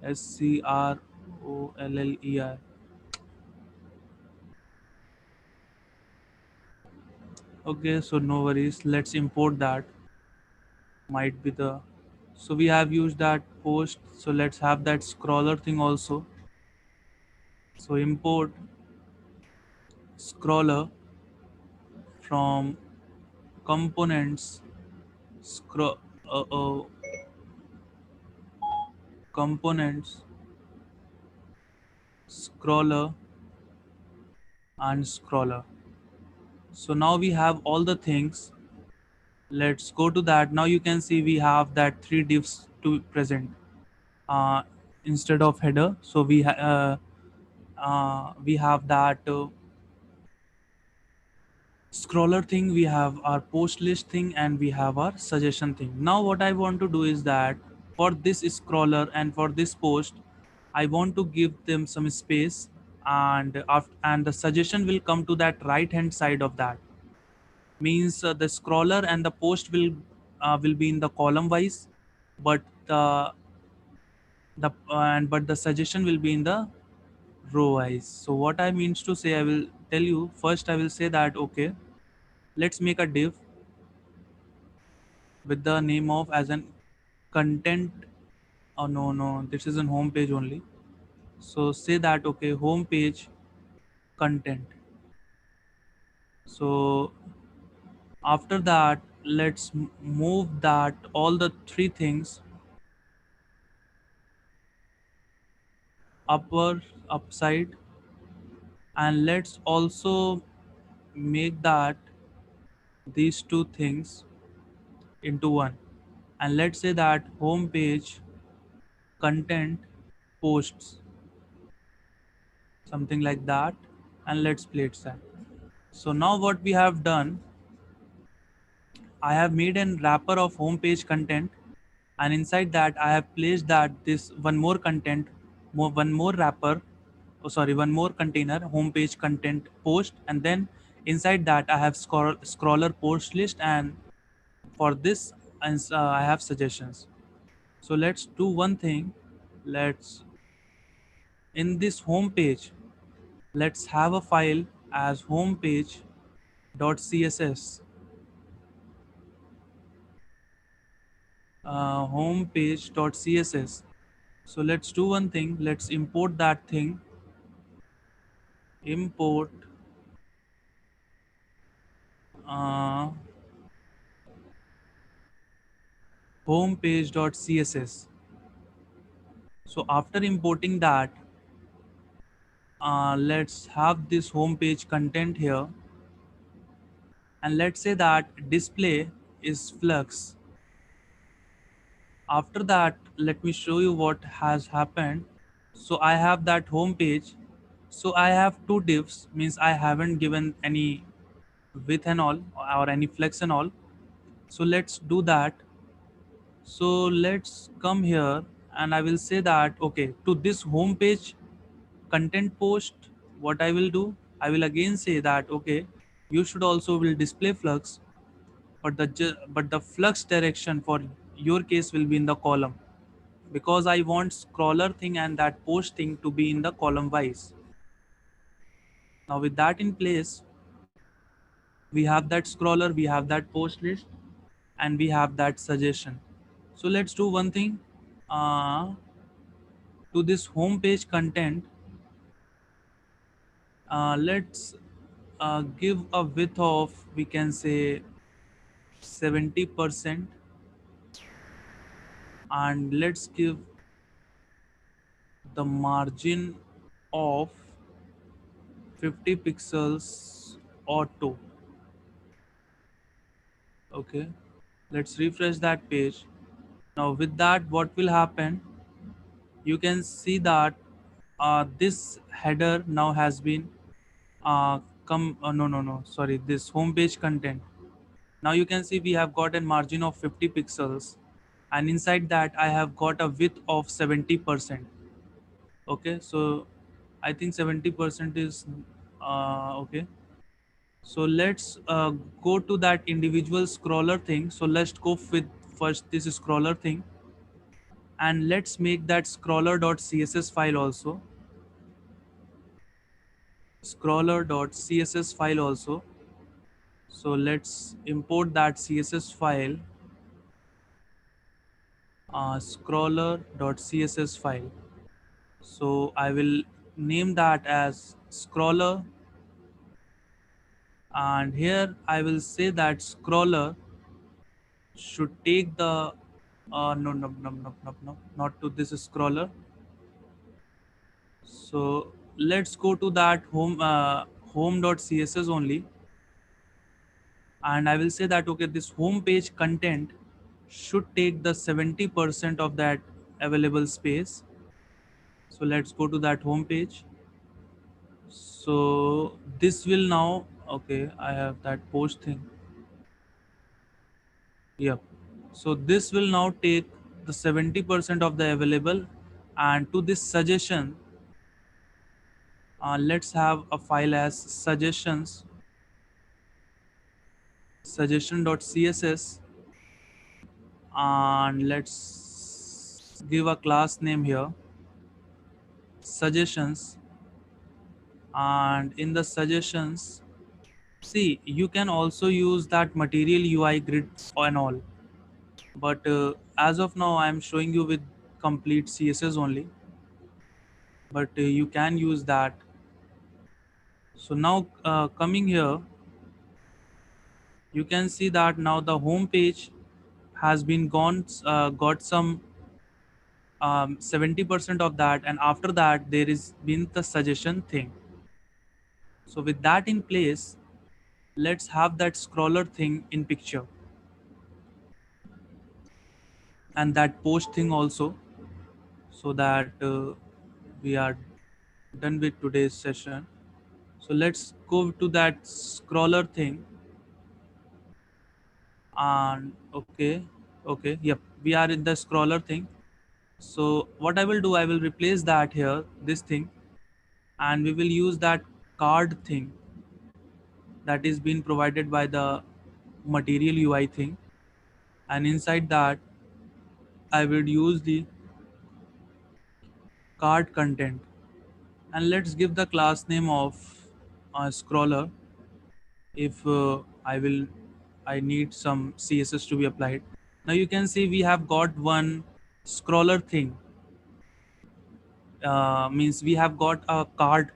SCROLLER. Okay, so no worries, let's import that. Might be the, so we have used that post, so let's have that scroller thing also. So import scroller from components, scroll components, scroller and scroller. So now we have all the things. Let's go to that. Now you can see we have that three divs to present uh, instead of header. So we have that scroller thing, we have our post list thing, and we have our suggestion thing. Now what I want to do is that for this scroller and for this post, I want to give them some space, and and the suggestion will come to that right hand side of that. Means the scroller and the post will be in the column wise, but the and but the suggestion will be in the row wise. So what I means to say, I will tell you first. I will say that okay, let's make a div with the name of as an content. Oh no, this is an home page only. So say that okay, home page content. So after that, let's move that all the three things upper upside, and let's also make that these two things into one. And let's say that home page content posts, something like that, and let's play it set. So now what we have done, I have made a wrapper of home page content, and inside that I have placed that this one more content, one more wrapper, oh sorry, one more container, home page content post, and then inside that I have scroller post list, and for this I have suggestions. So let's do one thing. Let's in this home page, let's have a file as homepage.css, homepage.css. So let's do one thing. Let's import that thing. Import uh, homepage.css. So after importing that, let's have this homepage content here, and let's say that display is flux. After that, let me show you what has happened. So I have that home page. So I have two divs, means I haven't given any width and all or any flex and all. So let's do that. So let's come here, and I will say that okay, to this home page content post, what I will do, I will again say that okay, you should also will display flux, but the flux direction for your case will be in the column, because I want scroller thing and that post thing to be in the column wise. Now with that in place, we have that scroller, we have that post list, and we have that suggestion. So let's do one thing. To this home page content, let's give a width of, we can say, 70%, and let's give the margin of 50 pixels auto. Okay, let's refresh that page. Now with that, what will happen, you can see that this header now has been come no, sorry, this home page content. Now you can see we have got a margin of 50 pixels, and inside that I have got a width of 70%. Okay, so I think 70% is okay. So let's go to that individual scroller thing. So let's go with first this scroller thing, and let's make that scroller.css file also. Scroller.css file also. So let's import that CSS file, scroller.css file. So I will name that as scroller, and here I will say that scroller should take the no, not to this scroller. So let's go to that home.css only, and I will say that okay, this home page content should take the 70% of that available space. So let's go to that home page. So this will now, okay, I have that post thing. Yep. So this will now take the 70% of the available, and to this suggestion, let's have a file as suggestion.css, and let's give a class name here, suggestions. And in the suggestions, see, you can also use that material UI grid and all, but as of now I am showing you with complete CSS only, but you can use that. So now coming here, you can see that now the home page has been gone, got some 70% of that, and after that there is been the suggestion thing. So with that in place, let's have that scroller thing in picture, and that post thing also, so that we are done with today's session. So let's go to that scroller thing, and okay, yep, we are in the scroller thing. So what I will do, I will replace that here, this thing, and we will use that card thing that is being provided by the material UI thing, and inside that I will use the card content, and let's give the class name of scroller. If I need some CSS to be applied. Now you can see we have got one scroller thing, means we have got a card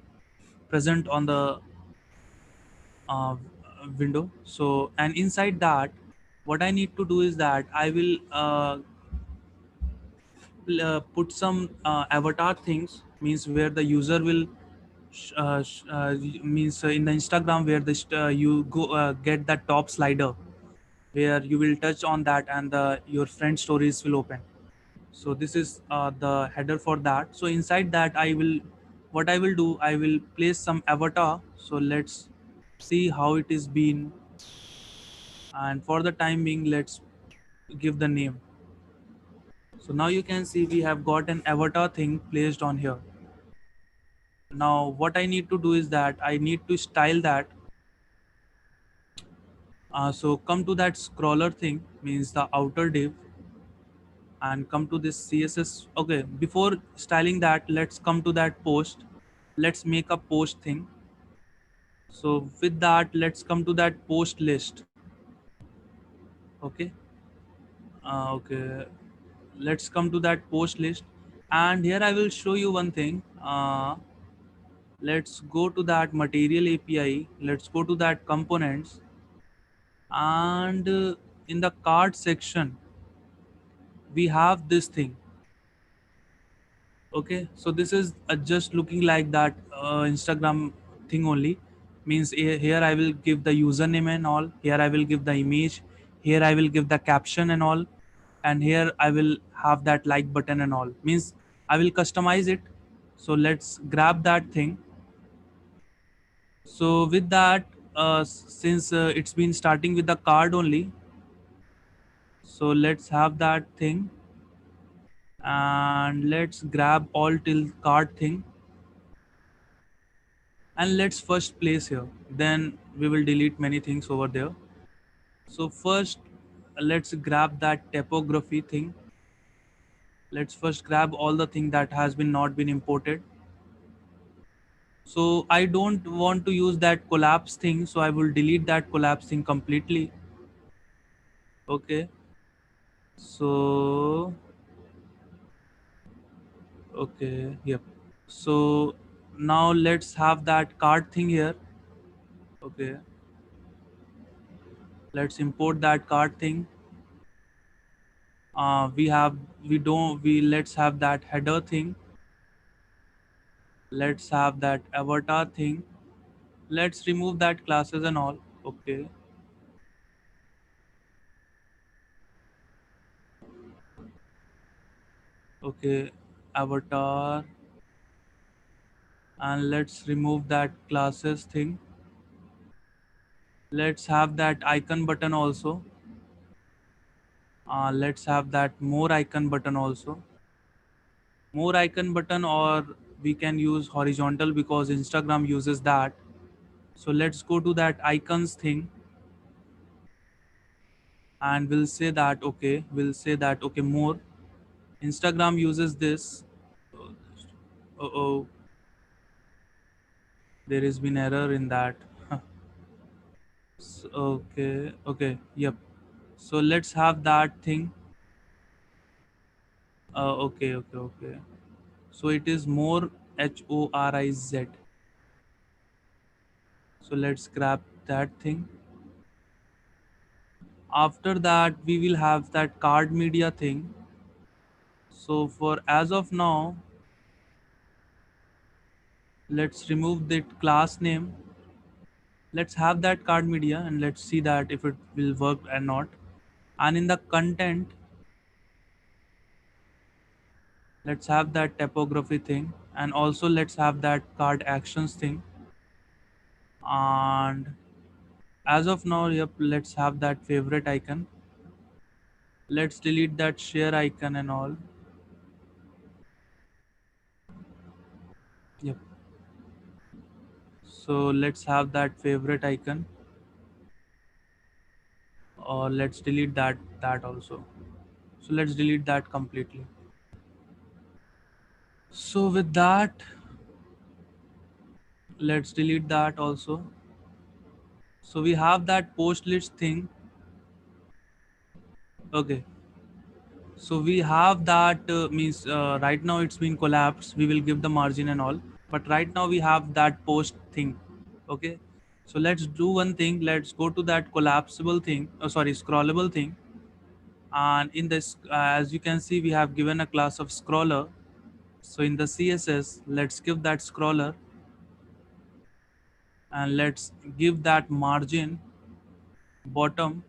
present on the uh, window. So, and inside that, what I need to do is that I will put some avatar things, means where the user will means in the Instagram where you go get that top slider, where you will touch on that and your friend stories will open. So this is the header for that. So inside that what I will do, I will place some avatar. So let's see how it is been, and for the time being, let's give the name. So now you can see we have got an avatar thing placed on here. Now what I need to do is that I need to style that. So come to that scroller thing, means the outer div, and come to this CSS. Okay, before styling that, let's come to that post. Let's make a post thing. So with that, let's come to that post list. Okay, okay, let's come to that post list, and here I will show you one thing. Let's go to that material API, let's go to that components, and in the card section we have this thing. Okay, so this is just looking like that Instagram thing only, means here I will give the username and all, here I will give the image, here I will give the caption and all, and here I will have that like button and all, means I will customize it. So let's grab that thing. So with that, since it's been starting with the card only, so let's have that thing, and let's grab all till card thing, and let's first place here, then we will delete many things over there. So first, let's grab that typography thing. Let's first grab all the thing that has been not been imported. So I don't want to use that collapse thing, so I will delete that collapse thing completely. Okay, so okay, yep. So now let's have that card thing here. Okay, let's import that card thing. We have, we don't, we let's have that header thing. Let's have that avatar thing. Let's remove that classes and all. Okay, okay, avatar, and let's remove that classes thing. Let's have that icon button also. Let's have that more icon button also. More icon button, or we can use horizontal because Instagram uses that. So let's go to that icons thing, and we'll say that okay, we'll say that okay, more. Instagram uses this. Oh, there has been error in that. Okay, okay, yep. So let's have that thing. Okay, okay, okay. So it is more, HORIZ. So let's grab that thing. After that we will have that card media thing. So for as of now, let's remove that class name. Let's have that card media and let's see that if it will work or not. And in the content, let's have that typography thing, and also let's have that card actions thing. And as of now, yep, let's have that favorite icon. Let's delete that share icon and all. Yep. So let's have that favorite icon, or let's delete that also. So let's delete that completely. So with that, let's delete that also. So we have that post list thing. Okay, so we have that means right now it's been collapsed, we will give the margin and all, but right now we have that post thing. Okay, so let's do one thing. Let's go to that collapsible thing, sorry, scrollable thing. And in this, as you can see, we have given a class of scroller. So in the CSS, let's give that scroller, and let's give that margin bottom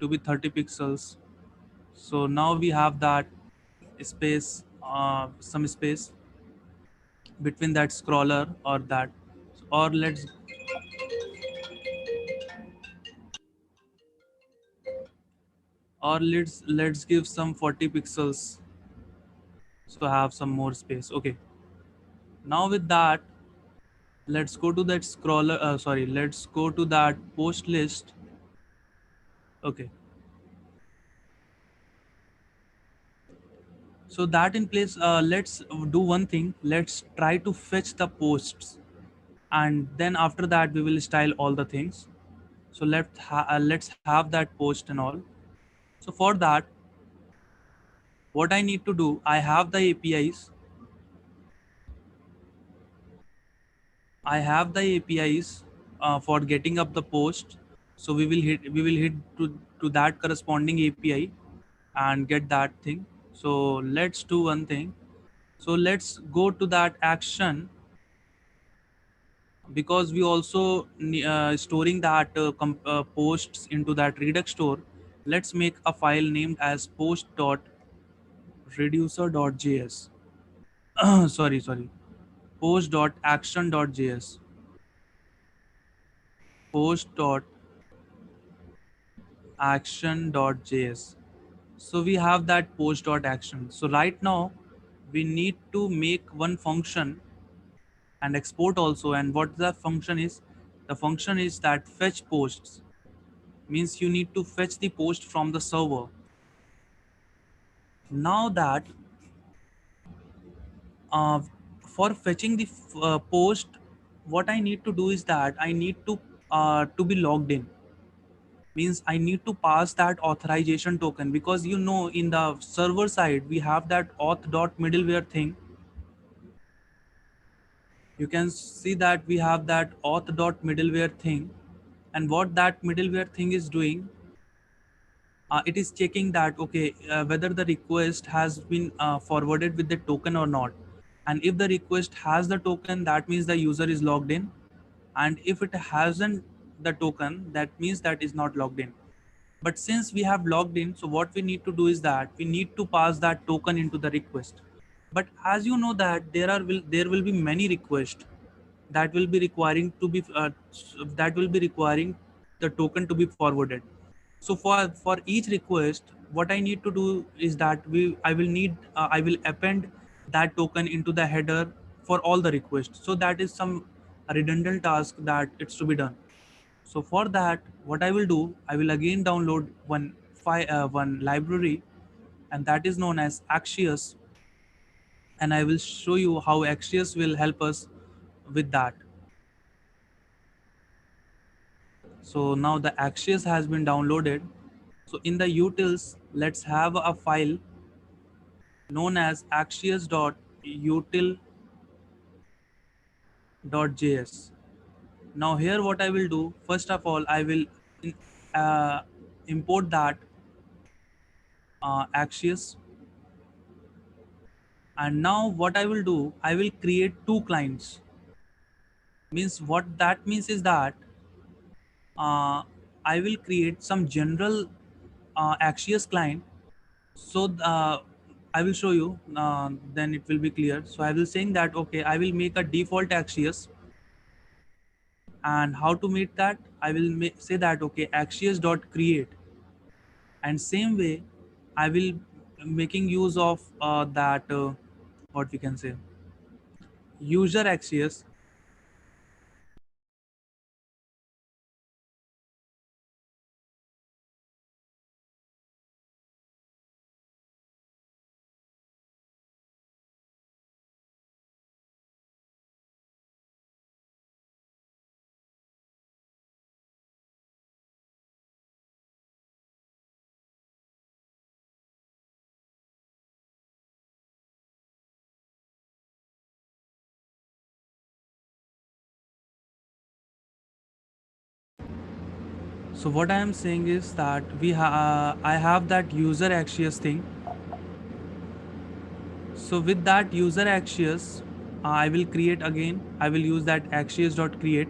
to be 30 pixels. So now we have that space, some space between that scroller or that, or let's give some 40 pixels, so have some more space. Okay, now with that, let's go to that scroller, sorry, let's go to that post list. Okay, so that in place, let's do one thing. Let's try to fetch the posts, and then after that we will style all the things. So let's have that post and all. So for that, what I need to do, I have the APIs. I have the APIs for getting up the post. So we will hit to that corresponding API and get that thing. So let's do one thing. So let's go to that action, because we also storing that posts into that Redux store. Let's make a file named as post.reducer.js. Sorry, post.action.js. Post.action.js. So we have that post.action. So right now we need to make one function and export also. And what the function is, the function is that fetch posts, means you need to fetch the post from the server. Now that uh, for fetching the post, what I need to do is that I need to be logged in. Means I need to pass that authorization token, because you know in the server side we have that auth dot middleware thing. You can see that we have that auth dot middleware thing, and what that middleware thing is doing, it is checking that okay, whether the request has been forwarded with the token or not. And if the request has the token, that means the user is logged in, and if it hasn't the token, that means that is not logged in. But since we have logged in, so what we need to do is that we need to pass that token into the request. But as you know that there will be many requests that will be requiring to be that will be requiring the token to be forwarded. So for each request, what I need to do is that I will append that token into the header for all the requests. So that is some redundant task that it's to be done. So for that, what I will do, I will again download one library, and that is known as Axios, and I will show you how Axios will help us with that. So now the Axios has been downloaded. So in the utils, let's have a file known as axios.util.js. Now here what I will do, first of all, I will uh, import that Axios. And now what I will do, I will create two clients. Means what that means is that uh, I will create some general Axios client. So I will show you, then it will be clear. So I will saying that okay, I will make a default Axios. And how to make that, I will say that okay, Axios dot create, and same way I will making use of that what we can say, user Axios. So what I am saying is that I have that user Axios thing. So with that user Axios, I will create again. I will use that Axios dot create.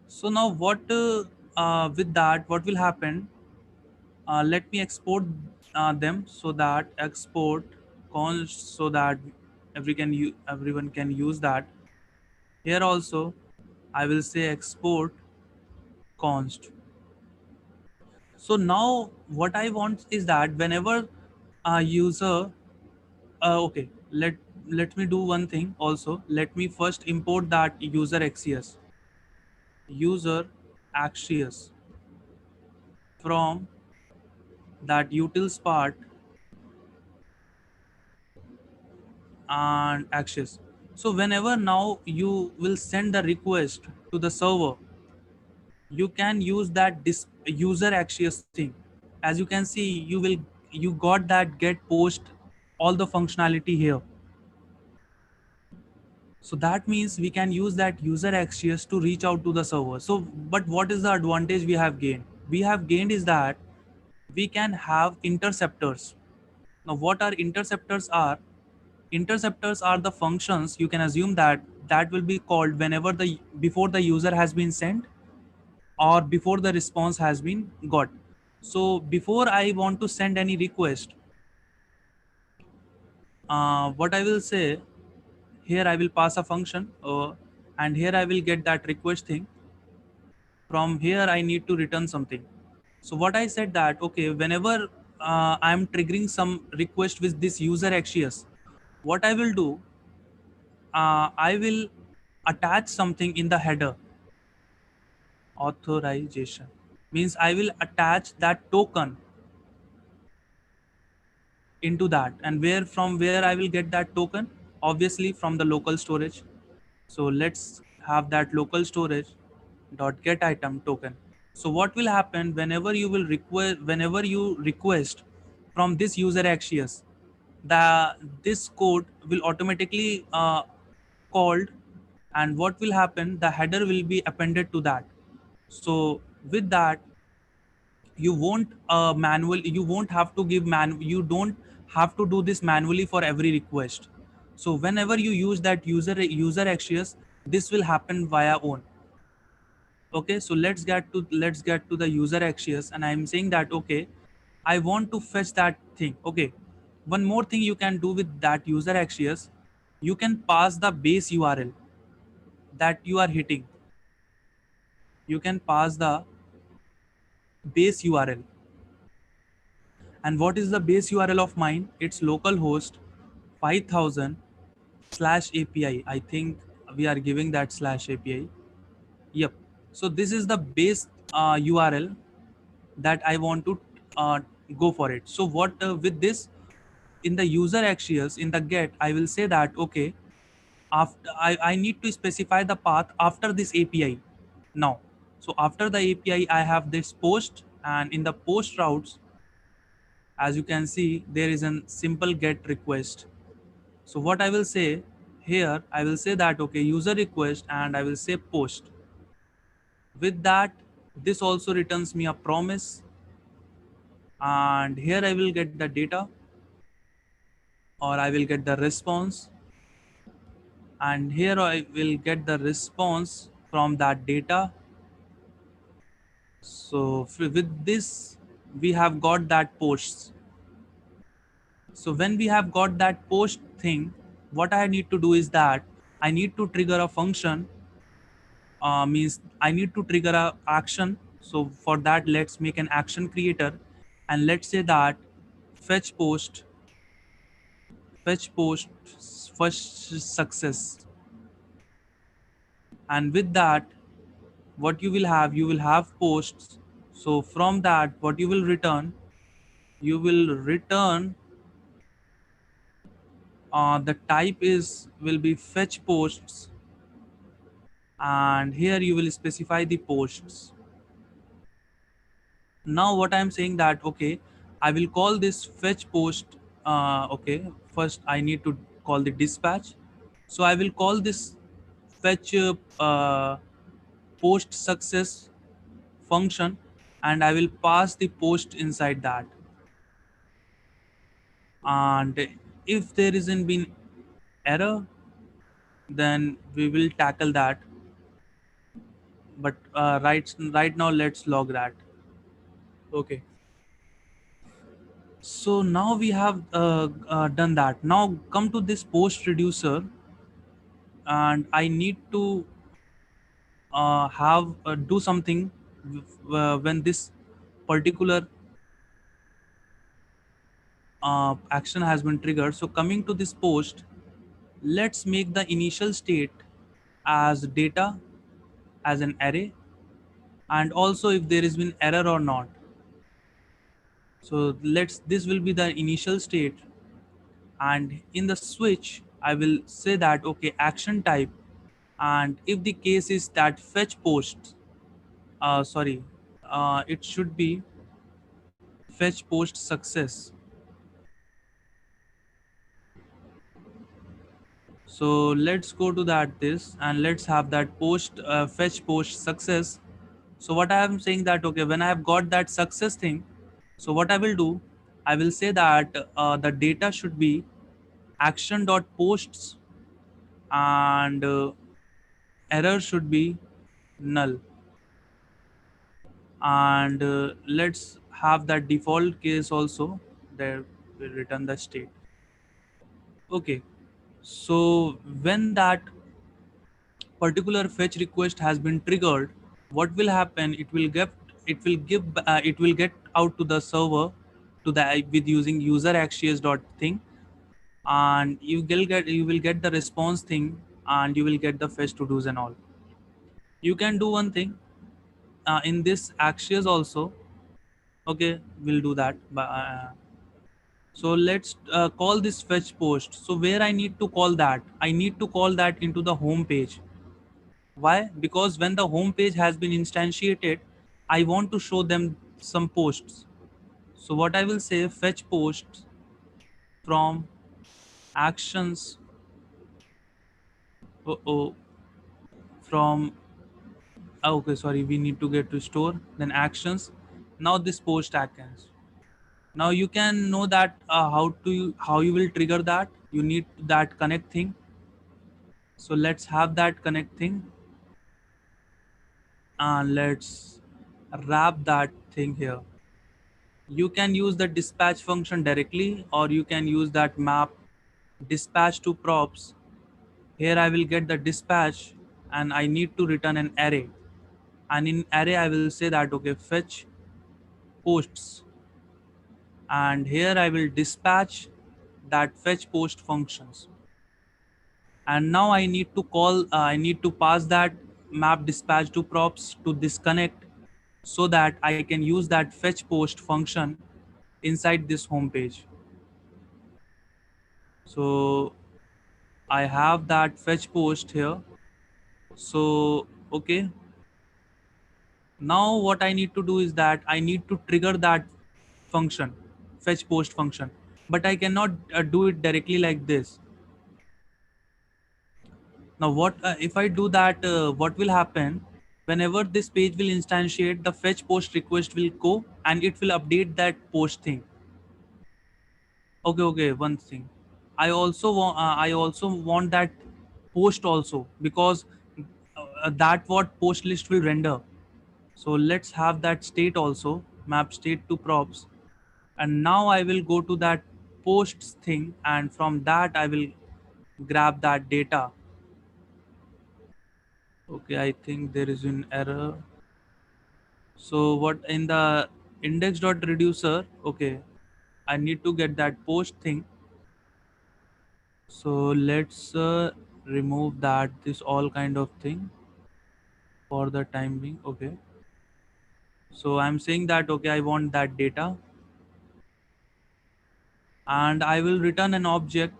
So now what with that what will happen? Let me export them. So that export const, so that everyone can use that. Here also, I will say export const. So now what I want is that whenever a user, okay, let me do one thing also. Let me first import that user Axios from that utils part and Axios. So whenever now you will send the request to the server, you can use that this user Axios thing. As you can see, you got that get post all the functionality here. So that means we can use that user Axios to reach out to the server. So but what is the advantage we have gained? We have gained is that we can have interceptors. Now what are interceptors are? Interceptors are the functions, you can assume that that will be called whenever the before the user has been sent or before the response has been got. So before I want to send any request, what I will say, here I will pass a function, and here I will get that request thing. From here I need to return something. So what I said that okay, whenever I am triggering some request with this user Axios, what I will do, I will attach something in the header. Authorization means I will attach that token into that, and where from where I will get that token, obviously from the local storage. So let's have that local storage dot get item token. So what will happen whenever you request from this user Axios, the this code will automatically called, and what will happen, the header will be appended to that. So with that, you won't have to you don't have to do this manually for every request. So whenever you use that user Axios, this will happen via own. Okay, so let's get to the user Axios, and I'm saying that okay, I want to fetch that thing. Okay, one more thing you can do with that user Axios, you can pass the base URL that you are hitting. You can pass the base URL. And what is the base URL of mine? It's localhost 5000 slash API. I think we are giving that slash API. Yep. So this is the base URL that I want to uh, go for it. So what with this, in the user Axios, in the get, I will say that okay, after I need to specify the path after this API now. So after the API, I have this post, and in the post routes, as you can see, there is a simple get request. So what I will say here, I will say that okay, user request, and I will say post. With that, this also returns me a promise, and here I will get the data, or I will get the response, and here I will get the response from that data. So with this, we have got that posts. So when we have got that post thing, what I need to do is that I need to trigger a function, means I need to trigger a action. So for that, let's make an action creator, and let's say that fetch post, fetch post first success. And with that, what you will have posts. So from that, what you will return the type is will be fetch posts, and here you will specify the posts. Now what I'm saying that okay, I will call this fetch post. Okay, first I need to call the dispatch. So I will call this fetch post success function, and I will pass the post inside that. And if there isn't been error, then we will tackle that. But right now, let's log that. Okay. So now we have done that. Now come to this post reducer, and I need to have do something when this particular action has been triggered. So coming to this post, let's make the initial state as data, as an array, and also if there has been error or not. So this will be the initial state, and in the switch I will say that okay, action type, and if the case is that fetch post, sorry, it should be fetch post success. So let's go to that this, and let's have that post fetch post success. So what I am saying that okay, when I have got that success thing, so what I will do, I will say that the data should be action dot posts, and error should be null, and let's have that default case also, there will return the state. Okay, so when that particular fetch request has been triggered, what will happen, it will get out to the server, to the with using user Axios dot thing, and you will get the response thing, and you will get the fetch to do's and all. You can do one thing in this Axios also. Okay, we'll do that. But So let's call this fetch post. So where I need to call that? I need to call that into the home page. Why? Because when the home page has been instantiated, I want to show them some posts. So what I will say, fetch posts from actions, oh, from, okay, sorry, we need to get to store, then actions. Now this post actions. Now you can know that how you will trigger that. You need that connect thing. So let's have that connect thing, and let's wrap that thing here. You can use the dispatch function directly, or you can use that map dispatch to props. Here I will get the dispatch, and I need to return an array. And in array I will say that, okay, fetch posts, and here I will dispatch that fetch post functions. And now I need to call, I need to pass that map dispatch to props to disconnect, so that I can use that fetch post function inside this home page. So I have that fetch post here. So okay, now what I need to do is that I need to trigger that function, fetch post function, but I cannot do it directly like this. Now what if I do that, what will happen? Whenever this page will instantiate, the fetch post request will go and it will update that post thing. Okay, one thing, I also want that post also, because that what post list will render. So let's have that state also, map state to props. And now I will go to that posts thing, and from that I will grab that data. Okay, I think there is an error. So what in the index.reducer, okay, I need to get that post thing. So let's remove that this all kind of thing for the time being. Okay, so I'm saying that, okay, I want that data, and I will return an object,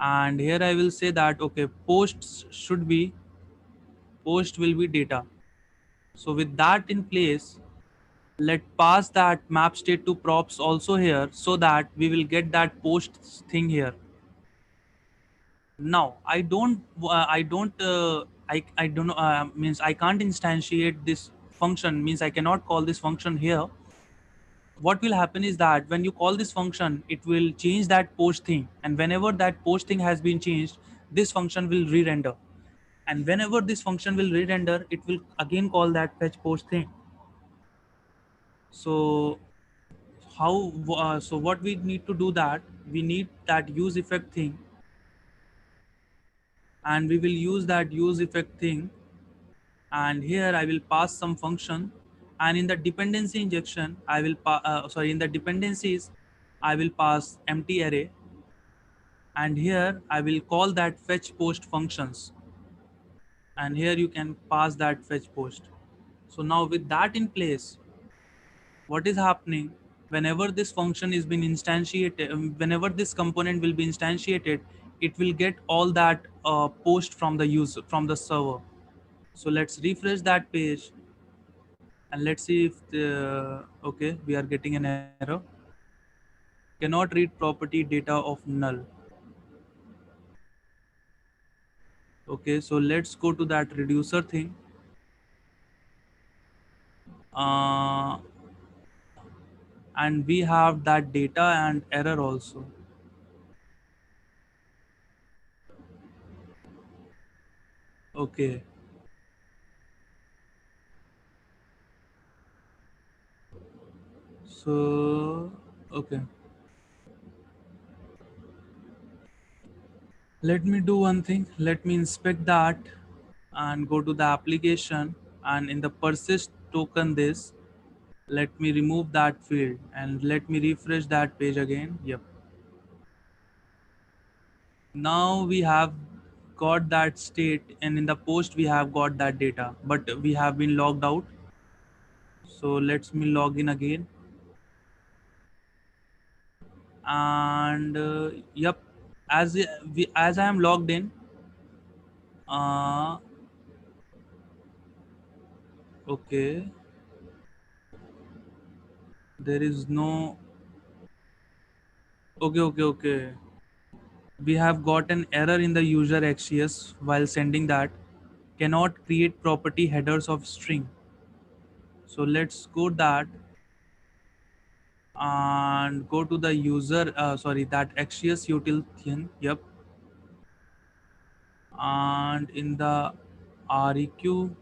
and here I will say that, okay, post will be data. So with that in place, let pass that map state to props also here, so that we will get that post thing here. Now I don't know, means I can't instantiate this function, means I cannot call this function here. What will happen is that when you call this function, it will change that post thing, and whenever that post thing has been changed, this function will re-render. And whenever this function will re-render, it will again call that fetch post thing. So so what we need to do, that we need that use effect thing, and we will use that use effect thing, and here I will pass some function, and in the dependency injection I will sorry, in the dependencies I will pass empty array, and here I will call that fetch post functions, and here you can pass that fetch post. So now with that in place, what is happening, whenever this function is being instantiated, whenever this component will be instantiated, it will get all that post from the user, from the server. So let's refresh that page, and let's see if okay, we are getting an error, cannot read property data of null. Okay, so let's go to that reducer thing, uh, and we have that data and error also. Okay, so okay, let me do one thing, let me inspect that and go to the application, and in the persist token this, let me remove that field, and let me refresh that page again. Yep, now we have got that state, and in the post we have got that data, but we have been logged out. So let's me log in again. And yep, as I am logged in, uh, okay, there is no, okay, we have got an error in the user XCS while sending that cannot create property headers of string. So let's go that and go to the user, sorry, that XCS util thing. Yep, and in the REQ,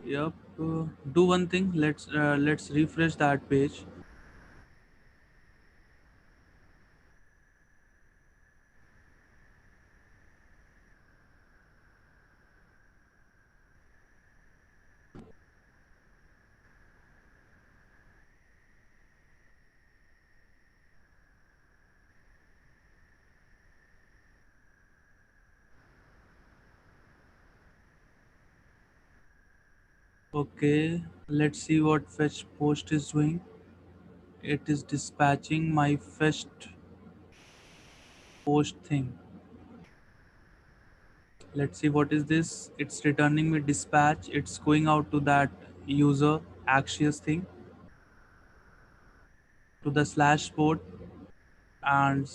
yep, do one thing. Let's refresh that page. Okay, let's see what fetch post is doing. It is dispatching my fetched post thing. Let's see what is this. It's returning me dispatch. It's going out to that user Axios thing, to the slash port, and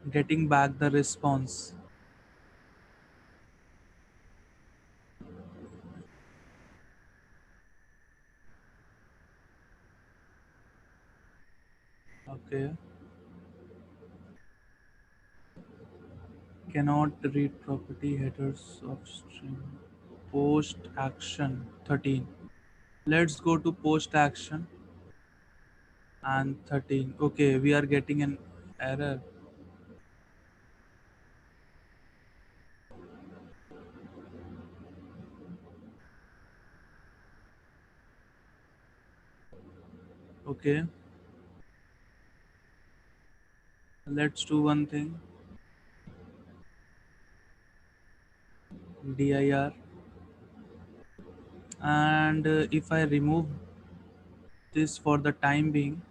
getting back the response. Okay, cannot read property headers of string. Post action 13. Let's go to post action and 13. Okay, we are getting an error. Okay, let's do one thing. Dir, and if I remove this for the time being,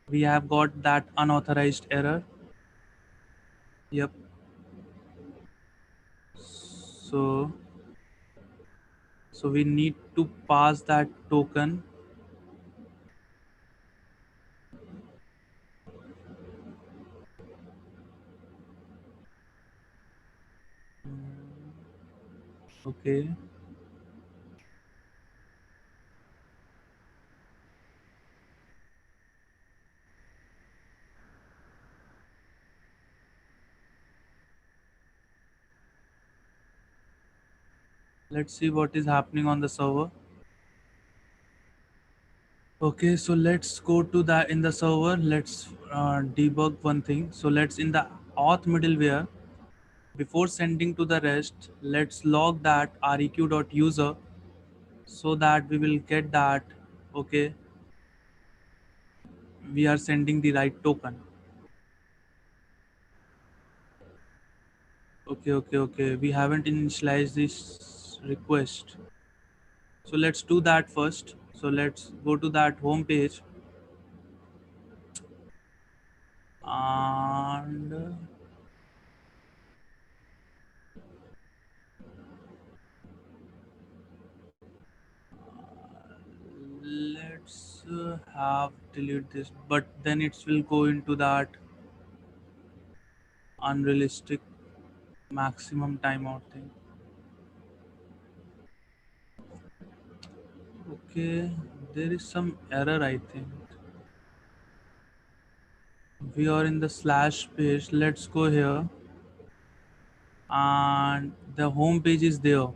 we have got that unauthorized error. Yep. So so we need to pass that token. Okay, let's see what is happening on the server. Okay, so let's go to that in the server. Let's debug one thing. So let's in the auth middleware, before sending to the rest, let's log that req.user, so that we will get that. Okay, we are sending the right token. Okay, we haven't initialized this request, so let's do that first. So let's go to that home page, and let's have delete this, but then it will go into that unrealistic maximum timeout thing. Okay, there is some error, I think. We are in the slash page. Let's go here, and the home page is there,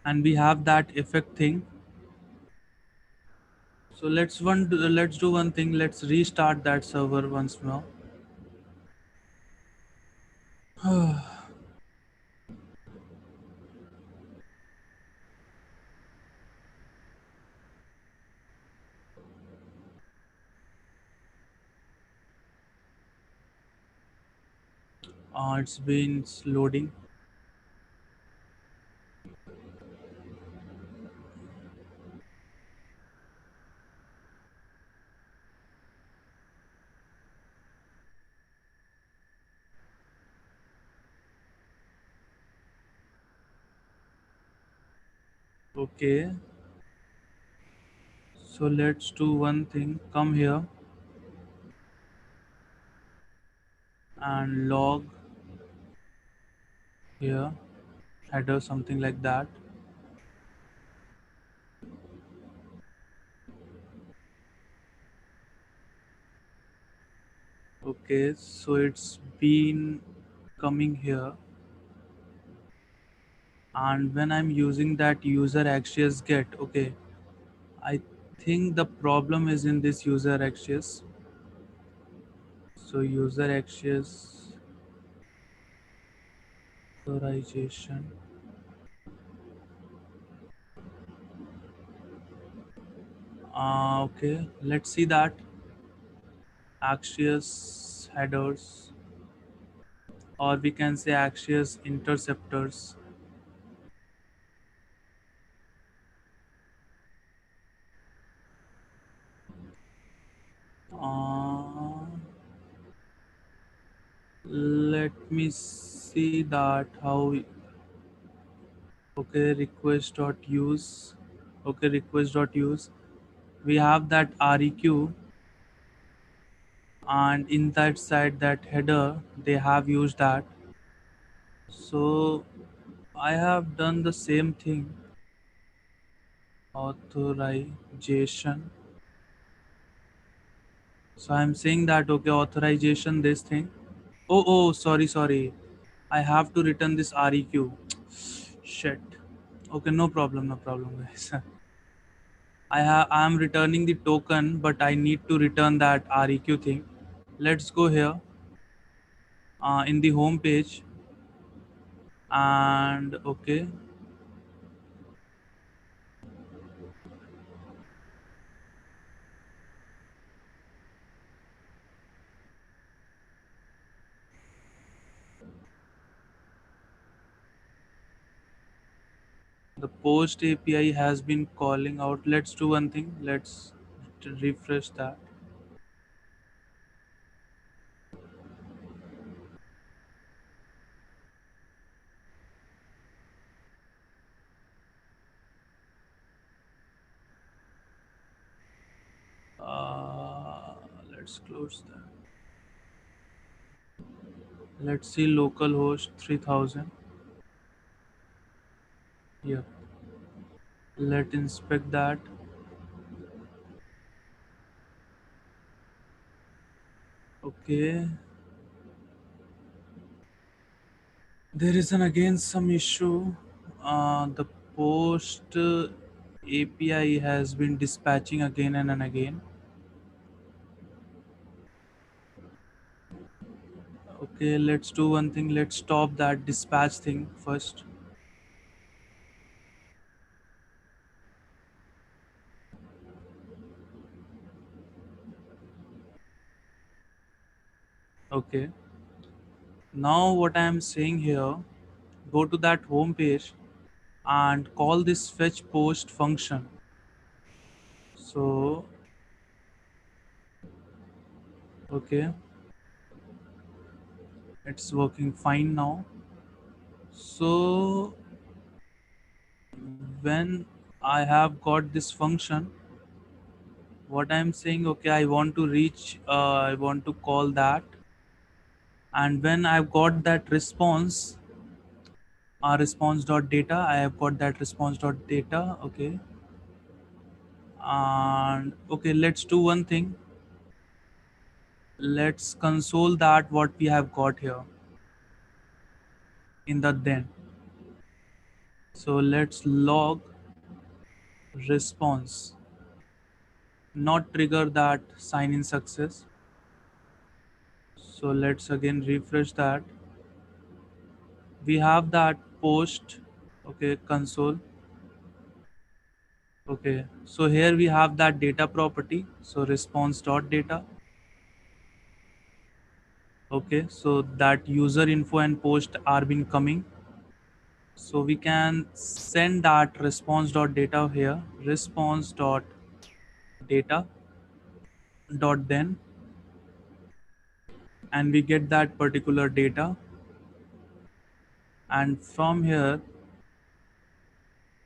and we have that effect thing. So let's do one thing. Let's restart that server once more. It's been loading. Okay, so let's do one thing. Come here and log here, header, something like that. Okay, so it's been coming here, and when I'm using that user access get, okay, I think the problem is in this user access. So user access authorization. Okay, let's see that access headers, or we can say access interceptors. Uh, Let me see that how. Okay, request dot use. Okay, request dot use. We have that req, and in that side that header they have used that. So I have done the same thing. Authorization. So I'm saying that okay, authorization this thing. Oh, sorry. I have to return this req. Shit. Okay, no problem, guys. I am returning the token, but I need to return that req thing. Let's go here in the home page, and okay, the post API has been calling out. Let's do one thing. Let's refresh that. Uh, let's close that. Let's see localhost 3000. Yep. Let's inspect that. Okay. There is an again some issue. The post API has been dispatching again and again. Okay, let's do one thing. Let's stop that dispatch thing first. Okay. Now what I am saying here, go to that home page and call this fetch post function. So okay, it's working fine now. So when I have got this function, what I'm saying, okay, I want to reach, I want to call that, and when I've got that response, response dot data, I have got that response dot data. Okay, and okay, let's do one thing. Let's console that what we have got here in the then. So let's log response, not trigger that sign in success. So let's again refresh that. We have that post, okay, console. Okay, so here we have that data property. So response dot data. Okay, so that user info and post are been coming. So we can send that response dot data here. Response dot data dot then, and we get that particular data. And from here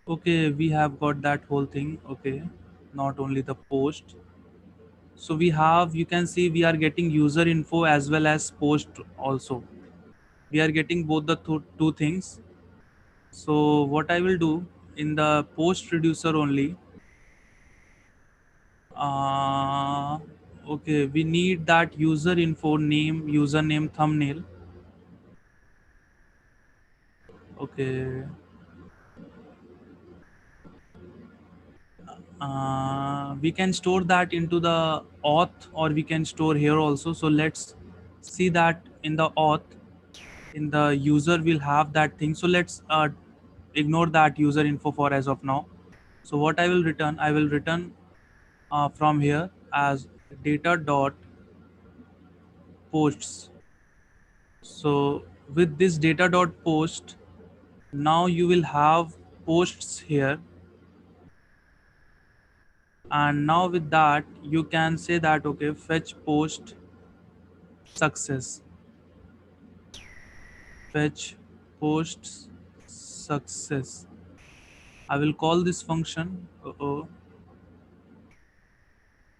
Okay, we have got that whole thing. Okay, not only the post. So we have, you can see we are getting user info as well as post also. We are getting both the two things. So what I will do in the post reducer only, uh, okay, we need that user info name, username, thumbnail. Okay, we can store that into the auth or we can store here also. So let's see that in the auth, in the user will have that thing. So let's ignore that user info for as of now. So what I will return, I will return from here as data dot posts. So with this data dot post, now you will have posts here, and now with that you can say that okay, fetch post success, fetch posts success. I will call this function.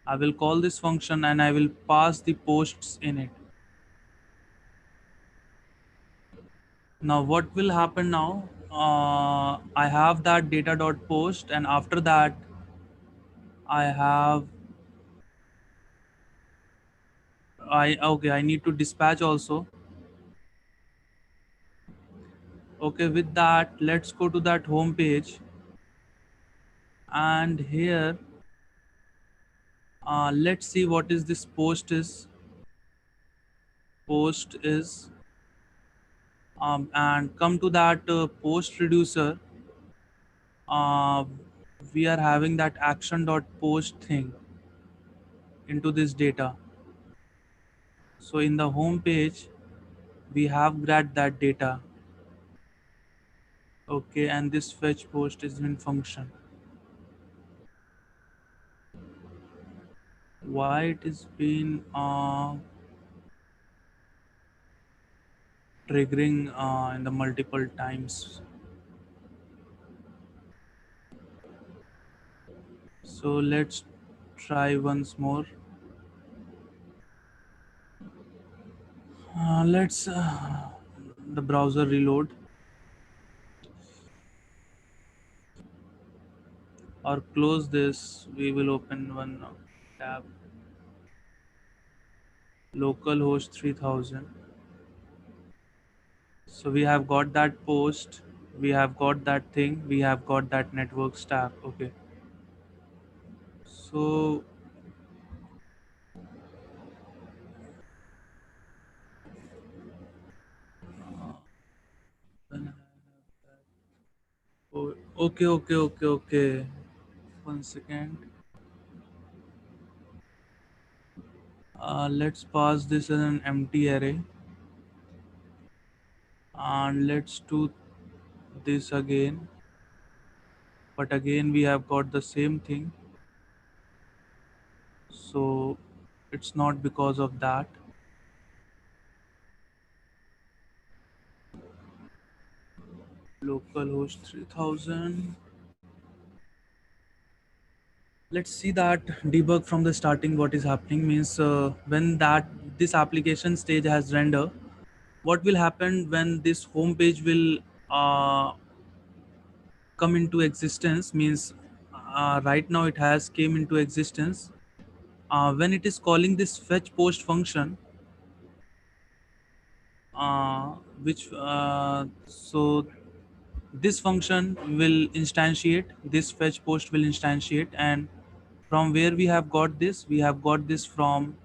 I will call this function and I will pass the posts in it. Now what will happen now? I have that data dot post, and after that I have I okay, I need to dispatch also. Okay, with that let's go to that home page, and here let's see what is this post is, and come to that post reducer. uh, we are having that action dot post thing into this data. So in the home page we have grabbed that data. Okay, and this fetch post is in function. Why it is been triggering in the multiple times? So let's try once more. Let's the browser reload or close this. We will open one tab, localhost 3000. So we have got that post, we have got that thing, we have got that network tab. Okay, so okay. 1 second. Let's pass this as an empty array, and let's do this again. But again we have got the same thing. So it's not because of that. Localhost 3000. Let's see that debug from the starting. What is happening means when that this application stage has render, what will happen when this home page will come into existence means right now it has came into existence. When it is calling this fetch post function, uh, which so this function will instantiate, this fetch post will instantiate, and from where we have got this, we have got this from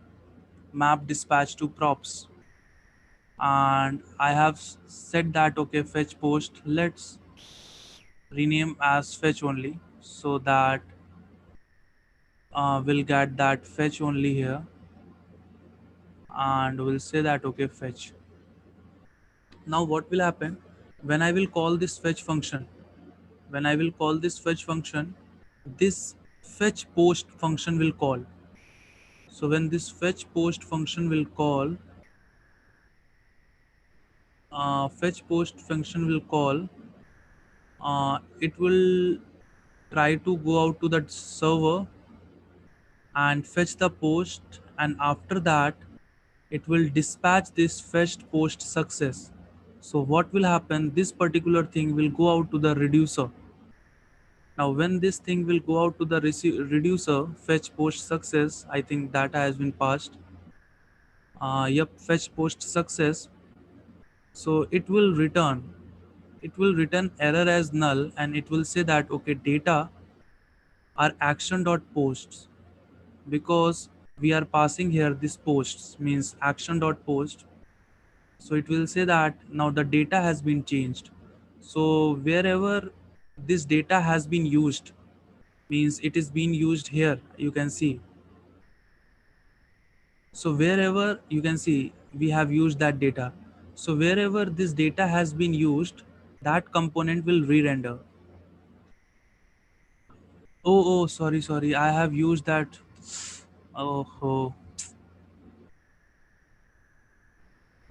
map dispatch to props. And I have said that okay, fetch post, let's rename as fetch only, so that we'll get that fetch only here, and we'll say that okay, fetch. Now what will happen when I will call this fetch function? When I will call this fetch function, this fetch post function will call. So when this fetch post function will call, fetch post function will call, it will try to go out to the server and fetch the post, and after that it will dispatch this fetched post success. So what will happen, this particular thing will go out to the reducer. Now when this thing will go out to the reducer, fetch post success, I think data has been passed. Yep, fetch post success. So it will return error as null, and it will say that okay, data are action dot posts, because we are passing here this posts means action dot post. So it will say that now the data has been changed. So wherever this data has been used, means it is being used here, you can see. So wherever you can see we have used that data, so wherever this data has been used, that component will re-render. Oh, sorry, I have used that. Oh,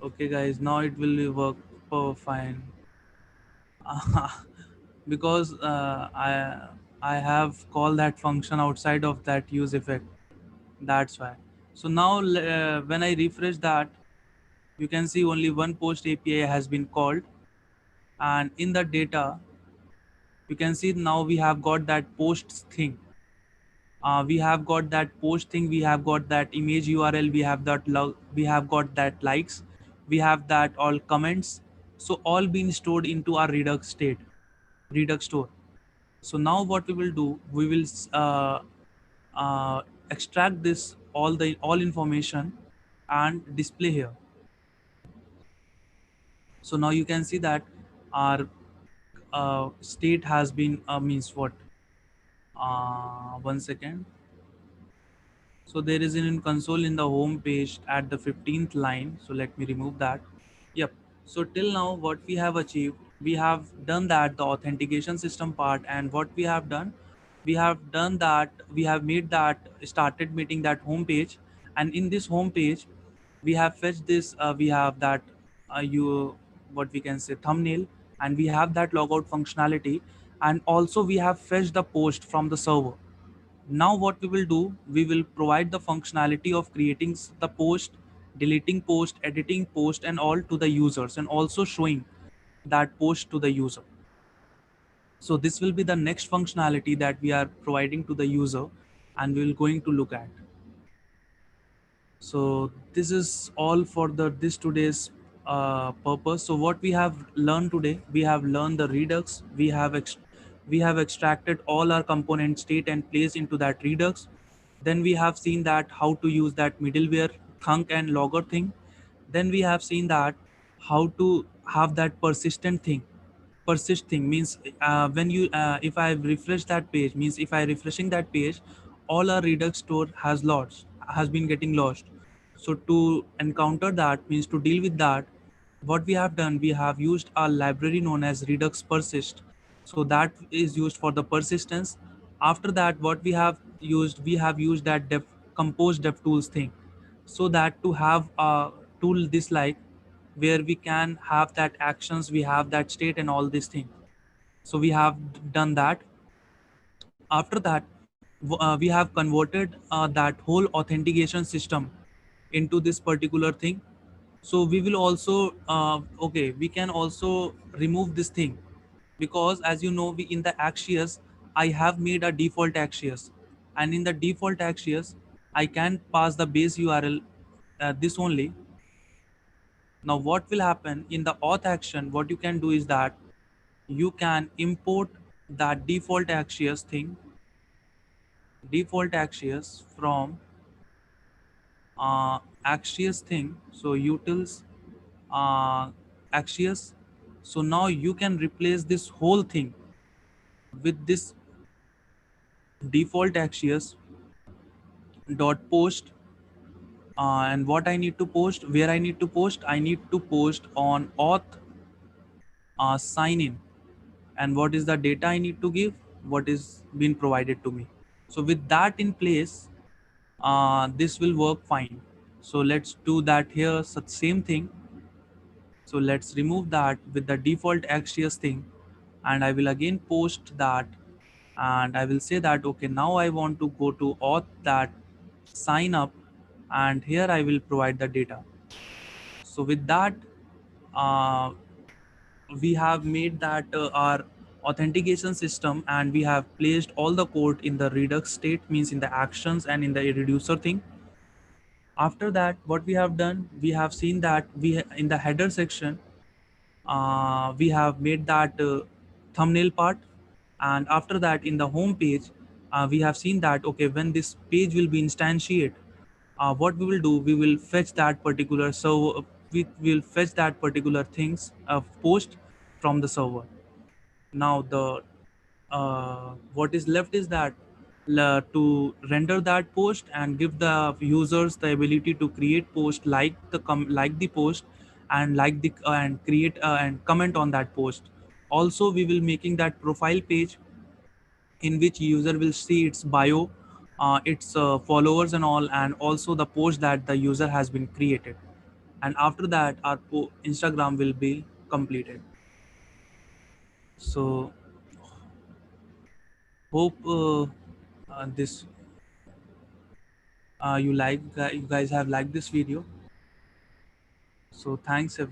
okay guys, now it will work. Oh, fine. Because I have called that function outside of that use effect. That's why. So now when I refresh that, you can see only one post API has been called, and in the data you can see now we have got that posts thing. We have got that post thing. We have got that image URL. We have that we have got that likes. We have that all comments. So all being stored into our Redux state, Redux store. So now what we will do, we will uh, extract this all information and display here. So now you can see that our state has been means what? 1 second. So there is in console in the home page at the 15th line. So let me remove that. Yep. So till now, what we have achieved, we have done that the authentication system part, and what we have done that we have made that started meeting that home page, and in this home page, we have fetched this. We have that you what we can say thumbnail, and we have that logout functionality, and also we have fetched the post from the server. Now what we will do, we will provide the functionality of creating the post, deleting post, editing post, and all to the users, and also showing that post to the user. So this will be the next functionality that we are providing to the user, and we will going to look at. So this is all for the this today's purpose. So what we have learned today, we have learned the Redux. We have extracted all our component state and placed into that Redux. Then we have seen that how to use that middleware thunk and logger thing. Then we have seen that how to have that persistent thing. Persist thing means when you if I refresh that page, means if I refreshing that page, all our Redux store has been getting lost. So to encounter that, means to deal with that, what we have done, we have used a library known as Redux persist. So that is used for the persistence. After that, what we have used that compose devtools thing, so that to have a tool this like, where we can have that actions, we have that state and all these things. So we have done that. After that, we have converted that whole authentication system into this particular thing. So we will also okay, we can also remove this thing, because as you know, we in the Axios, I have made a default Axios, and in the default Axios I can pass the base URL this only. Now what will happen in the auth action, what you can do is that you can import that default Axios from Axios thing. So utils Axios. So now you can replace this whole thing with this default Axios dot post. And what I need to post, where I need to post, I need to post on auth sign in, and what is the data I need to give, what is being provided to me. So with that in place, this will work fine. So let's do that here, same thing. So let's remove that with the default Axios thing, and I will again post that, and I will say that okay, now I want to go to auth that sign up, and here I will provide the data. So with that, uh, we have made that our authentication system, and we have placed all the code in the redux state, means in the actions and in the reducer thing. After that, what we have done, we have seen that in the header section, we have made that thumbnail part, and after that in the home page, we have seen that okay, when this page will be instantiated, what we will do, we will fetch that particular, so we will fetch that particular things post from the server. Now the what is left is that to render that post and give the users the ability to create post, like like the post, and like the and create and comment on that post. Also we will making that profile page in which user will see its bio, its followers and all, and also the post that the user has been created. And after that our Instagram will be completed. So hope this you guys have liked this video. So thanks everyone.